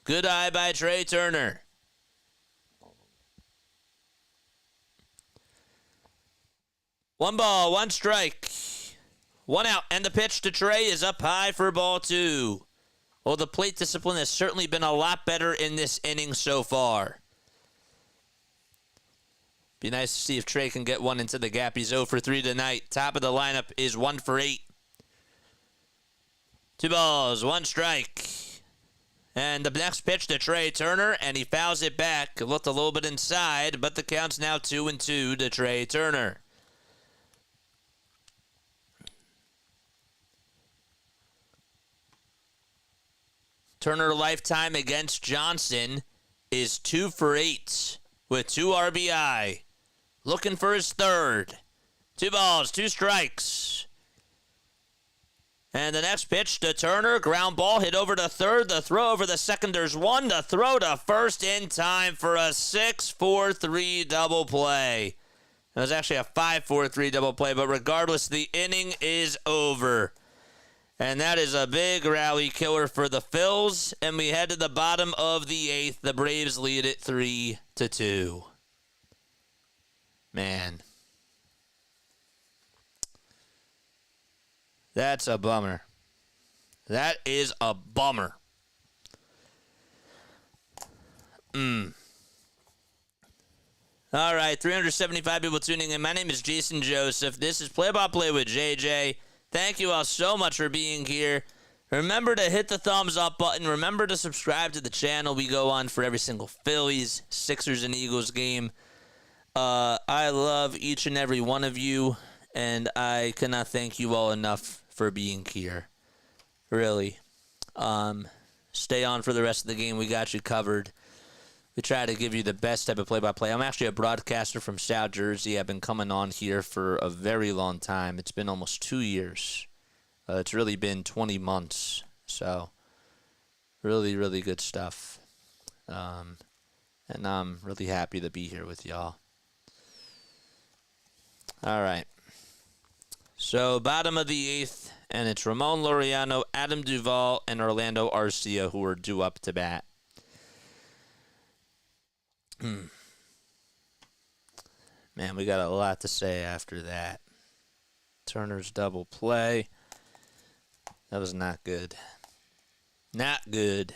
Good eye by Trey Turner. One ball, 1 strike. 1 out, and the pitch to Trey is up high for ball 2. Well, the plate discipline has certainly been a lot better in this inning so far. Be nice to see if Trey can get one into the gap. He's 0 for 3 tonight. Top of the lineup is 1 for 8. 2 balls, 1 strike. And the next pitch to Trey Turner, and he fouls it back. It looked a little bit inside, but the count's now 2-2 to Trey Turner. Turner lifetime against Johnson is 2 for 8 with 2 RBI. Looking for his 3rd. 2 balls, 2 strikes. And the next pitch to Turner. Ground ball hit over to 3rd. The throw over the second. There's 1. The throw to 1st in time for a 6-4-3 double play. It was actually a 5-4-3 double play, but regardless, the inning is over. And that is a big rally killer for the Phils. And we head to the bottom of the 8th. The Braves lead it 3-2. Man. That's a bummer. That is a bummer. All right, 375 people tuning in. My name is Jason Joseph. This is Play-by-Play with JJ. Thank you all so much for being here. Remember to hit the thumbs up button. Remember to subscribe to the channel. We go on for every single Phillies, Sixers, and Eagles game. I love each and every one of you, and I cannot thank you all enough for being here. Really. Stay on for the rest of the game. We got you covered. We try to give you the best type of play-by-play. I'm actually a broadcaster from South Jersey. I've been coming on here for a very long time. It's been almost 2 years. It's really been 20 months. So, really, really good stuff. And I'm really happy to be here with y'all. All right. So, bottom of the eighth, and it's Ramon Laureano, Adam Duvall, and Orlando Arcia who are due up to bat. Man, we got a lot to say after that. Turner's double play. That was not good. Not good.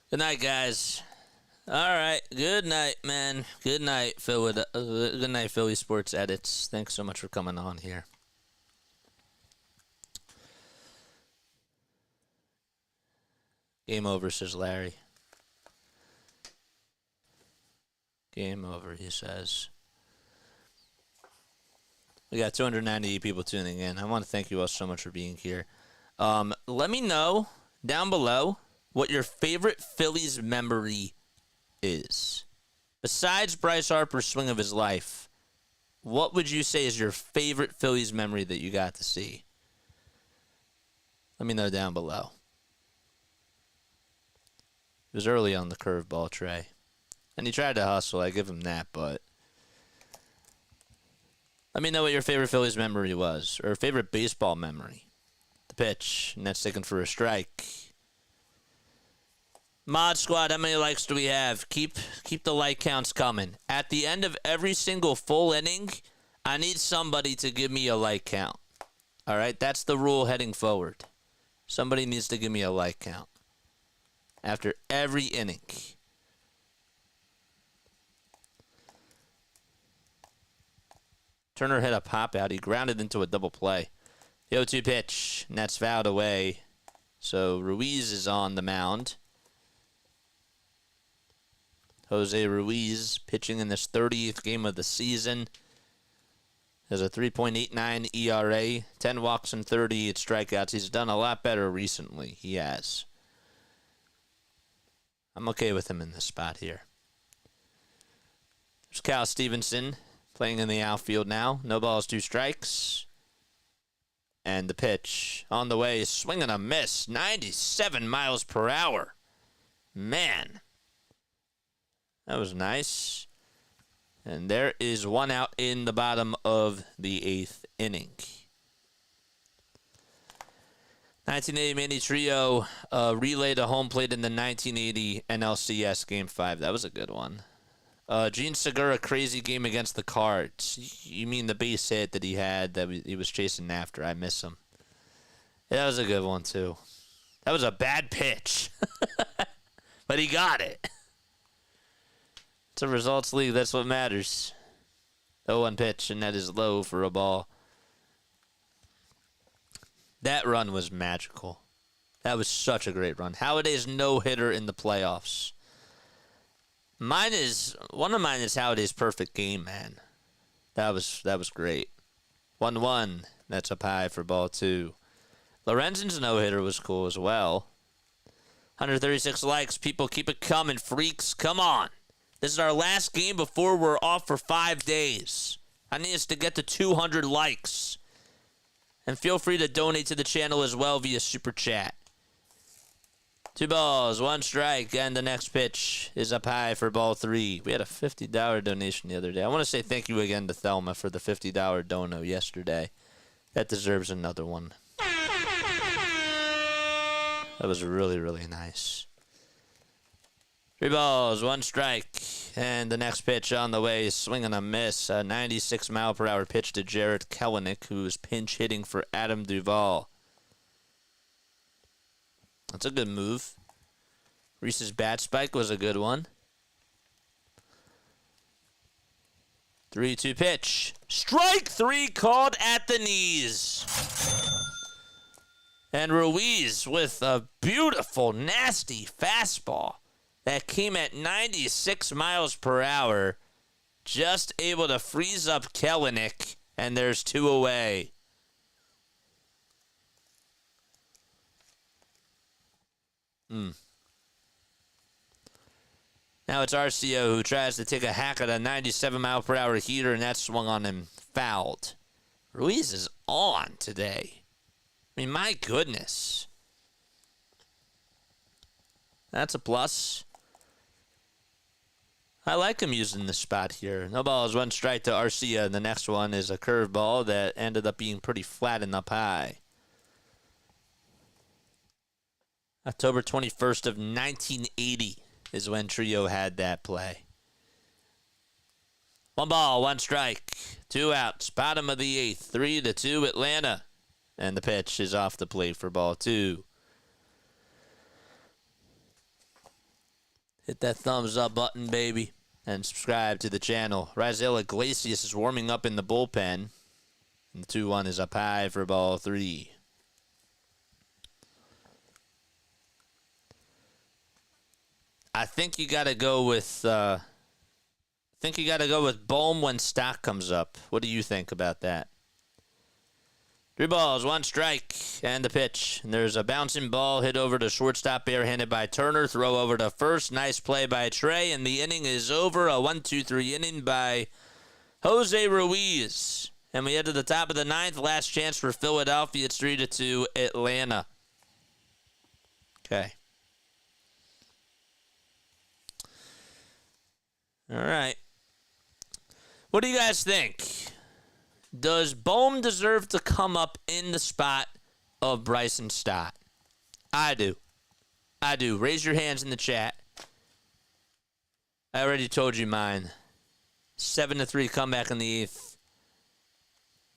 Good night, guys. All right. Good night, man. Good night, Phil. Good night, Philly Sports Edits. Thanks so much for coming on here. Game over, says Larry. Game over, he says. We got 290 people tuning in. I want to thank you all so much for being here. Let me know down below what your favorite Phillies memory is. Besides Bryce Harper's swing of his life, what would you say is your favorite Phillies memory that you got to see? Let me know down below. It was early on the curveball, Trey. And he tried to hustle. I give him that, but let me know what your favorite Phillies memory was, or favorite baseball memory. The pitch, and that's taken for a strike. Mod Squad, how many likes do we have? Keep the like counts coming. At the end of every single full inning, I need somebody to give me a like count. All right, that's the rule heading forward. Somebody needs to give me a like count after every inning. Turner hit a pop out. He grounded into a double play. The 0-2 pitch, and that's fouled away. So Ruiz is on the mound. Jose Ruiz pitching in this 30th game of the season. Has a 3.89 ERA, 10 walks and 38 strikeouts. He's done a lot better recently. He has. I'm okay with him in this spot here. There's Cal Stevenson playing in the outfield now. No balls, 2 strikes. And the pitch on the way, swing and a miss. 97 miles per hour. Man. That was nice. And there is one out in the bottom of the 8th inning. 1980 Manny Trio relay to home plate in the 1980 NLCS Game 5. That was a good one. Gene Segura, crazy game against the Cards. You mean the base hit that he had that he was chasing after? I miss him. Yeah, that was a good one, too. That was a bad pitch. But he got it. It's a results league. That's what matters. 0-1 pitch, and that is low for a ball. That run was magical. That was such a great run. Halliday's no-hitter in the playoffs. One of mine is Halliday's perfect game, man. That was great. 1-1. That's up high for ball 2. Lorenzen's no-hitter was cool as well. 136 likes. People keep it coming. Freaks, come on. This is our last game before we're off for 5 days. I need us to get to 200 likes. And feel free to donate to the channel as well via Super Chat. 2 balls, 1 strike, and the next pitch is up high for ball 3. We had a $50 donation the other day. I want to say thank you again to Thelma for the $50 dono yesterday. That deserves another one. That was really, really nice. 3 balls, 1 strike, and the next pitch on the way, swing and a miss. A 96-mile-per-hour pitch to Jarrett Kelenic, who is pinch hitting for Adam Duvall. That's a good move. Reese's bat spike was a good one. 3-2 pitch. Strike 3 called at the knees. And Ruiz with a beautiful, nasty fastball that came at 96 miles per hour, just able to freeze up Kelenic, and there's 2 away. Now it's Arcia who tries to take a hack at a 97-mile-per-hour heater, and that swung on him fouled. Ruiz is on today. I mean, my goodness. That's a plus. I like him using this spot here. No balls, 1 strike to Arcia, and the next one is a curveball that ended up being pretty flat and up high. October 21st of 1980 is when Trio had that play. 1 ball, 1 strike, 2 outs, bottom of the 8th, 3-2 Atlanta. And the pitch is off the plate for ball 2. Hit that thumbs up button, baby, and subscribe to the channel. Raisel Iglesias is warming up in the bullpen. And the 2-1 is up high for ball 3. I think you got to go with Bohm when Stock comes up. What do you think about that? 3 balls, 1 strike, and the pitch. And there's a bouncing ball hit over to shortstop, barehanded by Turner. Throw over to first. Nice play by Trey, and the inning is over. A 1-2-3 inning by Jose Ruiz. And we head to the top of the 9th. Last chance for Philadelphia. It's 3-2 Atlanta. Okay. All right. What do you guys think? Does Bohm deserve to come up in the spot of Bryson Stott? I do. I do. Raise your hands in the chat. I already told you mine. 7-3 comeback in the 8th.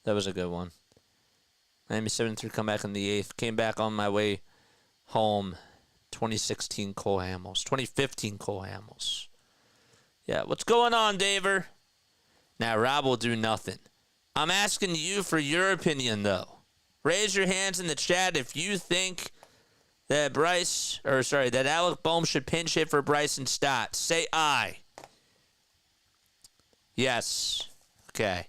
That was a good one. Miami 7-3 comeback in the 8th. Came back on my way home. 2016 Cole Hamels. 2015 Cole Hamels. Yeah, what's going on, Daver? Now, Rob will do nothing. I'm asking you for your opinion, though. Raise your hands in the chat if you think that that Alec Bohm should pinch hit for Bryson Stott. Say aye. Yes. Okay.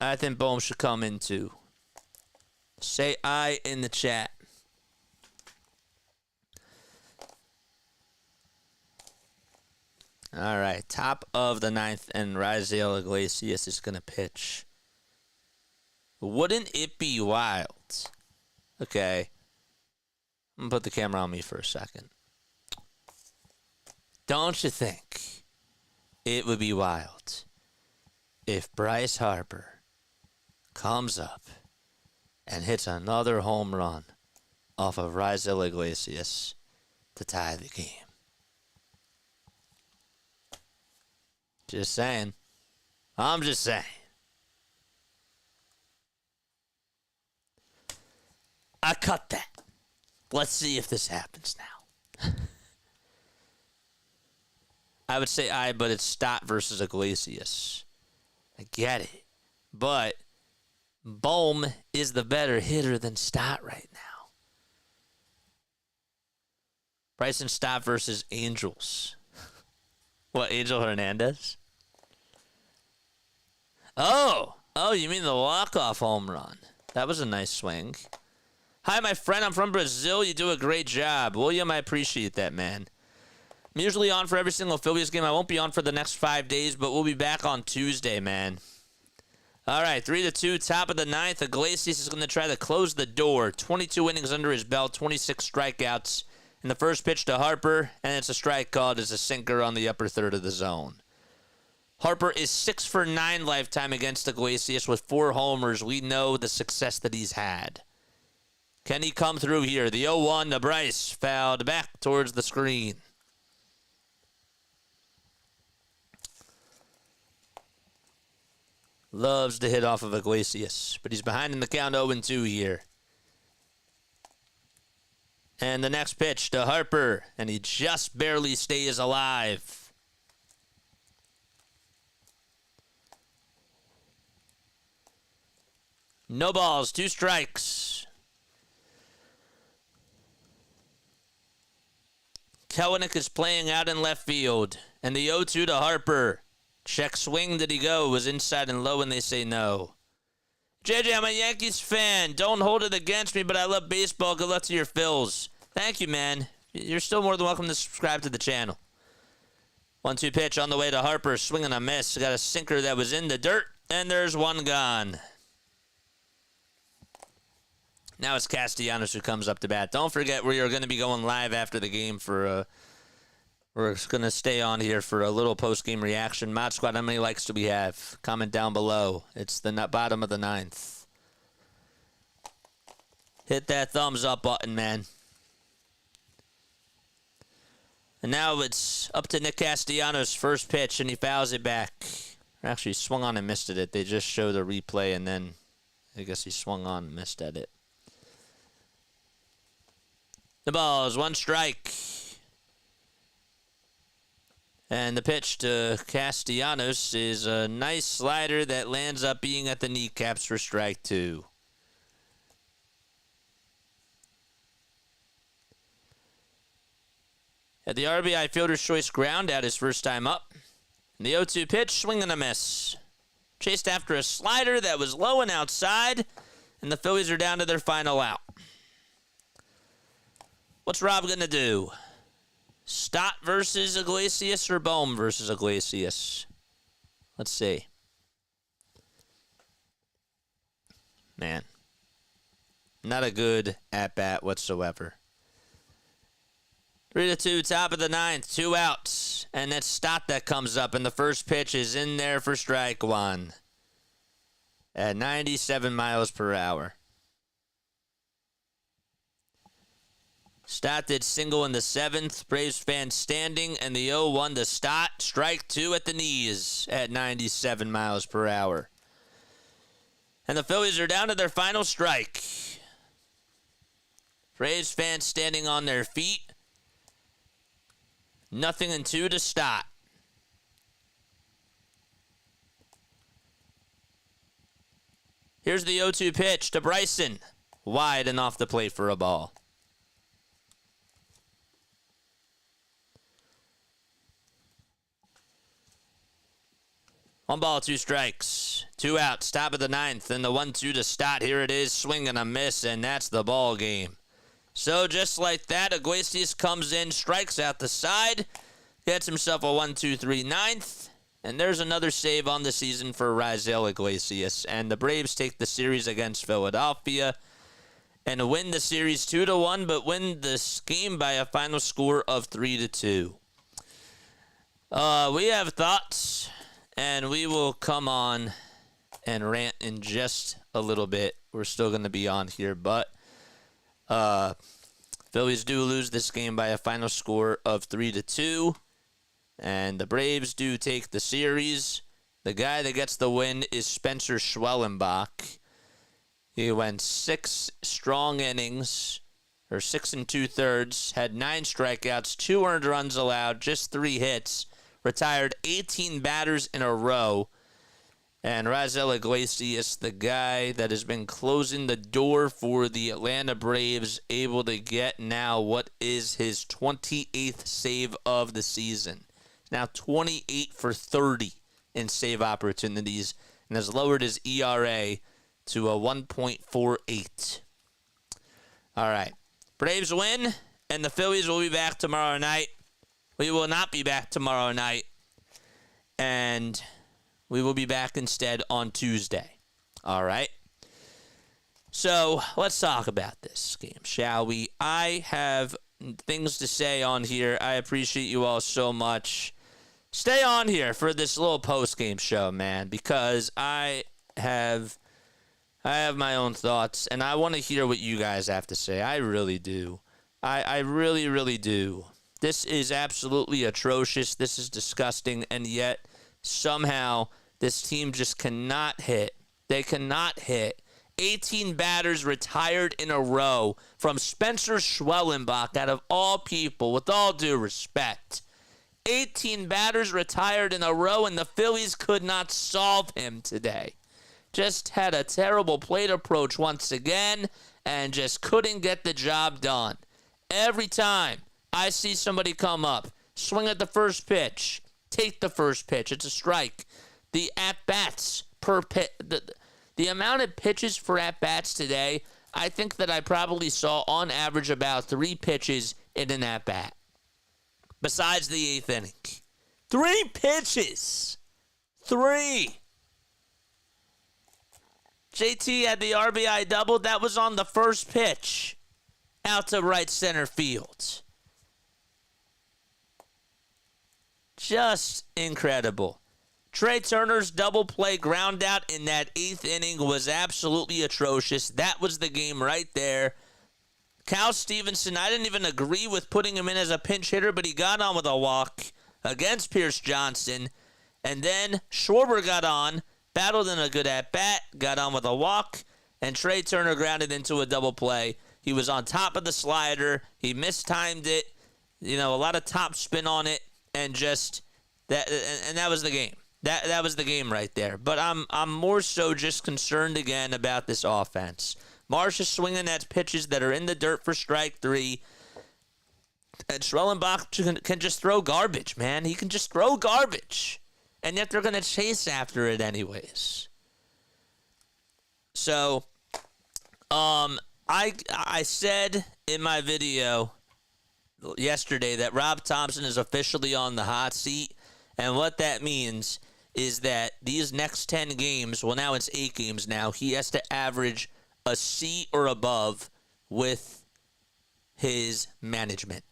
I think Bohm should come in, too. Say aye in the chat. All right, top of the 9th, and Raisel Iglesias is going to pitch. Wouldn't it be wild? Okay. I'm going to put the camera on me for a second. Don't you think it would be wild if Bryce Harper comes up and hits another home run off of Raisel Iglesias to tie the game? Just saying. I'm just saying. I cut that. Let's see if this happens now. I would say aye, but it's Stott versus Iglesias. I get it. But Bohm is the better hitter than Stott right now. Bryson Stott versus Angels. What, Angel Hernandez? Oh, you mean the walk-off home run. That was a nice swing. Hi, my friend. I'm from Brazil. You do a great job. William, I appreciate that, man. I'm usually on for every single Phillies game. I won't be on for the next 5 days, but we'll be back on Tuesday, man. All right, 3-2, top of the 9th. Iglesias is going to try to close the door. 22 innings under his belt, 26 strikeouts. And the first pitch to Harper, and it's a strike called as a sinker on the upper third of the zone. Harper is 6 for 9 lifetime against Iglesias with 4 homers. We know the success that he's had. Can he come through here? The 0-1 to Bryce, fouled back towards the screen. Loves to hit off of Iglesias, but he's behind in the count 0-2 here. And the next pitch to Harper, and he just barely stays alive. No balls, 2 strikes. Kelenic is playing out in left field, and the 0-2 to Harper. Check swing, did he go? Was inside and low, and they say no. JJ, I'm a Yankees fan. Don't hold it against me, but I love baseball. Good luck to your Phils. Thank you, man. You're still more than welcome to subscribe to the channel. 1-2 pitch on the way to Harper. Swing and a miss. Got a sinker that was in the dirt. and there's one gone. Now it's Castellanos who comes up to bat. Don't forget we are going to be going live after the game for we're going to stay on here for a little post-game reaction. Mod Squad, how many likes do we have? Comment down below. It's the bottom of the 9th. Hit that thumbs up button, man. And now it's up to Nick Castellanos' first pitch, and he fouls it back. Actually, he swung on and missed at it. They just show the replay, and then I guess he swung on and missed at it. The ball is one strike. And the pitch to Castellanos is a nice slider that lands up being at the kneecaps for strike 2. At the RBI fielder's choice ground out his first time up. And the 0-2 pitch, swing and a miss. Chased after a slider that was low and outside. And the Phillies are down to their final out. What's Rob going to do? Stott versus Iglesias or Bohm versus Iglesias? Let's see. Man. Not a good at-bat whatsoever. 3-2, top of the 9th, 2 outs. And it's Stott that comes up, and the first pitch is in there for strike 1. At 97 miles per hour. Stott did single in the 7th. Braves fans standing, and the 0-1 to Stott. Strike 2 at the knees at 97 miles per hour. And the Phillies are down to their final strike. Braves fans standing on their feet. 0-2 to Stott. Here's the 0-2 pitch to Bryson. Wide and off the plate for a ball. One ball, 2 strikes. 2 outs, top of the 9th, and the 1-2 to Stott. Here it is, swing and a miss, and that's the ball game. So just like that, Iglesias comes in, strikes out the side, gets himself a 1-2-3 9th, and there's another save on the season for Raisel Iglesias. And the Braves take the series against Philadelphia and win the series 2-1, but win this game by a final score of 3-2. We have thoughts. And we will come on and rant in just a little bit. We're still going to be on here, but Phillies do lose this game by a final score of 3-2. And the Braves do take the series. The guy that gets the win is Spencer Schwellenbach. He went 6 strong innings, or 6 2/3, had 9 strikeouts, 2 earned runs allowed, just 3 hits. Retired 18 batters in a row. And Raisel Iglesias, the guy that has been closing the door for the Atlanta Braves, able to get now what is his 28th save of the season. Now 28 for 30 in save opportunities and has lowered his ERA to a 1.48. All right. Braves win, and the Phillies will be back tomorrow night. We will not be back tomorrow night, and we will be back instead on Tuesday. All right? So let's talk about this game, shall we? I have things to say on here. I appreciate you all so much. Stay on here for this little post-game show, man, because I have my own thoughts, and I want to hear what you guys have to say. I really do. I really, really do. This is absolutely atrocious. This is disgusting. And yet, somehow, this team just cannot hit. They cannot hit. 18 batters retired in a row from Spencer Schwellenbach, out of all people, with all due respect. 18 batters retired in a row, and the Phillies could not solve him today. Just had a terrible plate approach once again, and just couldn't get the job done. Every time I see somebody come up, swing at the first pitch, take the first pitch. It's a strike. The at-bats per pitch, the amount of pitches for at-bats today, I think that I probably saw on average about 3 pitches in an at-bat. Besides the 8th inning. 3 pitches. 3. JT had the RBI double. That was on the first pitch out to right center field. Just incredible. Trey Turner's double play ground out in that 8th inning was absolutely atrocious. That was the game right there. Cal Stevenson, I didn't even agree with putting him in as a pinch hitter, but he got on with a walk against Pierce Johnson. And then Schwarber got on, battled in a good at-bat, got on with a walk, and Trey Turner grounded into a double play. He was on top of the slider. He mistimed it. A lot of top spin on it, and just that. And that was the game. That was the game right there. But I'm more so just concerned again about this offense. Marsh is swinging at pitches that are in the dirt for strike 3. And Schwellenbach can just throw garbage, man. He can just throw garbage. And yet they're going to chase after it anyways. So, I said in my video yesterday that Rob Thompson is officially on the hot seat. And what that means is that these next 10 games, well, now it's 8 games now, he has to average a C or above with his management.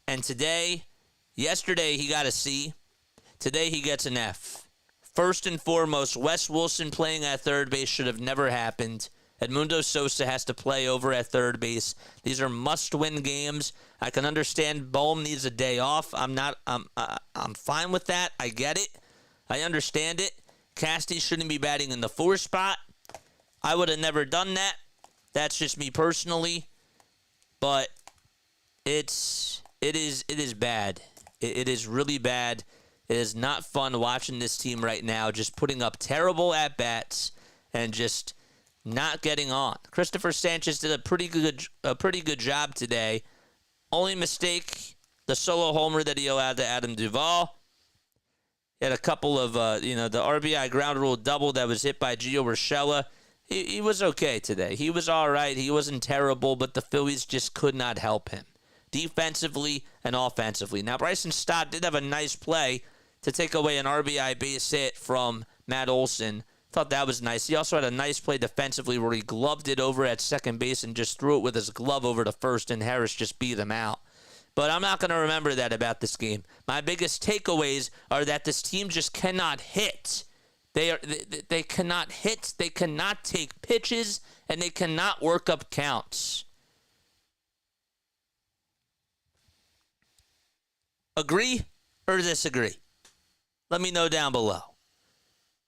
And yesterday he got a C. Today he gets an F. First and foremost, Wes Wilson playing at third base should have never happened. Edmundo Sosa has to play over at third base. These are must-win games. I can understand Bohm needs a day off. I'm fine with that. I get it. I understand it. Casty shouldn't be batting in the 4 spot. I would have never done that. That's just me personally. But it is bad. It is really bad. It is not fun watching this team right now, just putting up terrible at-bats and just not getting on. Christopher Sanchez did a pretty good job today. Only mistake, the solo homer that he allowed to Adam Duvall. He had a couple of, the RBI ground rule double that was hit by Gio Urshela. He was okay today. He was all right. He wasn't terrible, but the Phillies just could not help him defensively and offensively. Now, Bryson Stott did have a nice play to take away an RBI base hit from Matt Olson. Thought that was nice. He also had a nice play defensively where he gloved it over at second base and just threw it with his glove over to first, and Harris just beat him out. But I'm not going to remember that about this game. My biggest takeaways are that this team just cannot hit. They cannot hit. They cannot take pitches, and they cannot work up counts. Agree or disagree? Let me know down below.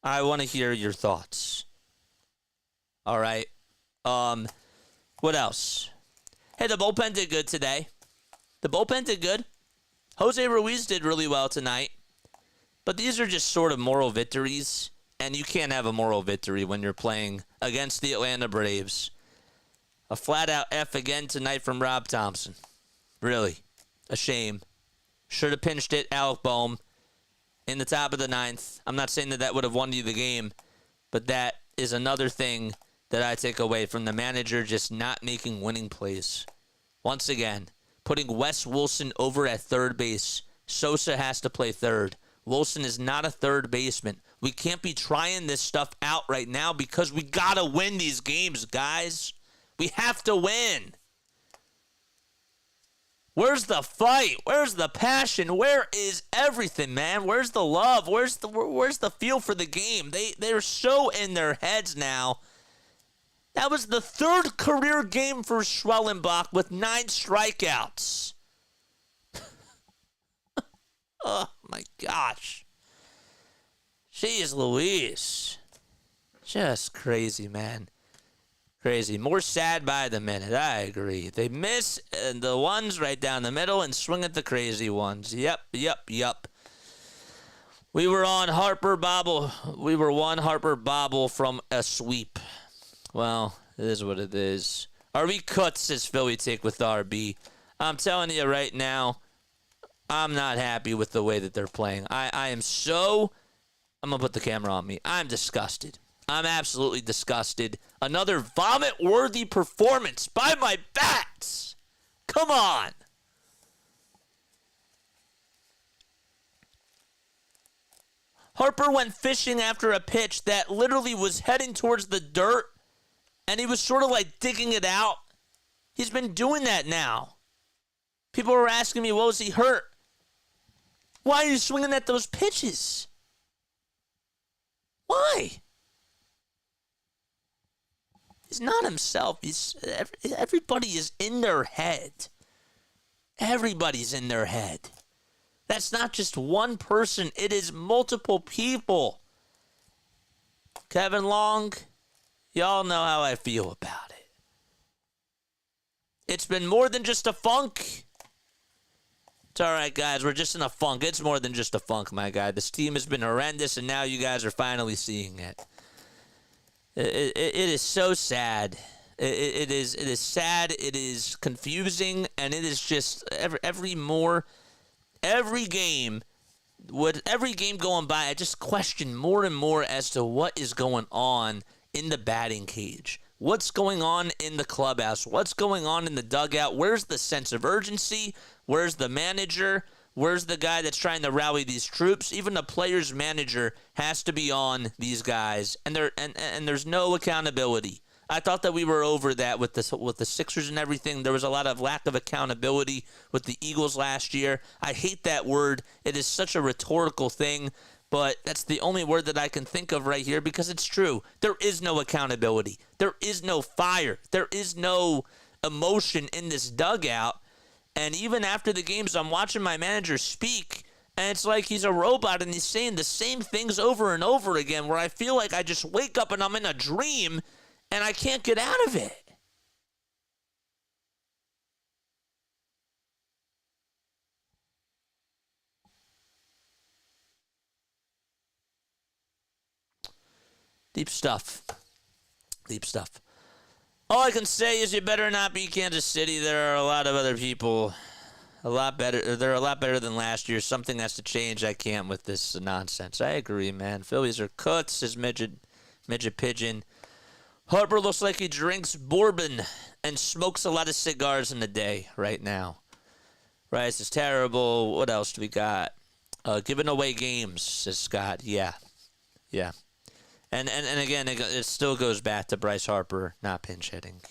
I want to hear your thoughts. All right. What else? Hey, the bullpen did good today. The bullpen did good. Jose Ruiz did really well tonight. But these are just sort of moral victories, and you can't have a moral victory when you're playing against the Atlanta Braves. A flat-out F again tonight from Rob Thompson. Really. A shame. Should have pinched it, Alec Bohm, in the top of the 9th. I'm not saying that would have won you the game, but that is another thing that I take away from the manager just not making winning plays. Once again, putting Wes Wilson over at third base. Sosa has to play third. Wilson is not a third baseman. We can't be trying this stuff out right now because we got to win these games, guys. We have to win. Where's the fight? Where's the passion? Where is everything, man? Where's the love? Where's the feel for the game? They're so in their heads now. That was the 3rd career game for Schwellenbach with 9 strikeouts. Oh, my gosh. Jeez Louise. Just crazy, man. Crazy. More sad by the minute. I agree. They miss the ones right down the middle and swing at the crazy ones. Yep. We were on Harper Bobble. We were one Harper Bobble from a sweep. Well, it is what it is. RB Kutz says Philly take with RB. I'm telling you right now, I'm not happy with the way that they're playing. I am so... I'm going to put the camera on me. I'm disgusted. I'm absolutely disgusted. Another vomit-worthy performance by my bats. Come on. Harper went fishing after a pitch that literally was heading towards the dirt, and he was sort of like digging it out. He's been doing that now. People were asking me, what was he hurt? Why are you swinging at those pitches? Why? He's not himself. Everybody is in their head. Everybody's in their head. That's not just one person. It is multiple people. Kevin Long, y'all know how I feel about it. It's been more than just a funk. It's all right, guys. We're just in a funk. It's more than just a funk, my guy. This team has been horrendous, and now you guys are finally seeing it. It is so sad. It is sad. It is confusing, and it is just every game going by, I just question more and more as to what is going on in the batting cage. What's going on in the clubhouse? What's going on in the dugout? Where's the sense of urgency? Where's the manager? Where's the guy that's trying to rally these troops? Even the player's manager has to be on these guys, and there's no accountability. I thought that we were over that with the Sixers and everything. There was a lot of lack of accountability with the Eagles last year. I hate that word. It is such a rhetorical thing, but that's the only word that I can think of right here because it's true. There is no accountability. There is no fire. There is no emotion in this dugout. And even after the games, I'm watching my manager speak, and it's like he's a robot, and he's saying the same things over and over again, where I feel like I just wake up and I'm in a dream, and I can't get out of it. Deep stuff. Deep stuff. All I can say is you better not be Kansas City. There are a lot of other people a lot better. They're a lot better than last year. Something has to change. I can't with this nonsense. I agree, man. Phillies are cuts, says Midget Pigeon. Harper looks like he drinks bourbon and smokes a lot of cigars in a day right now. Rice is terrible. What else do we got? Giving away games, says Scott. Yeah. And again, it still goes back to Bryce Harper not pinch hitting.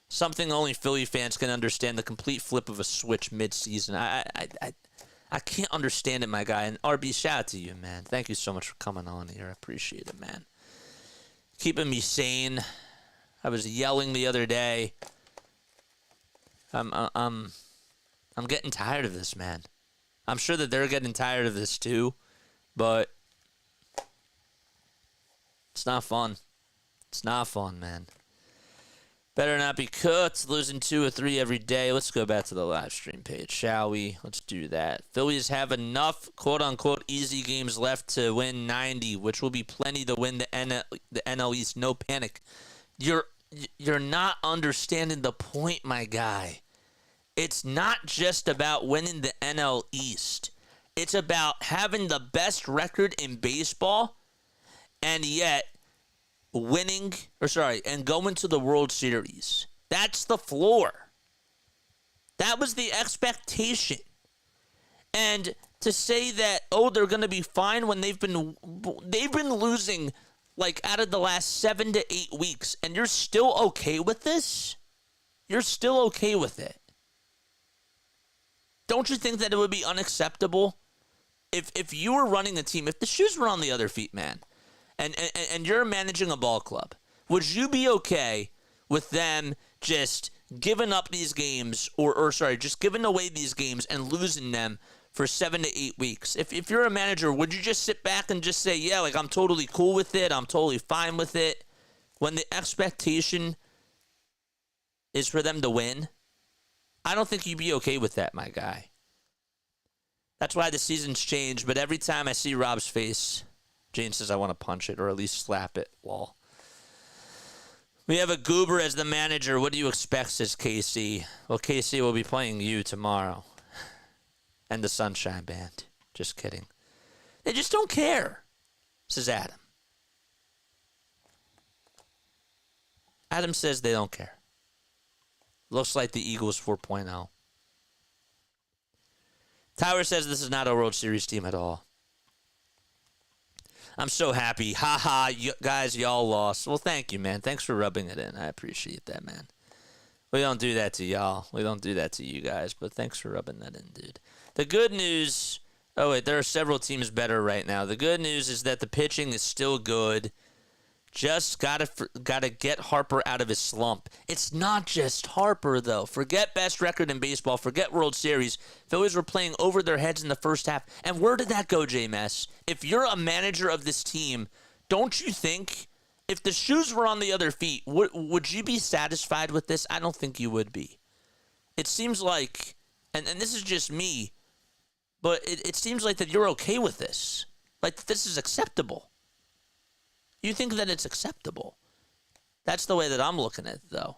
Something only Philly fans can understand, the complete flip of a switch mid-season. I can't understand it, my guy. And RB, shout out to you, man. Thank you so much for coming on here. I appreciate it, man. Keeping me sane. I was yelling the other day. I'm getting tired of this, man. I'm sure that they're getting tired of this too, but it's not fun. It's not fun, man. Better not be cooked. Losing 2 or 3 every day. Let's go back to the live stream page, shall we? Let's do that. Phillies have enough quote-unquote easy games left to win 90, which will be plenty to win the NL East. No panic. You're not understanding the point, my guy. It's not just about winning the NL East. It's about having the best record in baseball and yet and going to the World Series. That's the floor. That was the expectation. And to say that, they're going to be fine when they've been losing like out of the last 7 to 8 weeks, and you're still okay with this? You're still okay with it? Don't you think that it would be unacceptable if you were running a team, if the shoes were on the other feet, man, and you're managing a ball club, would you be okay with them just giving up these games just giving away these games and losing them for 7 to 8 weeks? If you're a manager, would you just sit back and just say, yeah, like I'm totally cool with it, I'm totally fine with it, when the expectation is for them to win? I don't think you'd be okay with that, my guy. That's why the season's changed, but every time I see Rob's face, Jane says I want to punch it or at least slap it. Lol. We have a goober as the manager. What do you expect, says KC? Well, KC will be playing you tomorrow. And the Sunshine Band. Just kidding. They just don't care, says Adam. Adam says they don't care. Looks like the Eagles 4.0. Tyler says this is not a World Series team at all. I'm so happy. Ha ha, guys, y'all lost. Well, thank you, man. Thanks for rubbing it in. I appreciate that, man. We don't do that to y'all. We don't do that to you guys, but thanks for rubbing that in, dude. The good news... Oh, wait, there are several teams better right now. The good news is that the pitching is still good. Just gotta get Harper out of his slump. It's not just Harper, though. Forget best record in baseball. Forget World Series. Phillies were playing over their heads in the first half. And where did that go, JMS? If you're a manager of this team, don't you think... If the shoes were on the other feet, would you be satisfied with this? I don't think you would be. It seems like, and this is just me, but it seems like that you're okay with this. Like, this is acceptable. You think that it's acceptable. That's the way that I'm looking at it, though.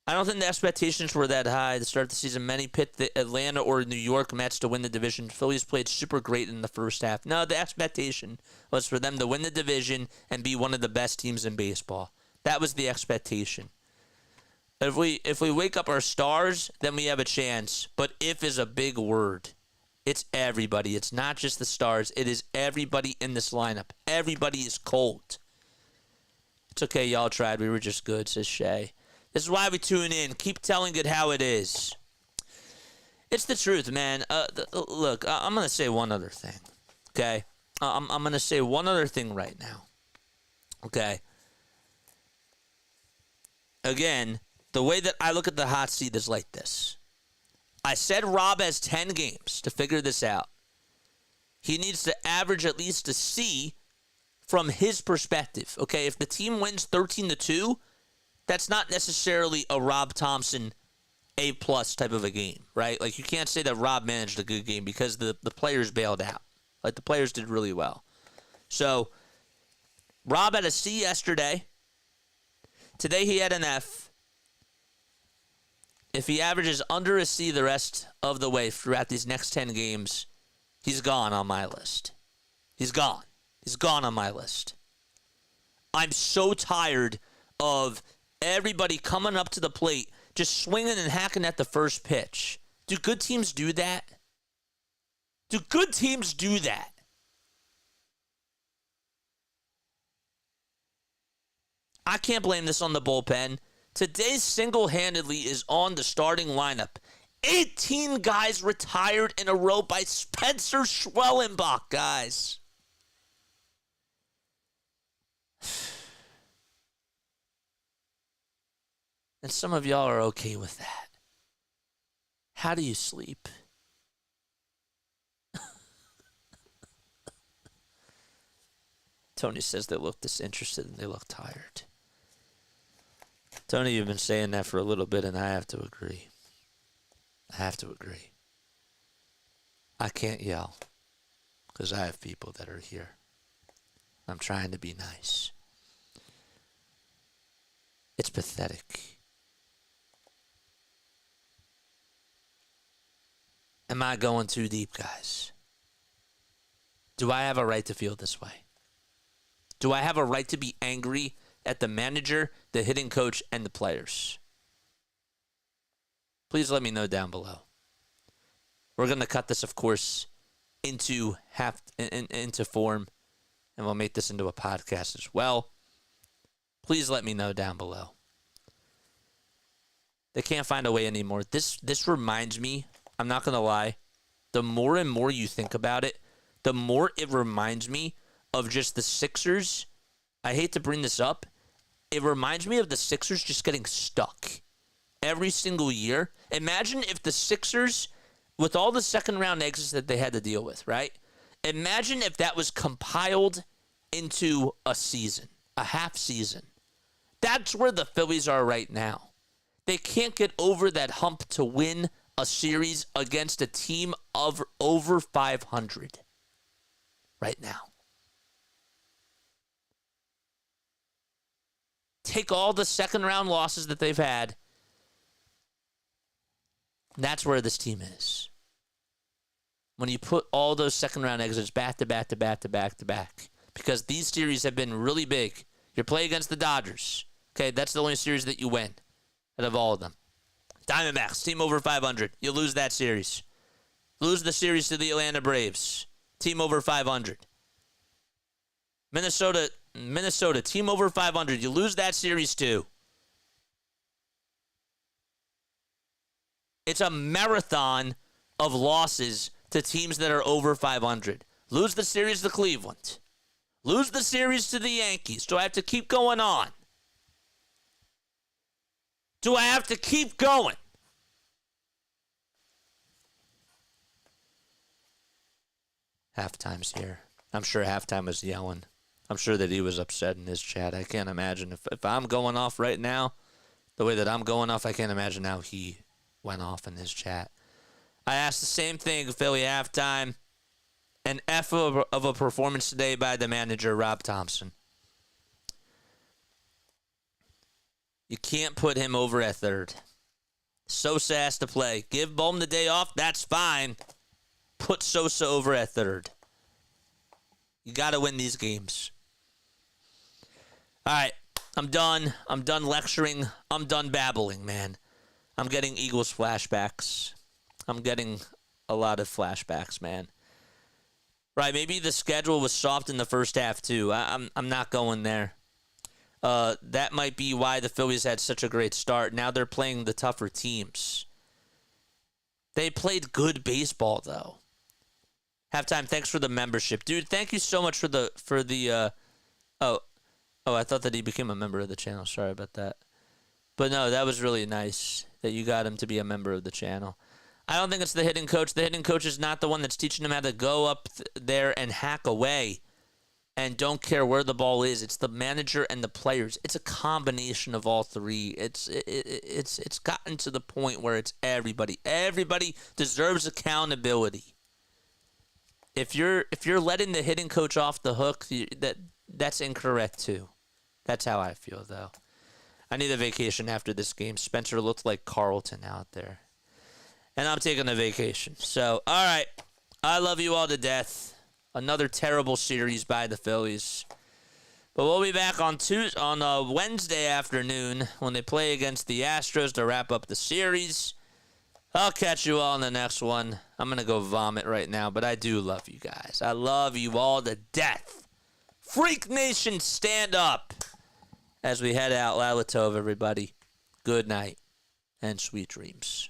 I don't think the expectations were that high to start the season. Many picked the Atlanta or New York Mets to win the division. Phillies played super great in the first half. No, the expectation was for them to win the division and be one of the best teams in baseball. That was the expectation. If we wake up our stars, then we have a chance. But if is a big word. It's everybody. It's not just the stars. It is everybody in this lineup. Everybody is cold. It's okay, y'all tried. We were just good, says Shay. This is why we tune in. Keep telling it how it is. It's the truth, man. Look, I'm going to say one other thing, okay? I'm going to say one other thing right now, okay? Again, the way that I look at the hot seat is like this. I said Rob has 10 games to figure this out. He needs to average at least a C from his perspective, okay? If the team wins 13-2, that's not necessarily a Rob Thompson A+ type of a game, right? Like, you can't say that Rob managed a good game because the players bailed out. Like, the players did really well. So, Rob had a C yesterday. Today he had an F. If he averages under a C the rest of the way throughout these next 10 games, he's gone on my list. He's gone. He's gone on my list. I'm so tired of everybody coming up to the plate, just swinging and hacking at the first pitch. Do good teams do that? Do good teams do that? I can't blame this on the bullpen. Today single-handedly is on the starting lineup. 18 guys retired in a row by Spencer Schwellenbach, guys. And some of y'all are okay with that. How do you sleep? Tony says they look disinterested and they look tired. Tony, you've been saying that for a little bit, and I have to agree. I have to agree. I can't yell because I have people that are here. I'm trying to be nice. It's pathetic. Am I going too deep, guys? Do I have a right to feel this way? Do I have a right to be angry at the manager, the hitting coach, and the players? Please let me know down below. We're going to cut this, of course, into form, and we'll make this into a podcast as well. Please let me know down below. They can't find a way anymore. This reminds me, I'm not going to lie, the more and more you think about it, the more it reminds me of just the Sixers. I hate to bring this up. It reminds me of the Sixers just getting stuck every single year. Imagine if the Sixers, with all the second-round exits that they had to deal with, right? Imagine if that was compiled into a season, a half season. That's where the Phillies are right now. They can't get over that hump to win a series against a team of over 500 right now. Take all the second-round losses that they've had. That's where this team is. When you put all those second-round exits back to back to back to back to back. Because these series have been really big. You're playing against the Dodgers. Okay, that's the only series that you win out of all of them. Diamondbacks, team over 500. You lose that series. Lose the series to the Atlanta Braves. Team over 500. Minnesota, team over 500. You lose that series too. It's a marathon of losses to teams that are over 500. Lose the series to Cleveland. Lose the series to the Yankees. Do I have to keep going on? Do I have to keep going? Halftime's here. I'm sure Halftime was yelling. I'm sure that he was upset in his chat. I can't imagine. If I'm going off right now, the way that I'm going off, I can't imagine how he went off in his chat. I asked the same thing, Philly Halftime. An F of a performance today by the manager, Rob Thompson. You can't put him over at third. Sosa has to play. Give Bohm the day off, that's fine. Put Sosa over at third. You got to win these games. All right, I'm done. I'm done lecturing. I'm done babbling, man. I'm getting Eagles flashbacks. I'm getting a lot of flashbacks, man. Right, maybe the schedule was soft in the first half, too. I'm not going there. That might be why the Phillies had such a great start. Now they're playing the tougher teams. They played good baseball, though. Halftime, thanks for the membership. Dude, thank you so much for the I thought that he became a member of the channel. Sorry about that. But no, that was really nice that you got him to be a member of the channel. I don't think it's the hitting coach. The hitting coach is not the one that's teaching him how to go up there and hack away and don't care where the ball is. It's the manager and the players. It's a combination of all three. It's gotten to the point where it's everybody. Everybody deserves accountability. If you're letting the hitting coach off the hook, that's incorrect too. That's how I feel, though. I need a vacation after this game. Spencer looked like Carlton out there. And I'm taking a vacation. So, all right. I love you all to death. Another terrible series by the Phillies. But we'll be back on Wednesday afternoon when they play against the Astros to wrap up the series. I'll catch you all in the next one. I'm going to go vomit right now, but I do love you guys. I love you all to death. Freak Nation, stand up as we head out. Lalatov, everybody. Good night and sweet dreams.